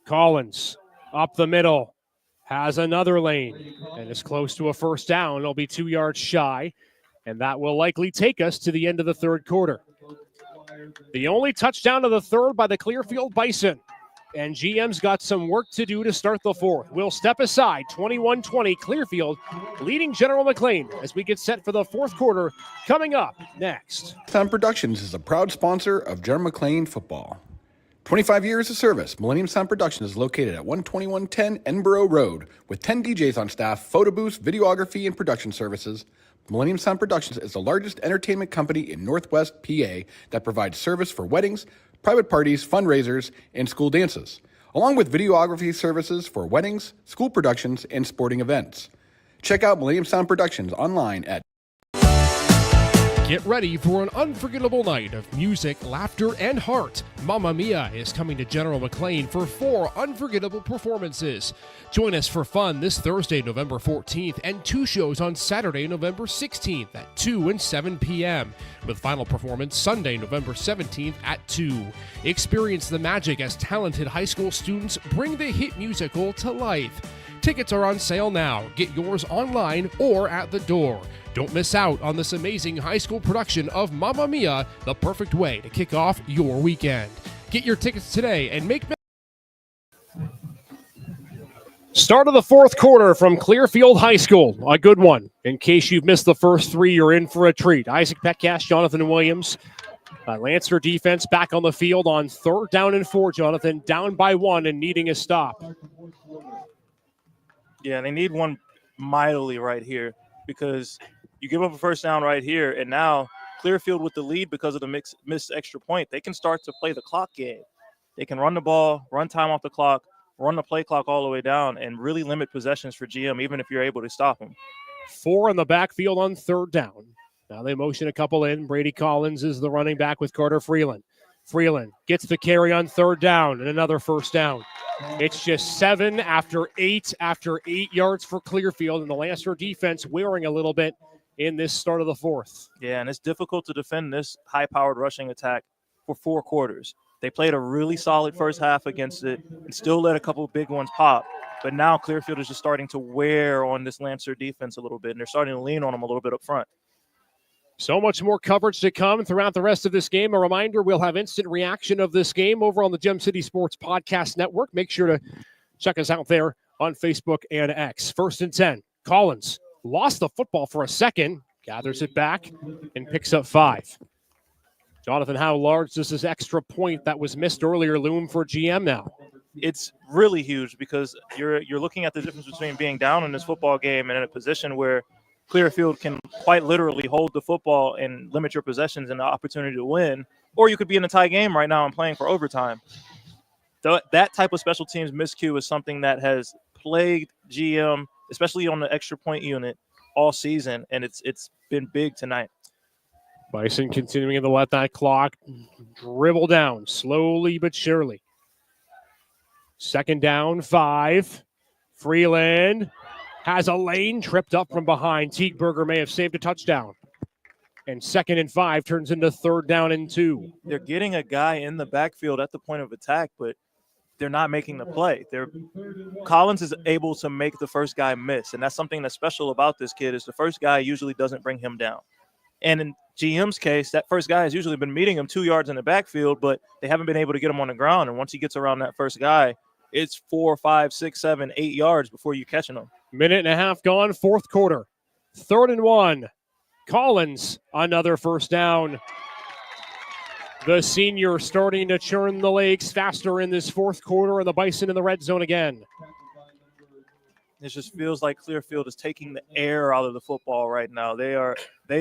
Collins up the middle. Has another lane and is close to a first down. It'll be 2 yards shy, and that will likely take us to the end of the third quarter. The only touchdown of the third by the Clearfield Bison. And GM's got some work to do to start the fourth. We'll step aside, 21-20, Clearfield leading General McLane as we get set for the fourth quarter coming up next. Sound Productions is a proud sponsor of General McLane football. 25 years of service, Millennium Sound Productions is located at 12110 Edinburgh Road with 10 DJs on staff, photo booths, videography, and production services. Millennium Sound Productions is the largest entertainment company in Northwest PA that provides service for weddings, private parties, fundraisers, and school dances, along with videography services for weddings, school productions, and sporting events. Check out Millennium Sound Productions online at Get ready for an unforgettable night of music, laughter, and heart. Mamma Mia is coming to General McLane for 4 unforgettable performances. Join us for fun this Thursday, November 14th, and 2 shows on Saturday, November 16th at 2 and 7 p.m., with final performance Sunday, November 17th at 2. Experience the magic as talented high school students bring the hit musical to life. Tickets are on sale now. Get yours online or at the door. Don't miss out on this amazing high school production of Mamma Mia, the perfect way to kick off your weekend. Get your tickets today and make... Start of the fourth quarter from Clearfield High School. A good one. In case you've missed the first 3, you're in for a treat. Isaac Petcash, Jonathan Williams. Lancer defense back on the field on 3rd down and 4, Jonathan. Down by 1 and needing a stop. Yeah, they need one mightily right here because you give up a first down right here, and now Clearfield with the lead because of the missed extra point. They can start to play the clock game. They can run the ball, run time off the clock, run the play clock all the way down, and really limit possessions for GM, even if you're able to stop them. 4 in the backfield on third down. Now they motion a couple in. Brady Collins is the running back with Carter Freeland. Freeland gets the carry on third down and another first down. It's just 7 after 8 yards for Clearfield, and the Lancer defense wearing a little bit in this start of the fourth. Yeah, and it's difficult to defend this high-powered rushing attack for 4 quarters. They played a really solid first half against it and still let a couple of big ones pop. But now Clearfield is just starting to wear on this Lancer defense a little bit, and they're starting to lean on them a little bit up front. So much more coverage to come throughout the rest of this game. A reminder, we'll have instant reaction of this game over on the Gem City Sports Podcast Network. Make sure to check us out there on Facebook and X. 1st and 10. Collins lost the football for a second, gathers it back, and picks up 5. Jonathan, how large does this extra point that was missed earlier loom for GM now? It's really huge because you're looking at the difference between being down in this football game and in a position where Clearfield can quite literally hold the football and limit your possessions and the opportunity to win, or you could be in a tie game right now and playing for overtime. That type of special teams miscue is something that has plagued GM, especially on the extra point unit, all season, and it's been big tonight. Bison continuing to let that clock dribble down slowly but surely. 2nd down, 5. Freeland has a lane, tripped up from behind. Teague-Berger may have saved a touchdown. And 2nd and 5 turns into 3rd down and 2. They're getting a guy in the backfield at the point of attack, but they're not making the play. Collins is able to make the first guy miss, and that's something that's special about this kid is the first guy usually doesn't bring him down. And in GM's case, that first guy has usually been meeting him 2 yards in the backfield, but they haven't been able to get him on the ground. And once he gets around that first guy, it's 4, 5, 6, 7, 8 yards before you're catching him. Minute and a half gone, 4th quarter. 3rd and 1. Collins, another first down. The senior starting to churn the legs faster in this 4th quarter, and the Bison in the red zone again. It just feels like Clearfield is taking the air out of the football right now. They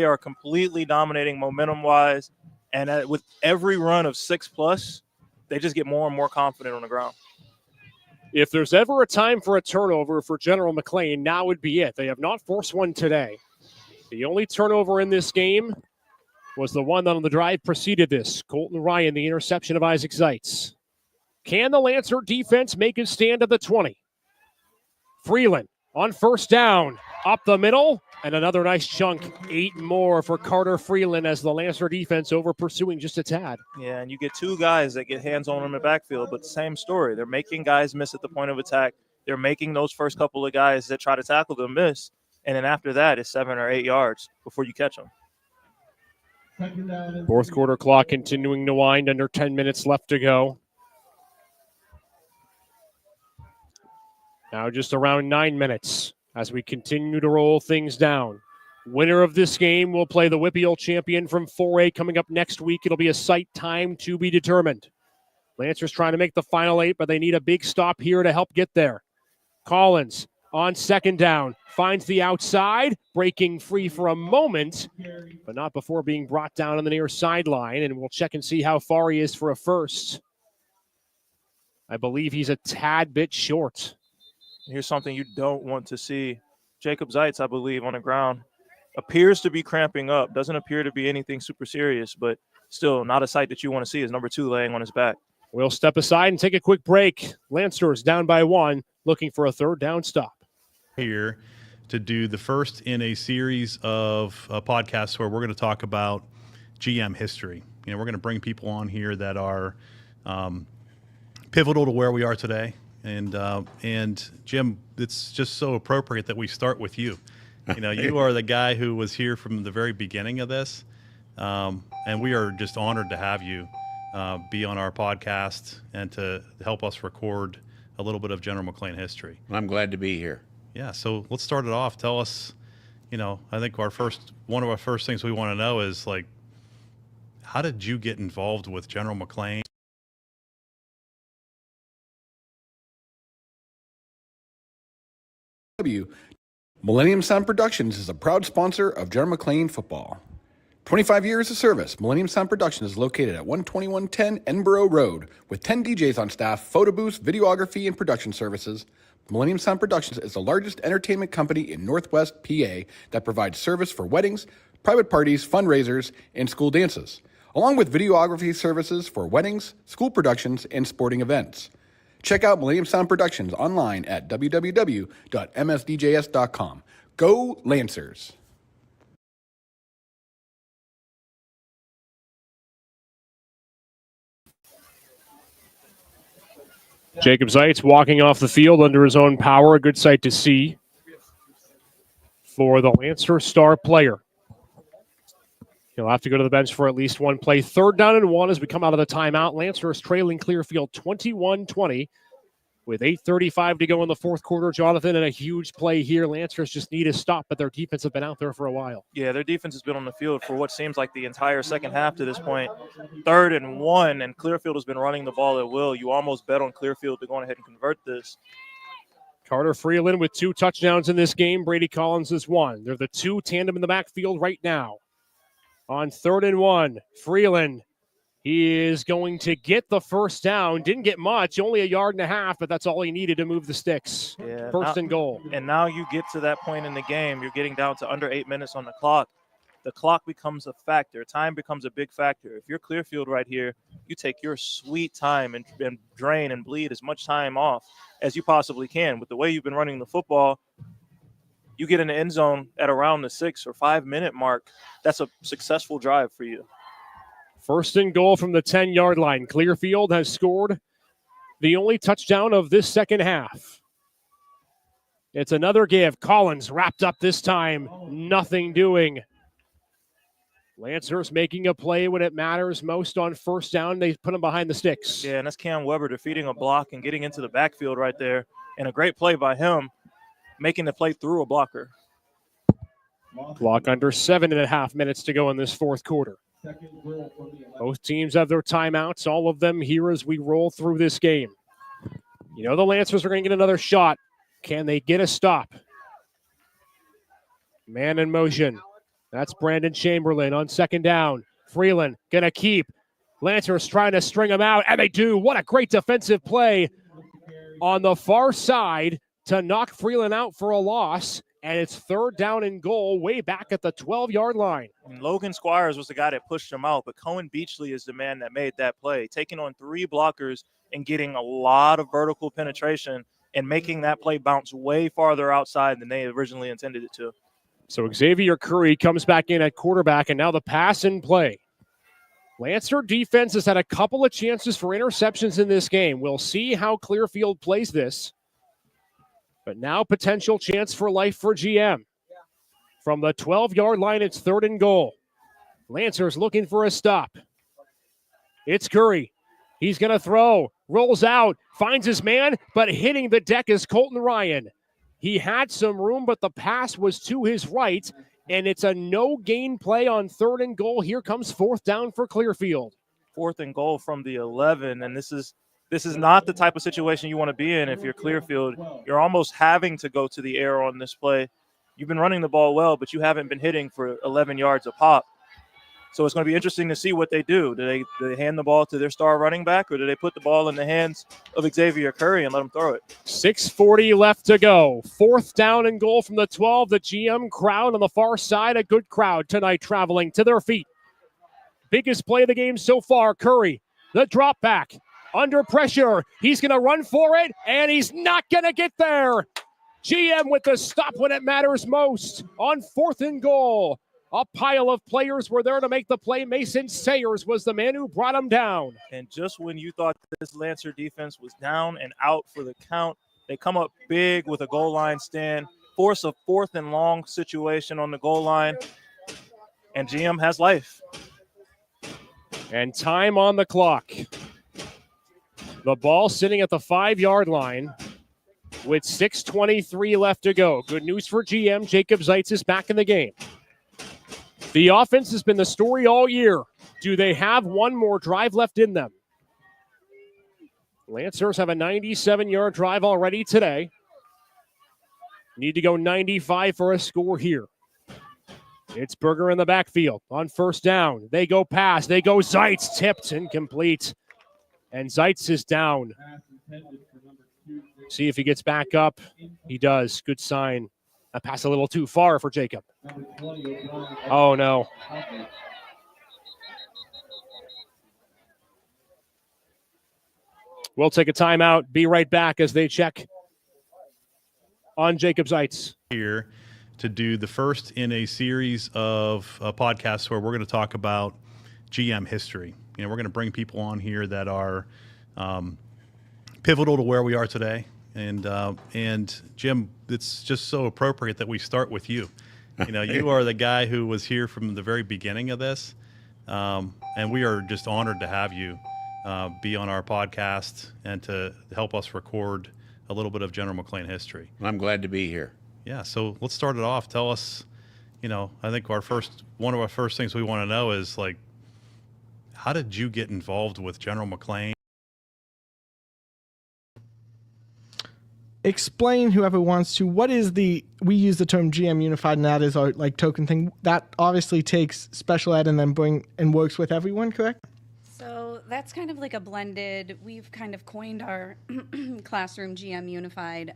are completely dominating momentum-wise, and with every run of 6+, they just get more and more confident on the ground. If there's ever a time for a turnover for General McLane, now would be it. They have not forced one today. The only turnover in this game was the one that on the drive preceded this. Colton Ryan, the interception of Isaac Zeitz. Can the Lancer defense make a stand at the 20? Freeland on first down, up the middle, and another nice chunk. 8 more for Carter Freeland as the Lancer defense over pursuing just a tad. Yeah, and you get 2 guys that get hands on in the backfield, but the same story. They're making guys miss at the point of attack. They're making those first couple of guys that try to tackle them miss, and then after that, it's 7 or 8 yards before you catch them. 4th quarter clock continuing to wind, under 10 minutes left to go. Now just around 9 minutes as we continue to roll things down. Winner of this game will play the WPIAL champion from 4A coming up next week. It'll be a sight time to be determined. Lancers trying to make the final 8, but they need a big stop here to help get there. Collins on 2nd down, finds the outside, breaking free for a moment, but not before being brought down on the near sideline, and we'll check and see how far he is for a first. I believe he's a tad bit short. Here's something you don't want to see. Jacob Zeitz, I believe, on the ground, appears to be cramping up. Doesn't appear to be anything super serious, but still not a sight that you want to see is number 2 laying on his back. We'll step aside and take a quick break. Lancers down by 1, looking for a 3rd down stop. Here to do the first in a series of podcasts where we're going to talk about GM history. You know, we're going to bring people on here that are pivotal to where we are today. And Jim, it's just so appropriate that we start with you. You know, you are the guy who was here from the very beginning of this, and we are just honored to have you be on our podcast and to help us record a little bit of General McLane history. I'm glad to be here. Yeah, so let's start it off. Tell us, you know, I think one of our first things we want to know is, like, how did you get involved with General McLane? Millennium Sound Productions is a proud sponsor of General McLane football. 25 years of service, Millennium Sound Productions is located at 12110 Edinburgh Road with 10 DJs on staff, photo booths, videography, and production services. Millennium Sound Productions is the largest entertainment company in Northwest PA that provides service for weddings, private parties, fundraisers, and school dances, along with videography services for weddings, school productions, and sporting events. Check out Millennium Sound Productions online at www.msdjs.com. Go Lancers! Jacob Zeitz walking off the field under his own power. A good sight to see for the Lancer star player. He'll have to go to the bench for at least one play. 3rd down and 1 as we come out of the timeout. Lancer is trailing Clearfield 21-20 with 8:35 to go in the 4th quarter. Jonathan, and a huge play here. Lancers just need a stop, but their defense have been out there for a while. Yeah, their defense has been on the field for what seems like the entire second half to this point. 3rd and 1, and Clearfield has been running the ball at will. You almost bet on Clearfield to go ahead and convert this. Carter Freeland with 2 touchdowns in this game. Brady Collins is 1. They're the 2 tandem in the backfield right now. On 3rd and 1, Freeland, he is going to get the first down. Didn't get much, only 1.5 yards, but that's all he needed to move the sticks. Yeah, First and goal. And now you get to that point in the game. You're getting down to under 8 minutes on the clock. The clock becomes a factor. Time becomes a big factor. If you're Clearfield right here, you take your sweet time and drain and bleed as much time off as you possibly can. With the way you've been running the football, you get in the end zone at around the 6 or 5 minute mark. That's a successful drive for you. First and goal from the 10-yard line. Clearfield has scored the only touchdown of this second half. It's another give. Collins wrapped up this time. Nothing doing. Lancers making a play when it matters most on first down. They put him behind the sticks. Yeah, and that's Cam Weber defeating a block and getting into the backfield right there. And a great play by him, making the play through a blocker. Clock under 7.5 minutes to go in this 4th quarter. Both teams have their timeouts, all of them here as we roll through this game. You know the Lancers are going to get another shot. Can they get a stop? Man in motion. That's Brandon Chamberlain on 2nd down. Freeland going to keep. Lancers trying to string him out, and they do. What a great defensive play on the far side to knock Freeland out for a loss. And it's 3rd down and goal way back at the 12-yard line. And Logan Squires was the guy that pushed him out, but Cohen Beachley is the man that made that play, taking on 3 blockers and getting a lot of vertical penetration and making that play bounce way farther outside than they originally intended it to. So Xavier Curry comes back in at quarterback, and now the pass and play. Lancer defense has had a couple of chances for interceptions in this game. We'll see how Clearfield plays this. But now potential chance for life for GM. From the 12-yard line, it's 3rd and goal. Lancers looking for a stop. It's Curry. He's going to throw. Rolls out. Finds his man, but hitting the deck is Colton Ryan. He had some room, but the pass was to his right, and it's a no-gain play on 3rd and goal. Here comes 4th down for Clearfield. 4th and goal from the 11, and this is not the type of situation you want to be in if you're Clearfield. You're almost having to go to the air on this play. You've been running the ball well, but you haven't been hitting for 11 yards a pop. So it's going to be interesting to see what they do. Do they hand the ball to their star running back, or do they put the ball in the hands of Xavier Curry and let him throw it? 6:40 left to go. 4th down and goal from the 12. The GM crowd on the far side, a good crowd tonight traveling to their feet. Biggest play of the game so far, Curry. The drop back. Under pressure. He's going to run for it, and he's not going to get there. GM with the stop when it matters most on 4th and goal. A pile of players were there to make the play. Mason Sayers was the man who brought him down. And just when you thought this Lancer defense was down and out for the count, they come up big with a goal line stand, force a 4th and long situation on the goal line, and GM has life. And time on the clock. The ball sitting at the 5-yard line with 6:23 left to go. Good news for GM. Jacob Zeitz is back in the game. The offense has been the story all year. Do they have one more drive left in them? Lancers have a 97-yard drive already today. Need to go 95 for a score here. It's Berger in the backfield on 1st down. They go pass. They go Zeitz. Tipped, incomplete. And Zeitz is down. See if he gets back up. He does. Good sign. A pass a little too far for Jacob. Oh, no. We'll take a timeout. Be right back as they check on Jacob Zeitz. Here to do the first in a series of podcasts where we're going to talk about GM history. We're going to bring people on here that are pivotal to where we are today. And Jim, it's just so appropriate that we start with you. You are the guy who was here from the very beginning of this, and we are just honored to have you be on our podcast and to help us record a little bit of General McLane history. I'm glad to be here. Yeah, so let's start it off. Tell us, I think one of our first things we want to know is, like, how did you get involved with General McLane? Explain, whoever wants to, what is we use the term GM Unified, and that is our token thing. That obviously takes special ed and then works with everyone, correct? So that's kind of like a blended, we've kind of coined our classroom GM Unified.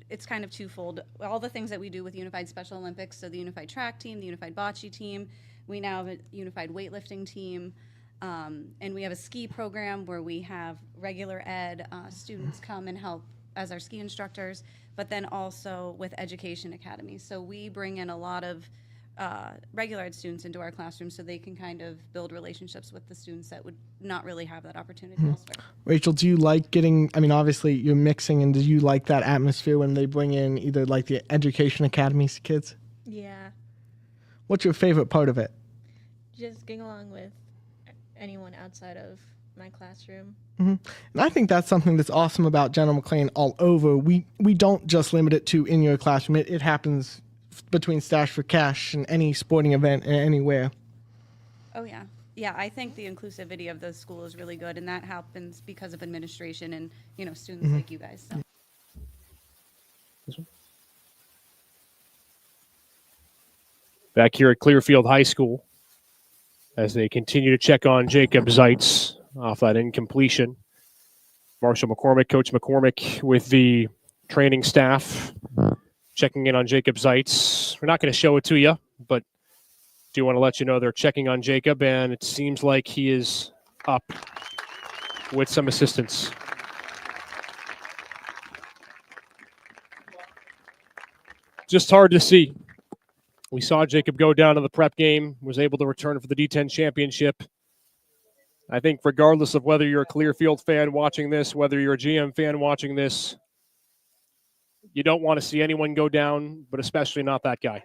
It's kind of twofold. All the things that we do with Unified Special Olympics, so the Unified Track Team, the Unified Bocce Team, we now have a Unified Weightlifting Team, and we have a ski program where we have regular ed students come and help as our ski instructors, but then also with Education Academy. So we bring in a lot of regular ed students into our classrooms so they can kind of build relationships with the students that would not really have that opportunity elsewhere. Rachel, do you like obviously you're mixing, and do you like that atmosphere when they bring in either the Education Academy's kids? Yeah. What's your favorite part of it? Just getting along with anyone outside of my classroom. And I think that's something that's awesome about General McLane all over. We don't just limit it to in your classroom. It happens between Stash for Cash and any sporting event anywhere. Oh, yeah. Yeah, I think the inclusivity of the school is really good, and that happens because of administration and, students like you guys. So. Back here at Clearfield High School as they continue to check on Jacob Zeitz off that incompletion. Marshall McCormick, Coach McCormick with the training staff checking in on Jacob Zeitz. We're not going to show it to you, but do want to let you know they're checking on Jacob, and it seems like he is up with some assistance. Just hard to see. We saw Jacob go down to the prep game, was able to return for the D10 championship. I think regardless of whether you're a Clearfield fan watching this, whether you're a GM fan watching this, you don't want to see anyone go down, but especially not that guy.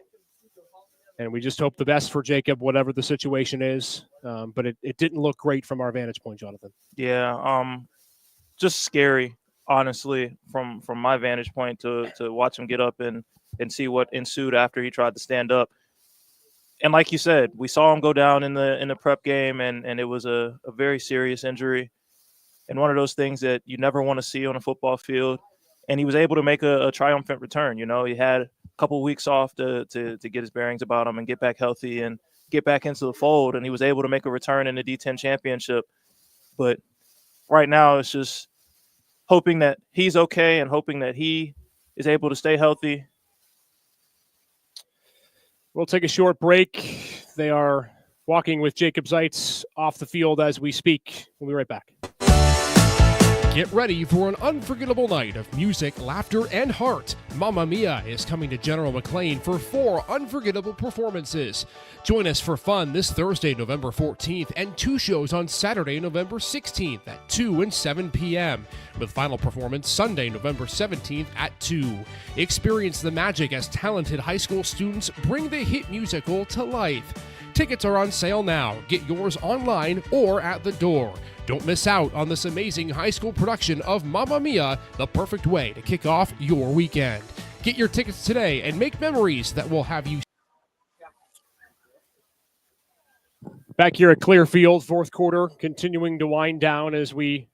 And we just hope the best for Jacob, whatever the situation is. But it didn't look great from our vantage point, Jonathan. Yeah, just scary, honestly, from my vantage point to watch him get up and see what ensued after he tried to stand up. And like you said, we saw him go down in the prep game, and it was a very serious injury. And one of those things that you never want to see on a football field. And he was able to make a triumphant return. He had a couple of weeks off to get his bearings about him and get back healthy and get back into the fold. And he was able to make a return in the D10 championship. But right now it's just hoping that he's okay and hoping that he is able to stay healthy. We'll take a short break. They are walking with Jacob Zeitz off the field as we speak. We'll be right back. Get ready for an unforgettable night of music, laughter, and heart. Mamma Mia is coming to General McLane for 4 unforgettable performances. Join us for fun this Thursday, November 14th, and 2 shows on Saturday, November 16th at 2 and 7 p.m., with final performance Sunday, November 17th at 2. Experience the magic as talented high school students bring the hit musical to life. Tickets are on sale now. Get yours online or at the door. Don't miss out on this amazing high school production of Mamma Mia, the perfect way to kick off your weekend. Get your tickets today and make memories that will have you. Back here at Clearfield, fourth quarter, continuing to wind down as we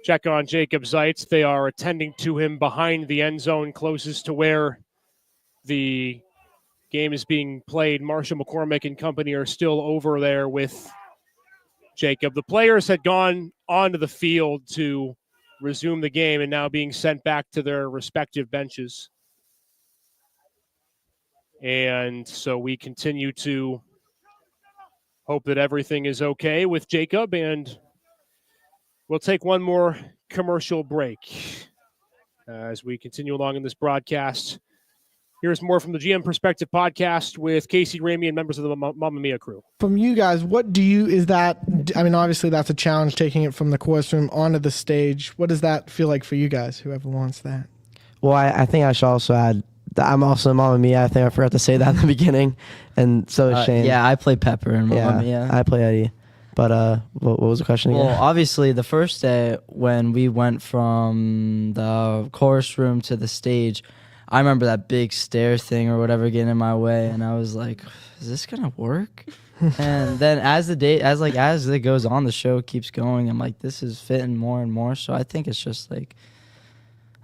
check on Jacob Zeitz. They are attending to him behind the end zone, closest to where the game is being played. Marshall McCormick and company are still over there with Jacob. The players had gone onto the field to resume the game and now being sent back to their respective benches. And so we continue to hope that everything is okay with Jacob, and we'll take one more commercial break as we continue along in this broadcast. Here's more from the GM Perspective podcast with Casey Ramey and members of the Mamma Mia crew. From you guys, obviously that's a challenge taking it from the chorus room onto the stage. What does that feel like for you guys, whoever wants that? Well, I think I should also add that I'm also Mamma Mia. I think I forgot to say that in the beginning. And so is Shane. Yeah, I play Pepper in Mamma Mia. I play Eddie. But what was the question again? Well, obviously, the first day when we went from the chorus room to the stage, I remember that big stair thing or whatever getting in my way, and I was like, "Is this gonna work?" And then as it goes on, the show keeps going. I'm like, "This is fitting more and more." So I think it's just like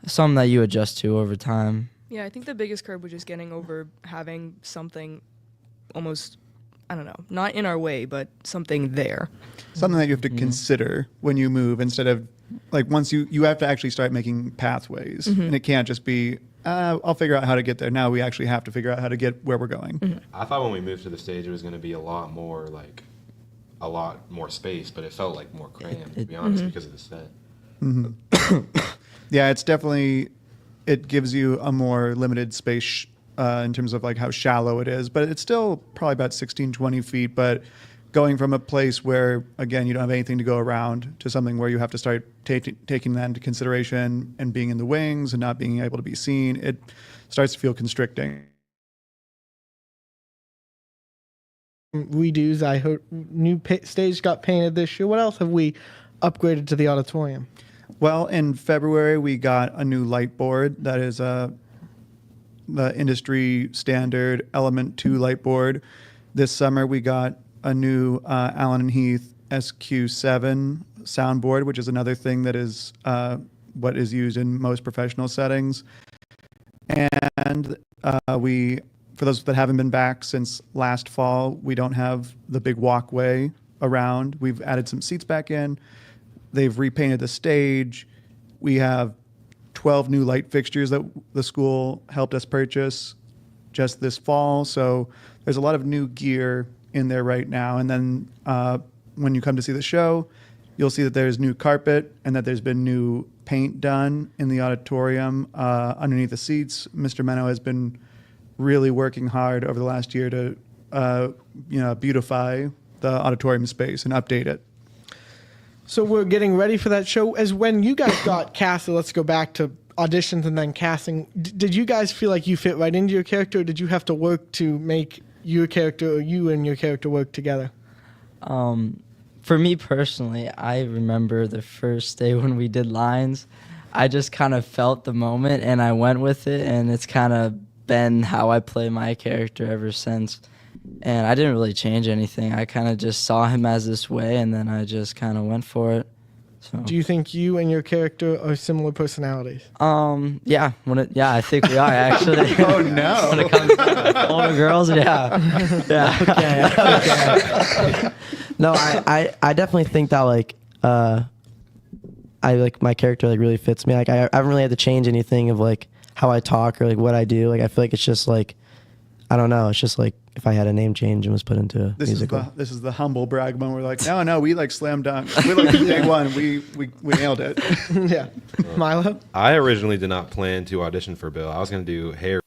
something that you adjust to over time. Yeah, I think the biggest curve was just getting over having something almost, I don't know, not in our way, but something there. Something that you have to consider when you move instead of, like, once you have to actually start making pathways. And it can't just be, I'll figure out how to get there. Now we actually have to figure out how to get where we're going. I thought when we moved to the stage it was going to be a lot more space, but it felt like more cramped, to be honest, because of the set. Yeah, it's definitely, it gives you a more limited space in terms of like how shallow it is, but it's still probably about 16, 20 feet. But going from a place where, again, you don't have anything to go around to something where you have to start taking that into consideration and being in the wings and not being able to be seen, it starts to feel constricting. Redos, I heard new stage got painted this year. What else have we upgraded to the auditorium? Well, in February, we got a new light board that is the industry standard Element 2 light board. This summer, we got a new Allen & Heath SQ7 soundboard, which is another thing that is what is used in most professional settings. And for those that haven't been back since last fall, we don't have the big walkway around. We've added some seats back in. They've repainted the stage. We have 12 new light fixtures that the school helped us purchase just this fall. So there's a lot of new gear in there right now. And then when you come to see the show, you'll see that there's new carpet and that there's been new paint done in the auditorium underneath the seats. Mr. Menno has been really working hard over the last year to beautify the auditorium space and update it. So we're getting ready for that show. As when you guys got casted, let's go back to auditions and then casting. Did you guys feel like you fit right into your character, or did you have to work to make your character or you and your character work together? For me personally, I remember the first day when we did lines. I just kind of felt the moment and I went with it, and it's kind of been how I play my character ever since. And I didn't really change anything. I kind of just saw him as this way, and then I just kind of went for it. So. Do you think you and your character are similar personalities? Yeah. I think we are actually. Oh no! When it comes to older girls, yeah. Okay. No, I definitely think that I like my character really fits me. Like I haven't really had to change anything of like how I talk or like what I do. Like I feel like it's just like, I don't know. It's just like if I had a name change and was put into a musical. This is the humble brag moment. We're like, no, we like slam dunk. We like day one. We nailed it. Yeah. Milo? I originally did not plan to audition for Bill. I was going to do Harry.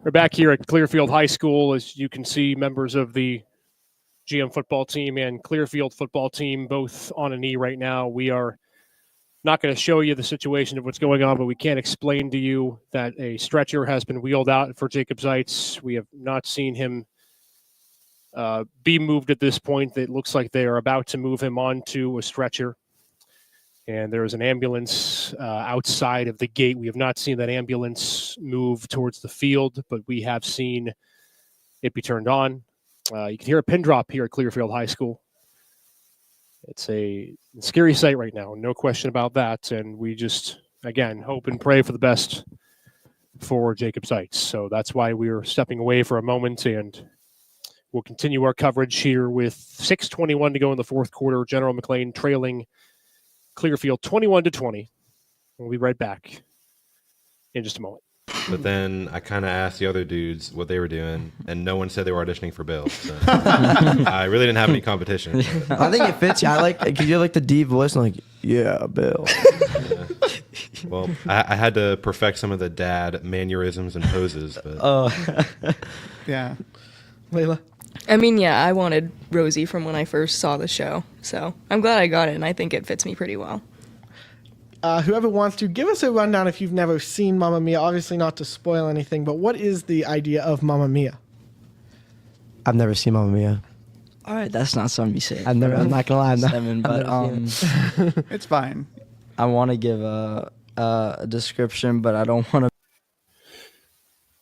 We're back here at Clearfield High School. As you can see, members of the GM football team and Clearfield football team both on a knee right now. We are not going to show you the situation of what's going on, but we can explain to you that a stretcher has been wheeled out for Jacob Zeitz. We have not seen him be moved at this point. It looks like they are about to move him onto a stretcher. And there is an ambulance outside of the gate. We have not seen that ambulance move towards the field, but we have seen it be turned on. You can hear a pin drop here at Clearfield High School. It's a scary sight right now, no question about that. And we just, again, hope and pray for the best for Jacob Seitz. So that's why we're stepping away for a moment, and we'll continue our coverage here with 6:21 to go in the fourth quarter. General McLane trailing Clearfield 21-20. We'll be right back in just a moment. But then I kind of asked the other dudes what they were doing, and no one said they were auditioning for Bill. So I really didn't have any competition. I think it fits you. I like because you have like the deep voice and like, yeah, Bill. Yeah. Well, I had to perfect some of the dad mannerisms and poses. But Yeah. Layla? I mean, yeah, I wanted Rosie from when I first saw the show, so I'm glad I got it, and I think it fits me pretty well. Whoever wants to, give us a rundown if you've never seen Mamma Mia. Obviously not to spoil anything, but what is the idea of Mamma Mia? I've never seen Mamma Mia. All right, that's not something you say. I'm not gonna lie. Seven, but It's fine. I want to give a description, but I don't want to.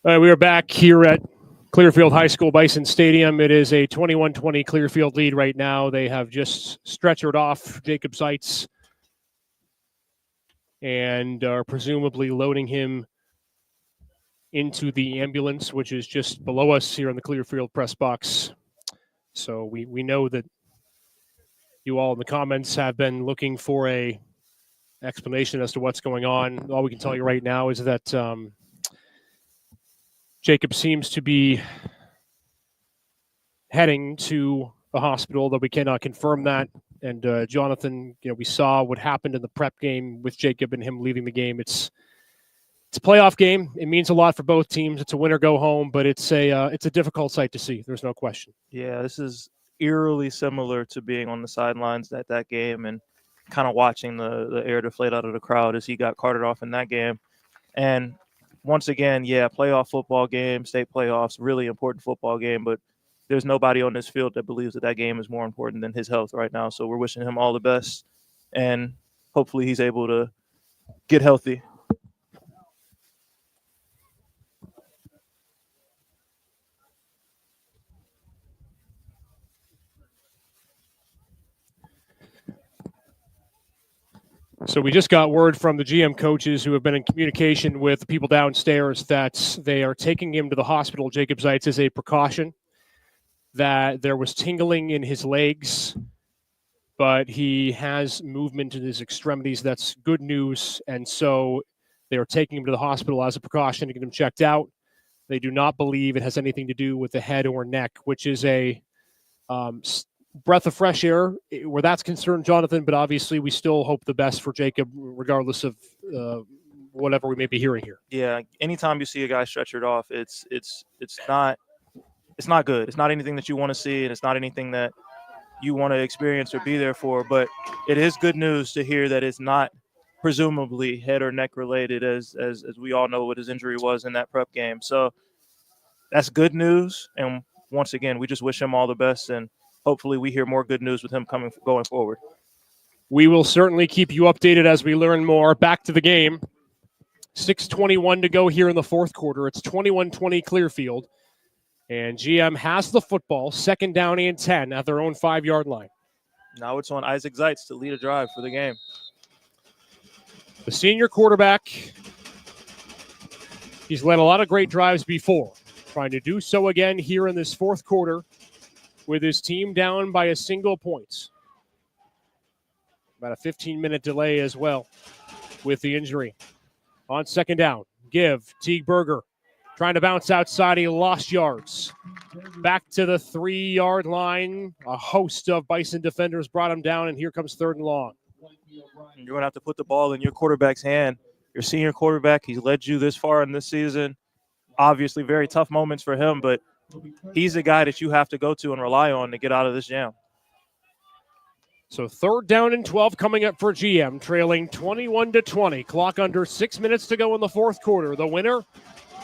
All right, we are back here at Clearfield High School Bison Stadium. It is a 21-20 Clearfield lead right now. They have just stretchered off Jacob Seitz and are presumably loading him into the ambulance, which is just below us here in the Clearfield press box. So we know that you all in the comments have been looking for a explanation as to what's going on. All we can tell you right now is that Jacob seems to be heading to the hospital, though we cannot confirm that. And Jonathan, we saw what happened in the prep game with Jacob and him leaving the game. It's a playoff game. It means a lot for both teams. It's a win or go home, but it's a difficult sight to see. There's no question. Yeah, this is eerily similar to being on the sidelines at that game and kind of watching the air deflate out of the crowd as he got carted off in that game. And once again, yeah, playoff football game, state playoffs, really important football game, but there's nobody on this field that believes that game is more important than his health right now. So we're wishing him all the best, and hopefully he's able to get healthy. So we just got word from the GM coaches who have been in communication with people downstairs that they are taking him to the hospital, Jacob Seitz, as a precaution, that there was tingling in his legs, but he has movement in his extremities. That's good news. And so they are taking him to the hospital as a precaution to get him checked out. They do not believe it has anything to do with the head or neck, which is a breath of fresh air where that's concerned, Jonathan, but obviously we still hope the best for Jacob regardless of whatever we may be hearing here. Yeah, anytime you see a guy stretchered off, it's not good. It's not anything that you want to see, and it's not anything that you want to experience or be there for, but it is good news to hear that it's not presumably head or neck related as we all know what his injury was in that prep game. So that's good news, and once again, we just wish him all the best, and hopefully we hear more good news with him going forward. We will certainly keep you updated as we learn more. Back to the game. 6:21 to go here in the fourth quarter. It's 21-20 Clearfield. And GM has the football, second down and 10 at their own 5-yard line. Now it's on Isaac Zeitz to lead a drive for the game. The senior quarterback, he's led a lot of great drives before. Trying to do so again here in this fourth quarter, with his team down by a single point. About a 15-minute delay as well with the injury. On second down, give Teague Berger. Trying to bounce outside, he lost yards. Back to the 3-yard line. A host of Bison defenders brought him down, and here comes third and long. You're going to have to put the ball in your quarterback's hand. Your senior quarterback, he's led you this far in this season. Obviously, very tough moments for him, but he's a guy that you have to go to and rely on to get out of this jam. So third down and 12 coming up for GM, trailing 21-20. Clock under 6 minutes to go in the fourth quarter. The winner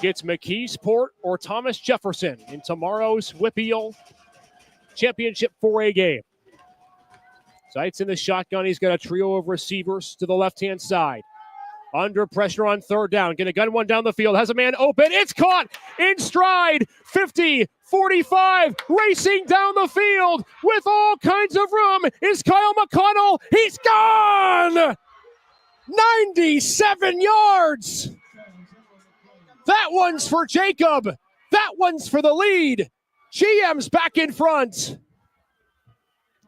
gets McKeesport or Thomas Jefferson in tomorrow's WPIAL Championship 4A game. Seitz in the shotgun. He's got a trio of receivers to the left-hand side. Under pressure on third down. Going to gun one down the field. Has a man open. It's caught in stride. 50, 45. Racing down the field with all kinds of room is Kyle McConnell. He's gone! 97 yards. That one's for Jacob. That one's for the lead. GM's back in front.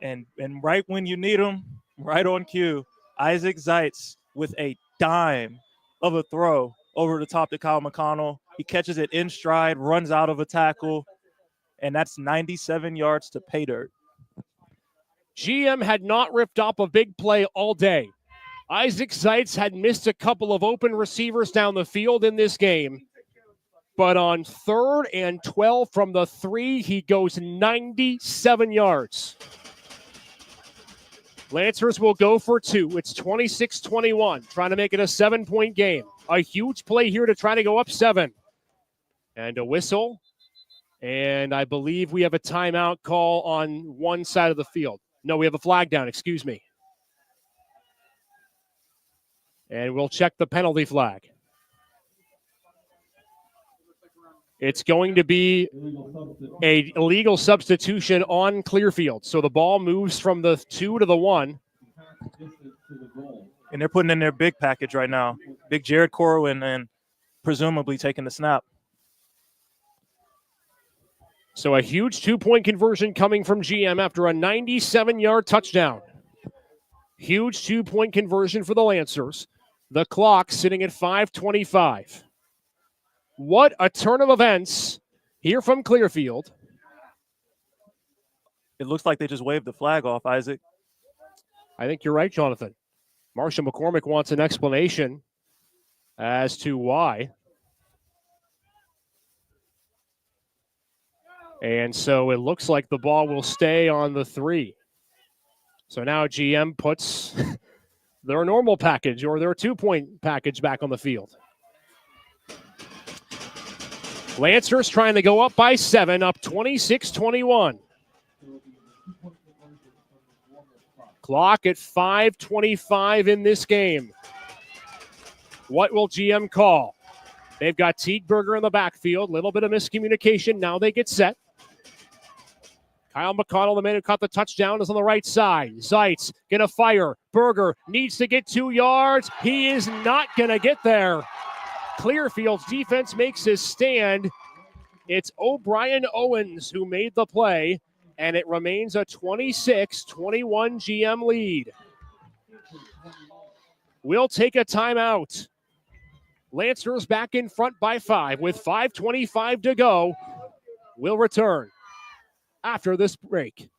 And right when you need him, right on cue, Isaac Zeitz with a dime of a throw over the top to Kyle McConnell. He catches it in stride, runs out of a tackle, and that's 97 yards to pay dirt. GM had not ripped up a big play all day. Isaac Zeitz had missed a couple of open receivers down the field in this game. But on 3rd and 12 from the 3, he goes 97 yards. Lancers will go for 2. It's 26-21, trying to make it a 7-point game. A huge play here to try to go up 7. And a whistle. And I believe we have a timeout call on one side of the field. No, we have a flag down, excuse me. And we'll check the penalty flag. It's going to be a illegal substitution on Clearfield. So the ball moves from the 2 to the 1. And they're putting in their big package right now. Big Jared Corwin and presumably taking the snap. So a huge 2-point conversion coming from GM after a 97-yard touchdown. Huge 2-point conversion for the Lancers. The clock sitting at 5:25. What a turn of events here from Clearfield. It looks like they just waved the flag off, Isaac. I think you're right, Jonathan. Marsha McCormick wants an explanation as to why. And so it looks like the ball will stay on the 3. So now GM puts their normal package or their 2-point package back on the field. Lancers trying to go up by 7, up 26-21. Clock at 5:25 in this game. What will GM call? They've got Teague-Berger in the backfield. Little bit of miscommunication. Now they get set. Kyle McConnell, the man who caught the touchdown, is on the right side. Zeitz going to fire. Berger needs to get 2 yards. He is not going to get there. Clearfield's defense makes his stand. It's O'Brien Owens who made the play, and it remains a 26-21 GM lead. We'll take a timeout. Lancers back in front by 5 with 5:25 to go. We'll return after this break.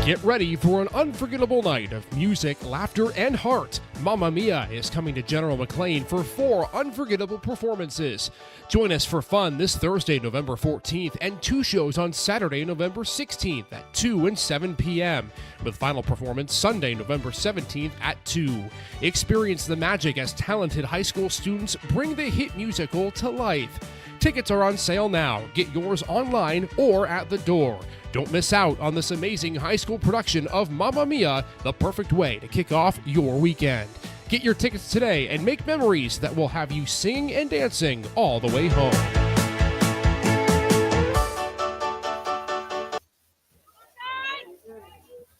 Get ready for an unforgettable night of music, laughter, and heart. Mamma Mia is coming to General McLane for 4 unforgettable performances. Join us for fun this Thursday, November 14th, and 2 shows on Saturday, November 16th at 2 and 7 p.m., with final performance Sunday, November 17th at 2. Experience the magic as talented high school students bring the hit musical to life. Tickets are on sale now. Get yours online or at the door. Don't miss out on this amazing high school production of Mamma Mia, the perfect way to kick off your weekend. Get your tickets today and make memories that will have you singing and dancing all the way home.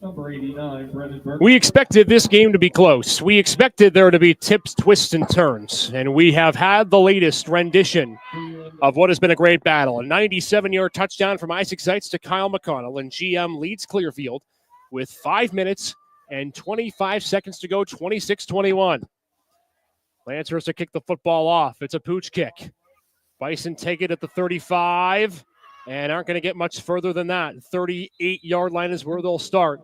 Number 89, Brendan Berger. We expected this game to be close. We expected there to be tips, twists, and turns. And we have had the latest rendition of what has been a great battle. A 97-yard touchdown from Isaac Zeitz to Kyle McConnell. And GM leads Clearfield with 5 minutes and 25 seconds to go, 26-21. Lancers to kick the football off. It's a pooch kick. Bison take it at the 35. And aren't going to get much further than that. 38-yard line is where they'll start.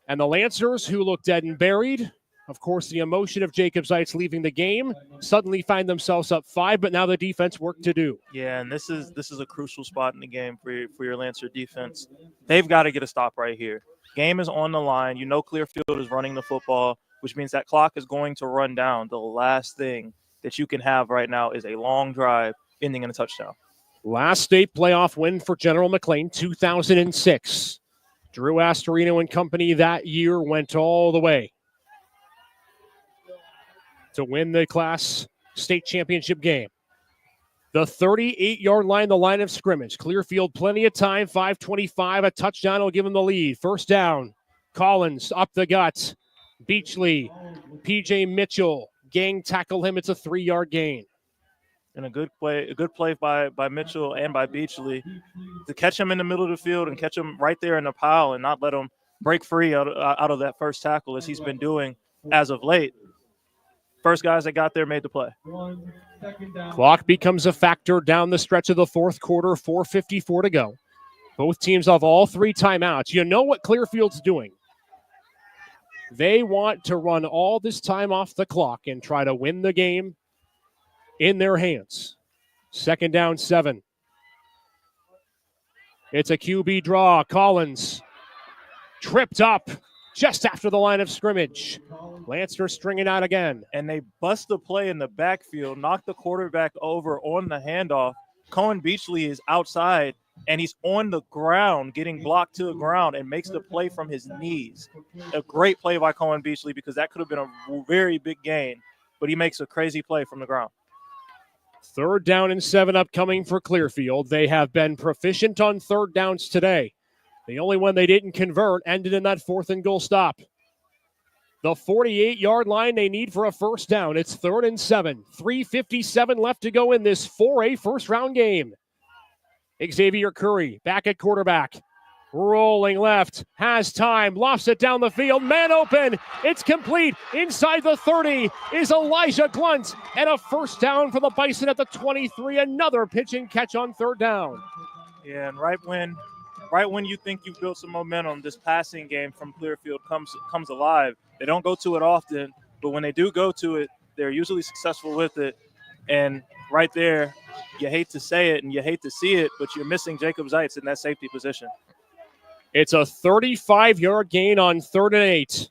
And the Lancers, who look dead and buried, of course, the emotion of Jacob Zeitz leaving the game, suddenly find themselves up 5, but now the defense work to do. Yeah, and this is a crucial spot in the game for your Lancer defense. They've got to get a stop right here. Game is on the line. You know Clearfield is running the football, which means that clock is going to run down. The last thing that you can have right now is a long drive ending in a touchdown. Last state playoff win for General McLane, 2006. Drew Astorino and company that year went all the way to win the Class state championship game. The 38-yard line, the line of scrimmage. Clearfield, plenty of time, 5:25. A touchdown will give them the lead. First down, Collins up the gut. Beachley, P.J. Mitchell, gang tackle him. It's a 3-yard gain. And a good play by Mitchell and by Beachley to catch him in the middle of the field and catch him right there in the pile and not let him break free out of that first tackle as he's been doing as of late. First guys that got there made the play. Clock becomes a factor down the stretch of the fourth quarter, 4:54 to go. Both teams have all 3 timeouts. You know what Clearfield's doing. They want to run all this time off the clock and try to win the game in their hands. 2nd down, 7. It's a QB draw. Collins tripped up just after the line of scrimmage. Lansner stringing out again. And they bust the play in the backfield, knock the quarterback over on the handoff. Cohen Beachley is outside, and he's on the ground, getting blocked to the ground, and makes the play from his knees. A great play by Cohen Beachley because that could have been a very big gain, but he makes a crazy play from the ground. 3rd down and 7 upcoming for Clearfield. They have been proficient on 3rd downs today. The only one they didn't convert ended in that 4th and goal stop. The 48-yard line they need for a 1st down. It's 3rd and 7. 3:57 left to go in this 4A first-round game. Xavier Curry back at quarterback. Rolling left, has time, lofts it down the field, man open, it's complete, inside the 30 is Elijah Glunt, and a 1st down for the Bison at the 23, another pitch and catch on 3rd down. Yeah, and right when you think you've built some momentum, this passing game from Clearfield comes alive. They don't go to it often, but when they do go to it, they're usually successful with it, and right there, you hate to say it and you hate to see it, but you're missing Jacob Zeitz in that safety position. It's a 35-yard gain on 3rd and 8.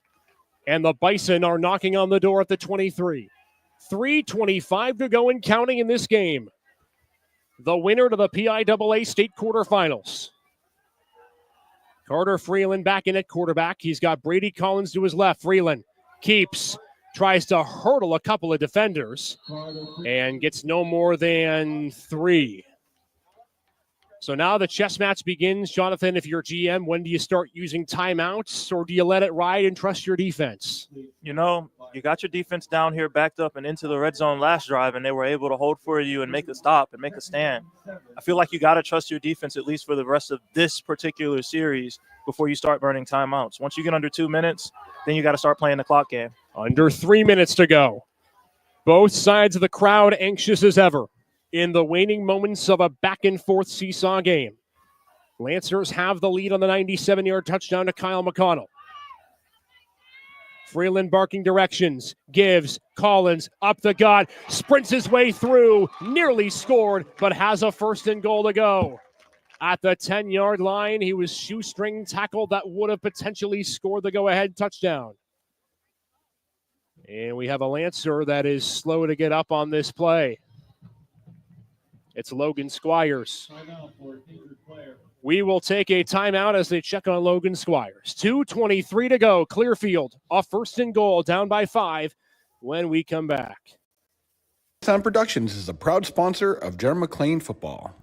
And the Bison are knocking on the door at the 23. 3:25 to go and counting in this game. The winner to the PIAA state quarterfinals. Carter Freeland back in at quarterback. He's got Brady Collins to his left. Freeland keeps, tries to hurdle a couple of defenders, and gets no more than 3. So now the chess match begins. Jonathan, if you're GM, when do you start using timeouts, or do you let it ride and trust your defense? You know, you got your defense down here backed up and into the red zone last drive, and they were able to hold for you and make a stop and make a stand. I feel like you got to trust your defense at least for the rest of this particular series before you start burning timeouts. Once you get under 2 minutes, then you got to start playing the clock game. Under 3 minutes to go. Both sides of the crowd anxious as ever in the waning moments of a back-and-forth seesaw game. Lancers have the lead on the 97-yard touchdown to Kyle McConnell. Freeland barking directions, gives Collins up the gut, sprints his way through, nearly scored, but has a 1st and goal to go. At the 10-yard line, he was shoestring tackled that would have potentially scored the go-ahead touchdown. And we have a Lancer that is slow to get up on this play. It's Logan Squires. We will take a timeout as they check on Logan Squires. 2:23 to go. Clearfield, a 1st and goal, down by 5 when we come back. Sound Productions is a proud sponsor of General McLane football.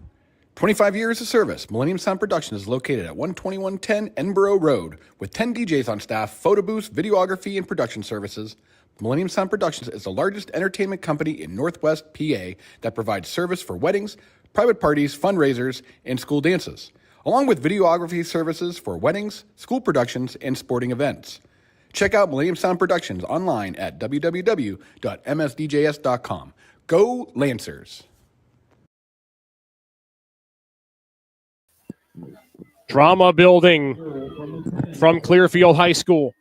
25 years of service, Millennium Sound Productions is located at 12110 Edinburgh Road with 10 DJs on staff, photo booths, videography, and production services. Millennium Sound Productions is the largest entertainment company in Northwest PA that provides service for weddings, private parties, fundraisers, and school dances, along with videography services for weddings, school productions, and sporting events. Check out Millennium Sound Productions online at www.msdjs.com. Go Lancers! Drama building from Clearfield High School.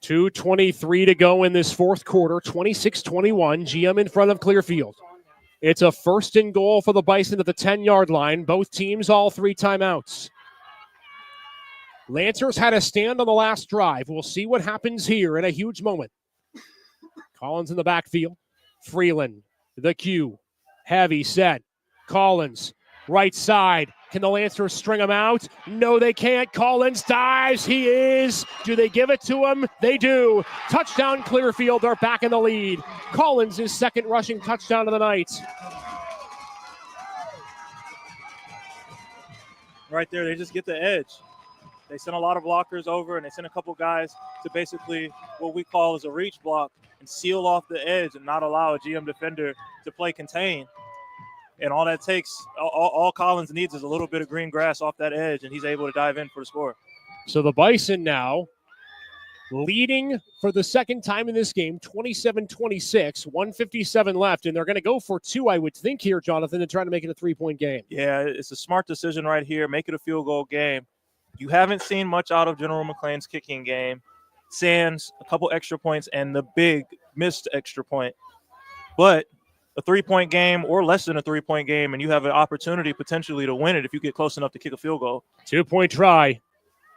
2:23 to go in this 4th quarter, 26-21, GM in front of Clearfield. It's a 1st and goal for the Bison at the 10-yard line. Both teams, all 3 timeouts. Lancers had a stand on the last drive. We'll see what happens here in a huge moment. Collins in the backfield. Freeland, the cue. Heavy set. Collins, right side. Can the Lancers string him out? No, they can't. Collins dives. He is. Do they give it to him? They do. Touchdown Clearfield. They're back in the lead. Collins' his 2nd rushing touchdown of the night. Right there, they just get the edge. They sent a lot of blockers over, and they sent a couple guys to basically what we call as a reach block and seal off the edge and not allow a GM defender to play contain. And all that takes, all Collins needs is a little bit of green grass off that edge, and he's able to dive in for the score. So the Bison now leading for the second time in this game, 27-26, 1:57 left, and they're going to go for two, I would think here, Jonathan, and try to make it a 3-point game. Yeah, it's a smart decision right here. Make it a field goal game. You haven't seen much out of General McLane's kicking game. Sans a couple extra points and the big missed extra point. But a 3-point game or less than a 3-point game, and you have an opportunity potentially to win it if you get close enough to kick a field goal. 2-point try.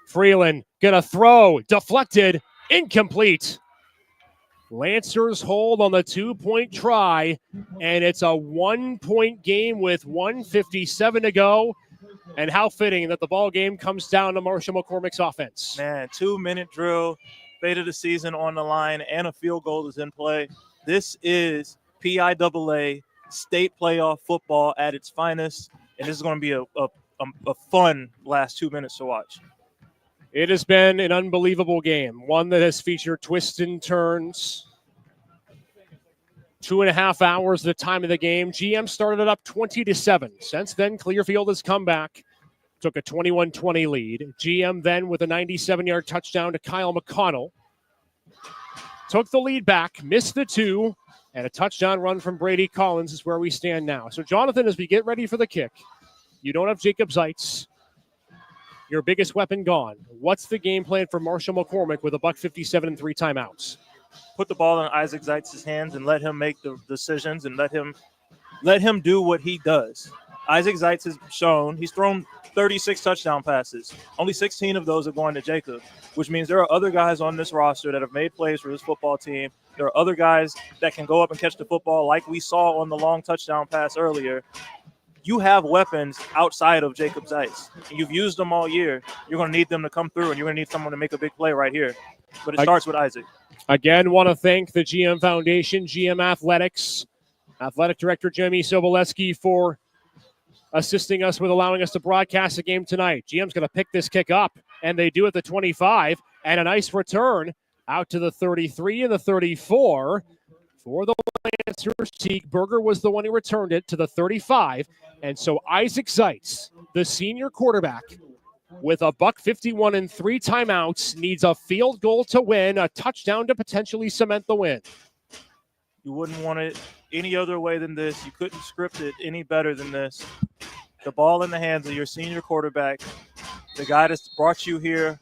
Freeland gonna throw, deflected, incomplete. Lancers hold on the 2-point try, and it's a 1-point game with 1:57 to go. And how fitting that the ball game comes down to Marshall McCormick's offense. Man, 2-minute drill, fate of the season on the line, and a field goal is in play. This is PIAA state playoff football at its finest, and this is going to be a fun last 2 minutes to watch. It has been an unbelievable game, one that has featured twists and turns. 2.5 hours the time of the game. GM started up 20-7. Since then, Clearfield has come back, took a 21-20 lead. GM then with a 97-yard touchdown to Kyle McConnell. Took the lead back, missed the two, and a touchdown run from Brady Collins is where we stand now. So, Jonathan, as we get ready for the kick, you don't have Jacob Zeitz. Your biggest weapon gone. What's the game plan for Marshall McCormick with a $1:57 and 3 timeouts? Put the ball in Isaac Zeitz's hands and let him make the decisions and let him do what he does. Isaac Zeitz has shown he's thrown 36 touchdown passes. Only 16 of those are going to Jacob, which means there are other guys on this roster that have made plays for this football team. There are other guys that can go up and catch the football like we saw on the long touchdown pass earlier. You have weapons outside of Jacob Zeitz. You've used them all year. You're going to need them to come through, and you're going to need someone to make a big play right here. But it starts with Isaac. Again, want to thank the GM Foundation, GM Athletics, Athletic Director Jimmy Sobolewski for assisting us with allowing us to broadcast the game tonight. GM's going to pick this kick up, and they do at the 25, and a nice return out to the 33 and the 34 for the Lancers. Teague Berger was the one who returned it to the 35, and so Isaac Zeitz, the senior quarterback, with a $1:51 and 3 timeouts, needs a field goal to win, a touchdown to potentially cement the win. You wouldn't want it any other way than this. You couldn't script it any better than this. The ball in the hands of your senior quarterback, the guy that's brought you here,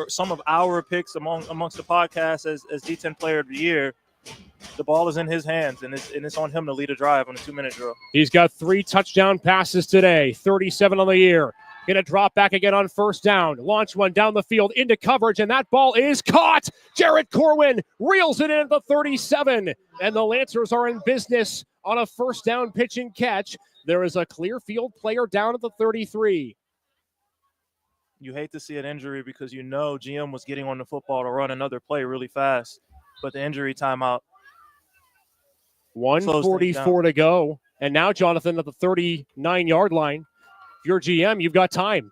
some of our picks amongst the podcast as D10 Player of the Year. The ball is in his hands, and it's on him to lead a drive on a 2-minute drill. He's got 3 touchdown passes today, 37 on the year. Going to drop back again on first down. Launch one down the field into coverage, and that ball is caught. Jarrett Corwin reels it in at the 37, and the Lancers are in business on a first down pitch and catch. There is a Clearfield player down at the 33. You hate to see an injury because you know GM was getting on the football to run another play really fast, but the injury timeout. 1:44 to go, and now Jonathan at the 39-yard line. If you're GM, you've got time.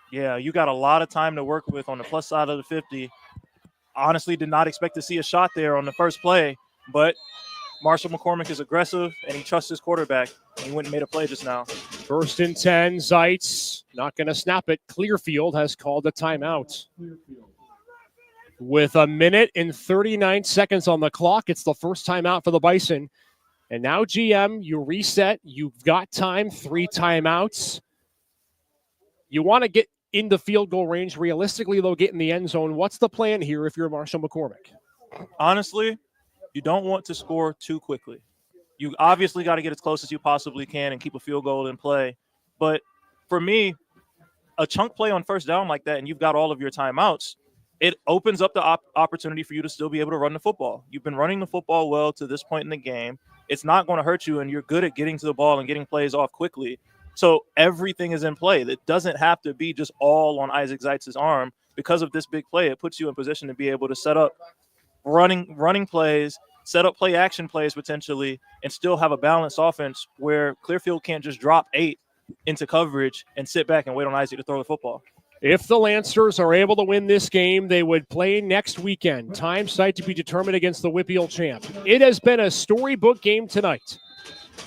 Yeah, you got a lot of time to work with on the plus side of the 50. Honestly, did not expect to see a shot there on the first play, but Marshall McCormick is aggressive, and he trusts his quarterback. He went and made a play just now. 1st and 10, Zeitz not going to snap it. Clearfield has called a timeout. With 1 minute and 39 seconds on the clock, it's the first timeout for the Bison. And now, GM, you reset. You've got time, 3 timeouts. You want to get in the field goal range. Realistically, though, get in the end zone. What's the plan here if you're Marshall McCormick? Honestly, you don't want to score too quickly. You obviously got to get as close as you possibly can and keep a field goal in play. But for me, a chunk play on first down like that, and you've got all of your timeouts, it opens up the opportunity for you to still be able to run the football. You've been running the football well to this point in the game. It's not going to hurt you, and you're good at getting to the ball and getting plays off quickly. So everything is in play. That doesn't have to be just all on Isaac Zeitz's arm. Because of this big play, it puts you in position to be able to set up running plays, set up play action plays potentially, and still have a balanced offense where Clearfield can't just drop 8 into coverage and sit back and wait on Isaac to throw the football. If the Lancers are able to win this game, they would play next weekend. Time site to be determined against the WPIAL champ. It has been a storybook game tonight.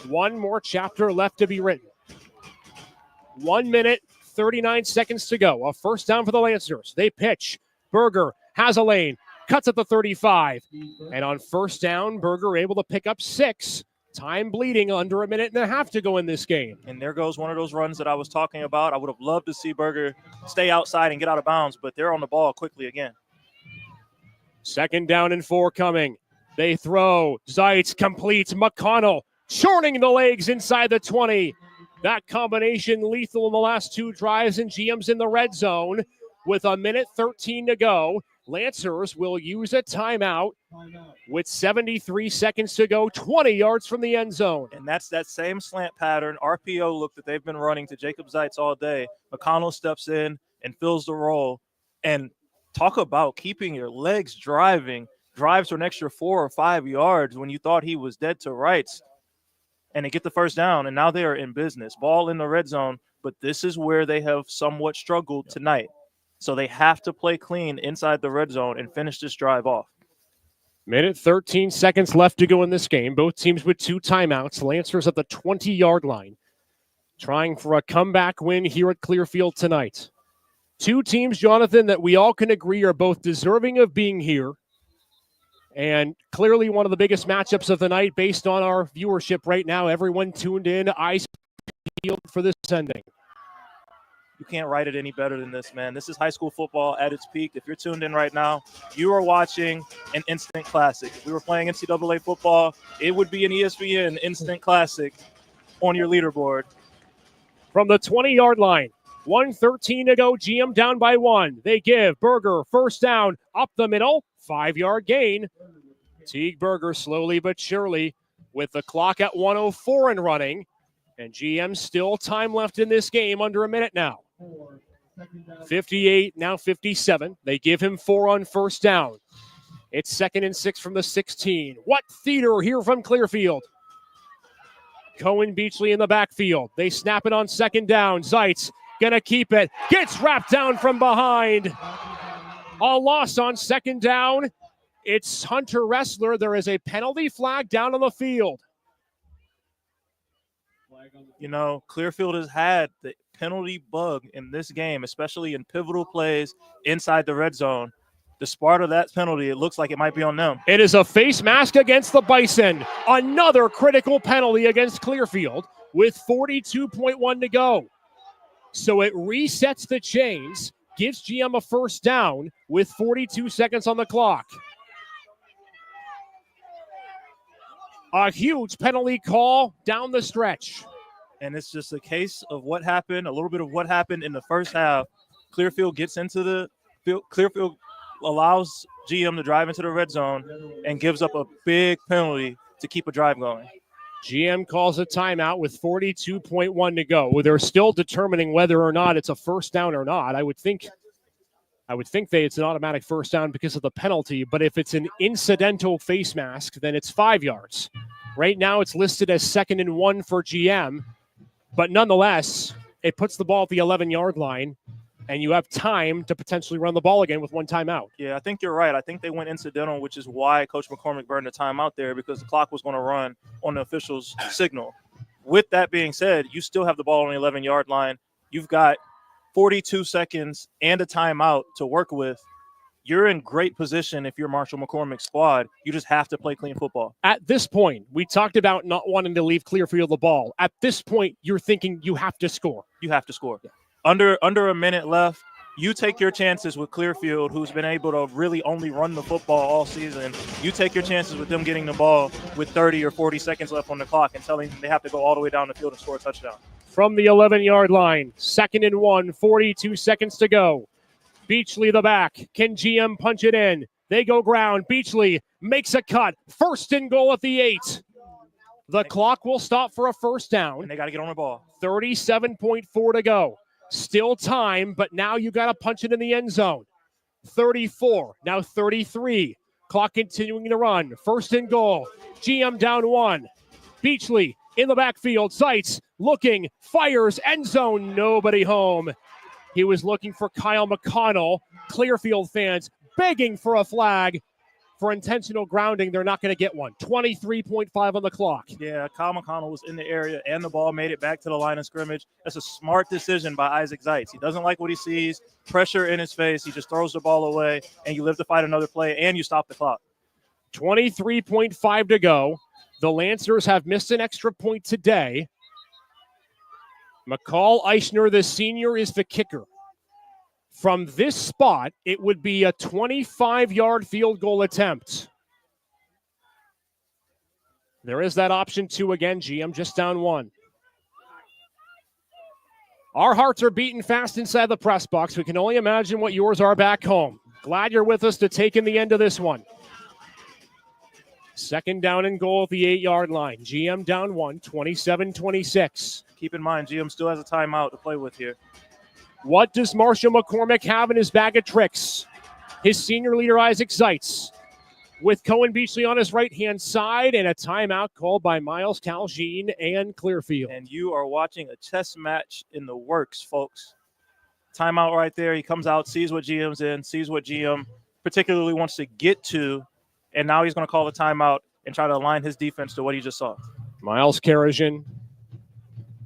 One more chapter left to be written. 1 minute, 39 seconds to go. A first down for the Lancers. They pitch. Berger has a lane. Cuts at the 35. And on first down, Berger able to pick up 6. Time bleeding, under a minute and a half to go in this game. And there goes one of those runs that I was talking about. I would have loved to see Berger stay outside and get out of bounds, but they're on the ball quickly again. Second down and 4 coming. They throw. Zeitz completes. McConnell churning the legs inside the 20. That combination lethal in the last 2 drives, and GM's in the red zone with a minute 13 to go. Lancers will use a timeout with 73 seconds to go, 20 yards from the end zone. And that's that same slant pattern, RPO look that they've been running to Jacob Zeitz all day. McConnell steps in and fills the role. And talk about keeping your legs driving. Drives for an extra 4 or 5 yards when you thought he was dead to rights. And they get the first down, and now they are in business. Ball in the red zone, but this is where they have somewhat struggled tonight. So they have to play clean inside the red zone and finish this drive off. Minute 13 seconds left to go in this game. Both teams with 2 timeouts. Lancers at the 20-yard line, trying for a comeback win here at Clearfield tonight. 2 teams, Jonathan, that we all can agree are both deserving of being here, and clearly one of the biggest matchups of the night based on our viewership right now. Everyone tuned in, eyes peeled for this ending. You can't write it any better than this, man. This is high school football at its peak. If you're tuned in right now, you are watching an instant classic. If we were playing NCAA football, it would be an ESPN instant classic on your leaderboard. From the 20-yard line, 1:13 to go, GM down by 1. They give Berger first down up the middle, 5-yard gain. Teague Berger slowly but surely with the clock at 1:04 and running. And GM still time left in this game, under a minute now. 58, now 57. They give him 4 on first down. It's 2nd and 6 from the 16. What theater here from Clearfield. Cohen Beachley in the backfield. They snap it on 2nd down. Zeitz gonna keep it. Gets wrapped down from behind. A loss on 2nd down. It's Hunter Ressler. There is a penalty flag down on the field. You know, Clearfield has had the penalty bug in this game, especially in pivotal plays inside the red zone. Despite of that penalty, it looks like it might be on them. It is a face mask against the Bison. Another critical penalty against Clearfield with 42.1 to go. So it resets the chains, gives GM a first down with 42 seconds on the clock. A huge penalty call down the stretch. And it's just a case of what happened, a little bit of what happened in the first half. Clearfield gets into the field. Clearfield allows GM to drive into the red zone and gives up a big penalty to keep a drive going. GM calls a timeout with 42.1 to go. Well, they're still determining whether or not it's a first down or not. I would think it's an automatic first down because of the penalty, but if it's an incidental face mask, then it's 5 yards. Right now it's listed as 2nd and 1 for GM, but nonetheless, it puts the ball at the 11-yard line, and you have time to potentially run the ball again with 1 timeout. Yeah, I think you're right. I think they went incidental, which is why Coach McCormick burned the timeout there, because the clock was going to run on the official's signal. With that being said, you still have the ball on the 11-yard line. You've got 42 seconds and a timeout to work with. You're in great position if you're Marshall McCormick's squad. You just have to play clean football. At this point, we talked about not wanting to leave Clearfield the ball. At this point, you're thinking you have to score. You have to score. Yeah. Under a minute left, you take your chances with Clearfield, who's been able to really only run the football all season. You take your chances with them getting the ball with 30 or 40 seconds left on the clock and telling them they have to go all the way down the field and score a touchdown. From the 11-yard line, 2nd and 1, 42 seconds to go. Beachley the back. Can GM punch it in? They go ground. Beachley makes a cut. 1st and goal at the 8. The clock will stop for a first down. And they got to get on the ball. 37.4 to go. Still time, but now you got to punch it in the end zone. 34, now 33. Clock continuing to run. 1st and goal. GM down 1. Beachley in the backfield. Zeitz looking, fires, end zone. Nobody home. He was looking for Kyle McConnell. Clearfield fans begging for a flag for intentional grounding. They're not going to get one. 23.5 on the clock. Yeah, Kyle McConnell was in the area and the ball made it back to the line of scrimmage. That's a smart decision by Isaac Zeitz. He doesn't like what he sees, pressure in his face. He just throws the ball away, and you live to fight another play, and you stop the clock. 23.5 to go. The Lancers have missed an extra point today. McCall Eichner, the senior, is the kicker. From this spot, it would be a 25-yard field goal attempt. There is that option 2 again. GM just down 1. Our hearts are beating fast inside the press box. We can only imagine what yours are back home. Glad you're with us to take in the end of this one. 2nd down and goal at the 8-yard line. GM down 1, 27-26. Keep in mind, GM still has a timeout to play with here. What does Marshall McCormick have in his bag of tricks? His senior leader, Isaac Zeitz, with Cohen Beachley on his right-hand side, and a timeout called by Miles Caljean and Clearfield. And you are watching a chess match in the works, folks. Timeout right there. He comes out, sees what GM's in, sees what GM particularly wants to get to, and now he's going to call a timeout and try to align his defense to what he just saw. Miles Karajan,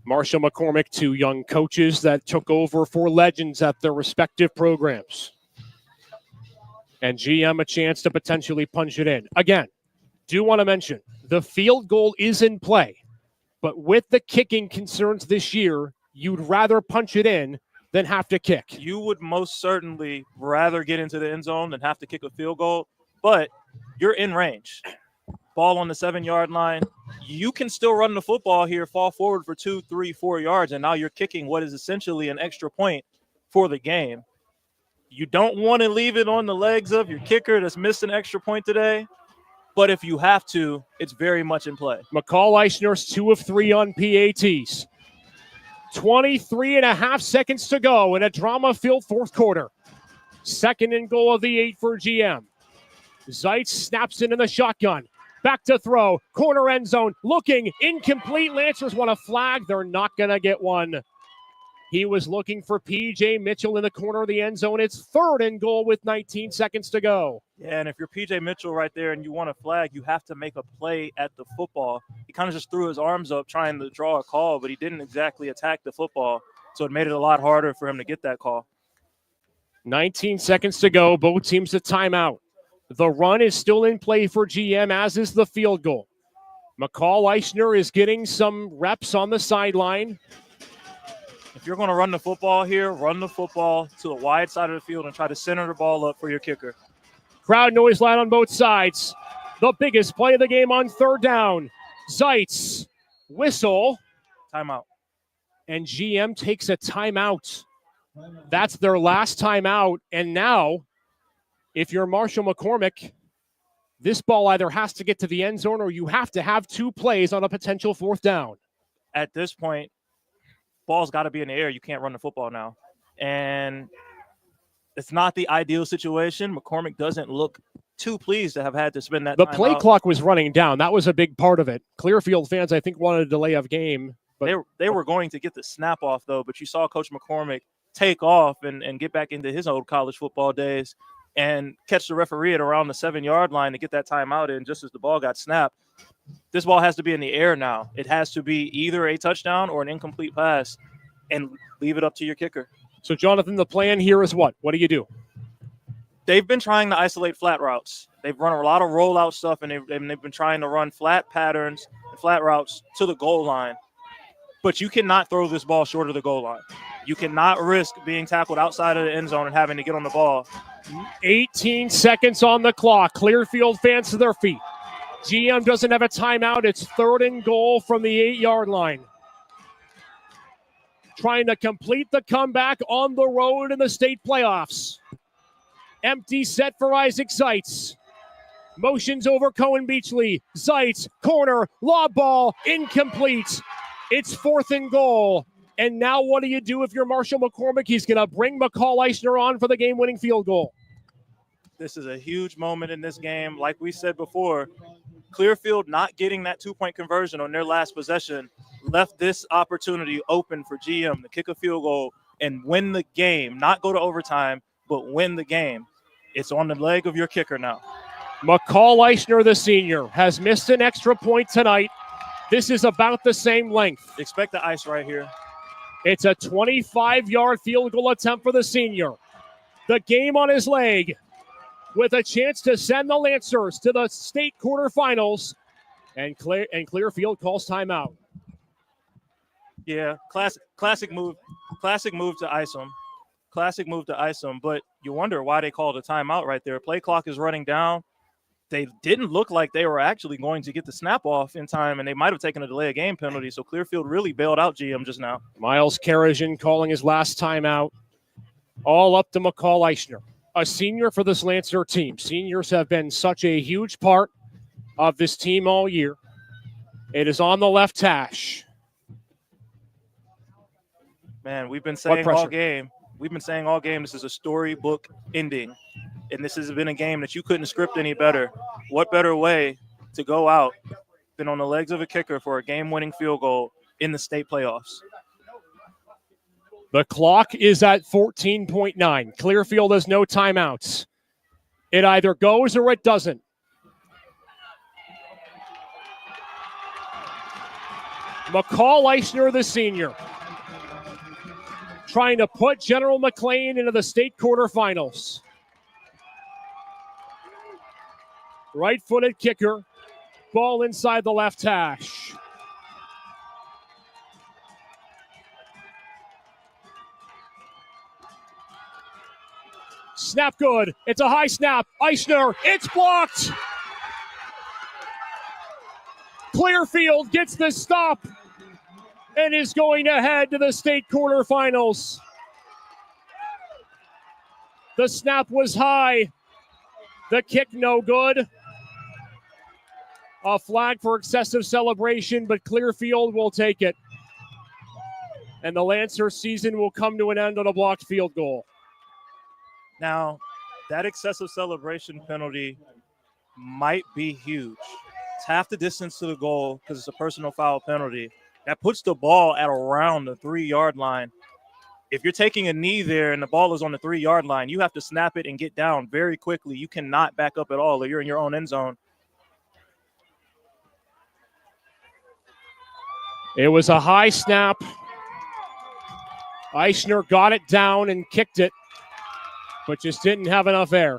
Marshall McCormick, 2 young coaches that took over for legends at their respective programs. And GM a chance to potentially punch it in. Again, do want to mention, the field goal is in play. But with the kicking concerns this year, you'd rather punch it in than have to kick. You would most certainly rather get into the end zone than have to kick a field goal, but you're in range. Ball on the 7-yard line. You can still run the football here, fall forward for 2, 3, 4 yards, and now you're kicking what is essentially an extra point for the game. You don't want to leave it on the legs of your kicker that's missed an extra point today, but if you have to, it's very much in play. McCall Eichner's 2 of 3 on PATs. 23.5 seconds to go in a drama-filled 4th quarter. 2nd and goal of the 8 for GM. Zeitz snaps it in the shotgun. Back to throw. Corner end zone. Looking. Incomplete. Lancers want a flag. They're not going to get one. He was looking for P.J. Mitchell in the corner of the end zone. It's 3rd and goal with 19 seconds to go. Yeah, and if you're P.J. Mitchell right there and you want a flag, you have to make a play at the football. He kind of just threw his arms up trying to draw a call, but he didn't exactly attack the football, so it made it a lot harder for him to get that call. 19 seconds to go. Both teams a timeout. The run is still in play for GM, as is the field goal. McCall Eichner is getting some reps on the sideline. If you're going to run the football here, run the football to the wide side of the field and try to center the ball up for your kicker. Crowd noise loud on both sides. The biggest play of the game on 3rd down. Zeitz, whistle. Timeout. And GM takes a timeout. That's their last timeout. And now, if you're Marshall McCormick, this ball either has to get to the end zone or you have to have 2 plays on a potential 4th down. At this point, ball's got to be in the air. You can't run the football now. And it's not the ideal situation. McCormick doesn't look too pleased to have had to spend that The time play out. clock was running down. That was a big part of it. Clearfield fans, I think, wanted a delay of game. But They were going to get the snap off, though, but you saw Coach McCormick take off and get back into his old college football days and catch the referee at around the 7-yard line to get that timeout in just as the ball got snapped. This ball has to be in the air now. It has to be either a touchdown or an incomplete pass, and leave it up to your kicker. So, Jonathan, the plan here is what? What do you do? They've been trying to isolate flat routes. They've run a lot of rollout stuff, and they've been trying to run flat patterns and flat routes to the goal line. But you cannot throw this ball short of the goal line. You cannot risk being tackled outside of the end zone and having to get on the ball. 18 seconds on the clock. Clearfield fans to their feet. GM doesn't have a timeout. It's 3rd and goal from the 8-yard line. Trying to complete the comeback on the road in the state playoffs. Empty set for Isaac Zeitz. Motions over Cohen Beachley. Zeitz, corner, lob ball, incomplete. It's 4th and goal. And now what do you do if you're Marshall McCormick? He's going to bring McCall Eichner on for the game-winning field goal. This is a huge moment in this game. Like we said before, Clearfield not getting that 2-point conversion on their last possession left this opportunity open for GM to kick a field goal and win the game, not go to overtime, but win the game. It's on the leg of your kicker now. McCall Eichner, the senior, has missed an extra point tonight. This is about the same length. Expect the ice right here. It's a 25-yard field goal attempt for the senior. The game on his leg with a chance to send the Lancers to the state quarterfinals. And Clearfield calls timeout. Yeah, classic move to ice him. Classic move to ice him, but you wonder why they called a timeout right there. Play clock is running down. They didn't look like they were actually going to get the snap off in time, and they might have taken a delay of game penalty, so Clearfield really bailed out GM just now. Miles Karajan calling his last timeout. All up to McCall Eichner, a senior for this Lancer team. Seniors have been such a huge part of this team all year. It is on the left hash. Man, we've been saying all game this is a storybook ending. And this has been a game that you couldn't script any better. What better way to go out than on the legs of a kicker for a game-winning field goal in the state playoffs? The clock is at 14.9. Clearfield has no timeouts. It either goes or it doesn't. McCall Eichner, the senior, trying to put General McLane into the state quarterfinals. Right-footed kicker. Ball inside the left hash. Snap good. It's a high snap. Eichner, it's blocked. Clearfield gets the stop and is going to head to the state quarterfinals. The snap was high. The kick no good. A flag for excessive celebration, but Clearfield will take it. And the Lancer season will come to an end on a blocked field goal. Now, that excessive celebration penalty might be huge. It's half the distance to the goal because it's a personal foul penalty. That puts the ball at around the 3-yard line. If you're taking a knee there and the ball is on the 3-yard line, you have to snap it and get down very quickly. You cannot back up at all or you're in your own end zone. It was a high snap. Eichner got it down and kicked it, but just didn't have enough air.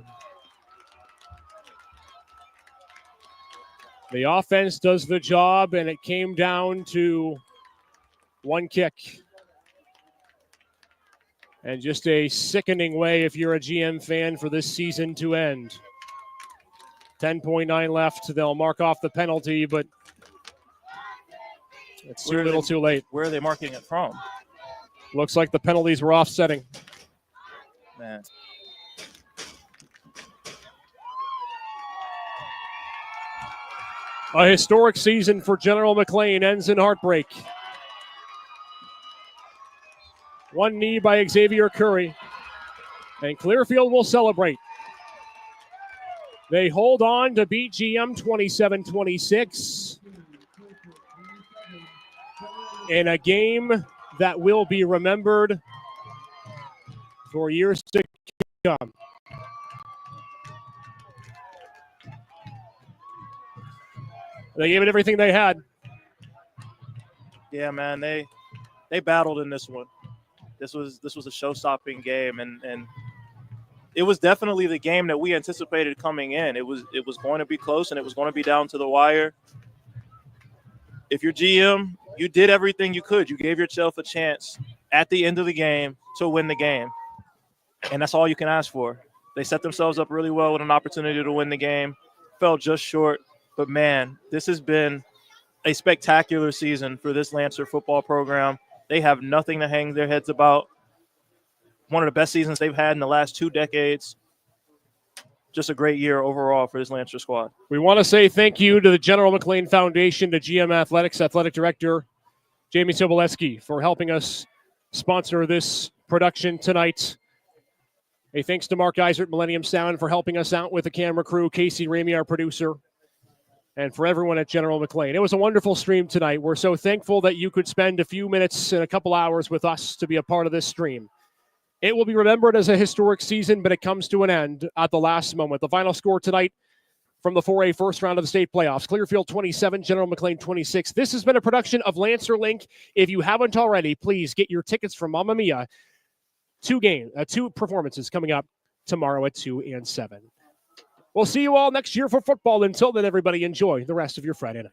The offense does the job, and it came down to one kick. And just a sickening way, if you're a GM fan, for this season to end. 10.9 left. They'll mark off the penalty, but it's too little too late. Where are they marking it from? Looks like the penalties were offsetting. Man. A historic season for General McLane ends in heartbreak. One knee by Xavier Curry. And Clearfield will celebrate. They hold on to beat GM 27-26 in a game that will be remembered for years to come. They gave it everything they had. Yeah, man, they battled in this one. This was a show-stopping game, and it was definitely the game that we anticipated coming in. It was going to be close, and it was going to be down to the wire. If you're GM, you did everything you could. You gave yourself a chance at the end of the game to win the game, and that's all you can ask for. They set themselves up really well with an opportunity to win the game. Fell just short. But, man, this has been a spectacular season for this Lancer football program. They have nothing to hang their heads about. One of the best seasons they've had in the last 2 decades. Just a great year overall for this Lancer squad. We want to say thank you to the General McLane Foundation, to GM Athletics Athletic Director Jamie Sobolewski for helping us sponsor this production tonight. A thanks to Mark Eisert, Millennium Sound, for helping us out with the camera crew, Casey Ramey, our producer. and for everyone at General McLane. It was a wonderful stream tonight. We're so thankful that you could spend a few minutes and a couple hours with us to be a part of this stream. It will be remembered as a historic season, but it comes to an end at the last moment. The final score tonight from the 4A first round of the state playoffs: Clearfield 27, General McLane 26. This has been a production of Lancer Link. If you haven't already, please get your tickets from Mamma Mia. Two performances coming up tomorrow at 2 and 7. We'll see you all next year for football. Until then, everybody, enjoy the rest of your Friday night.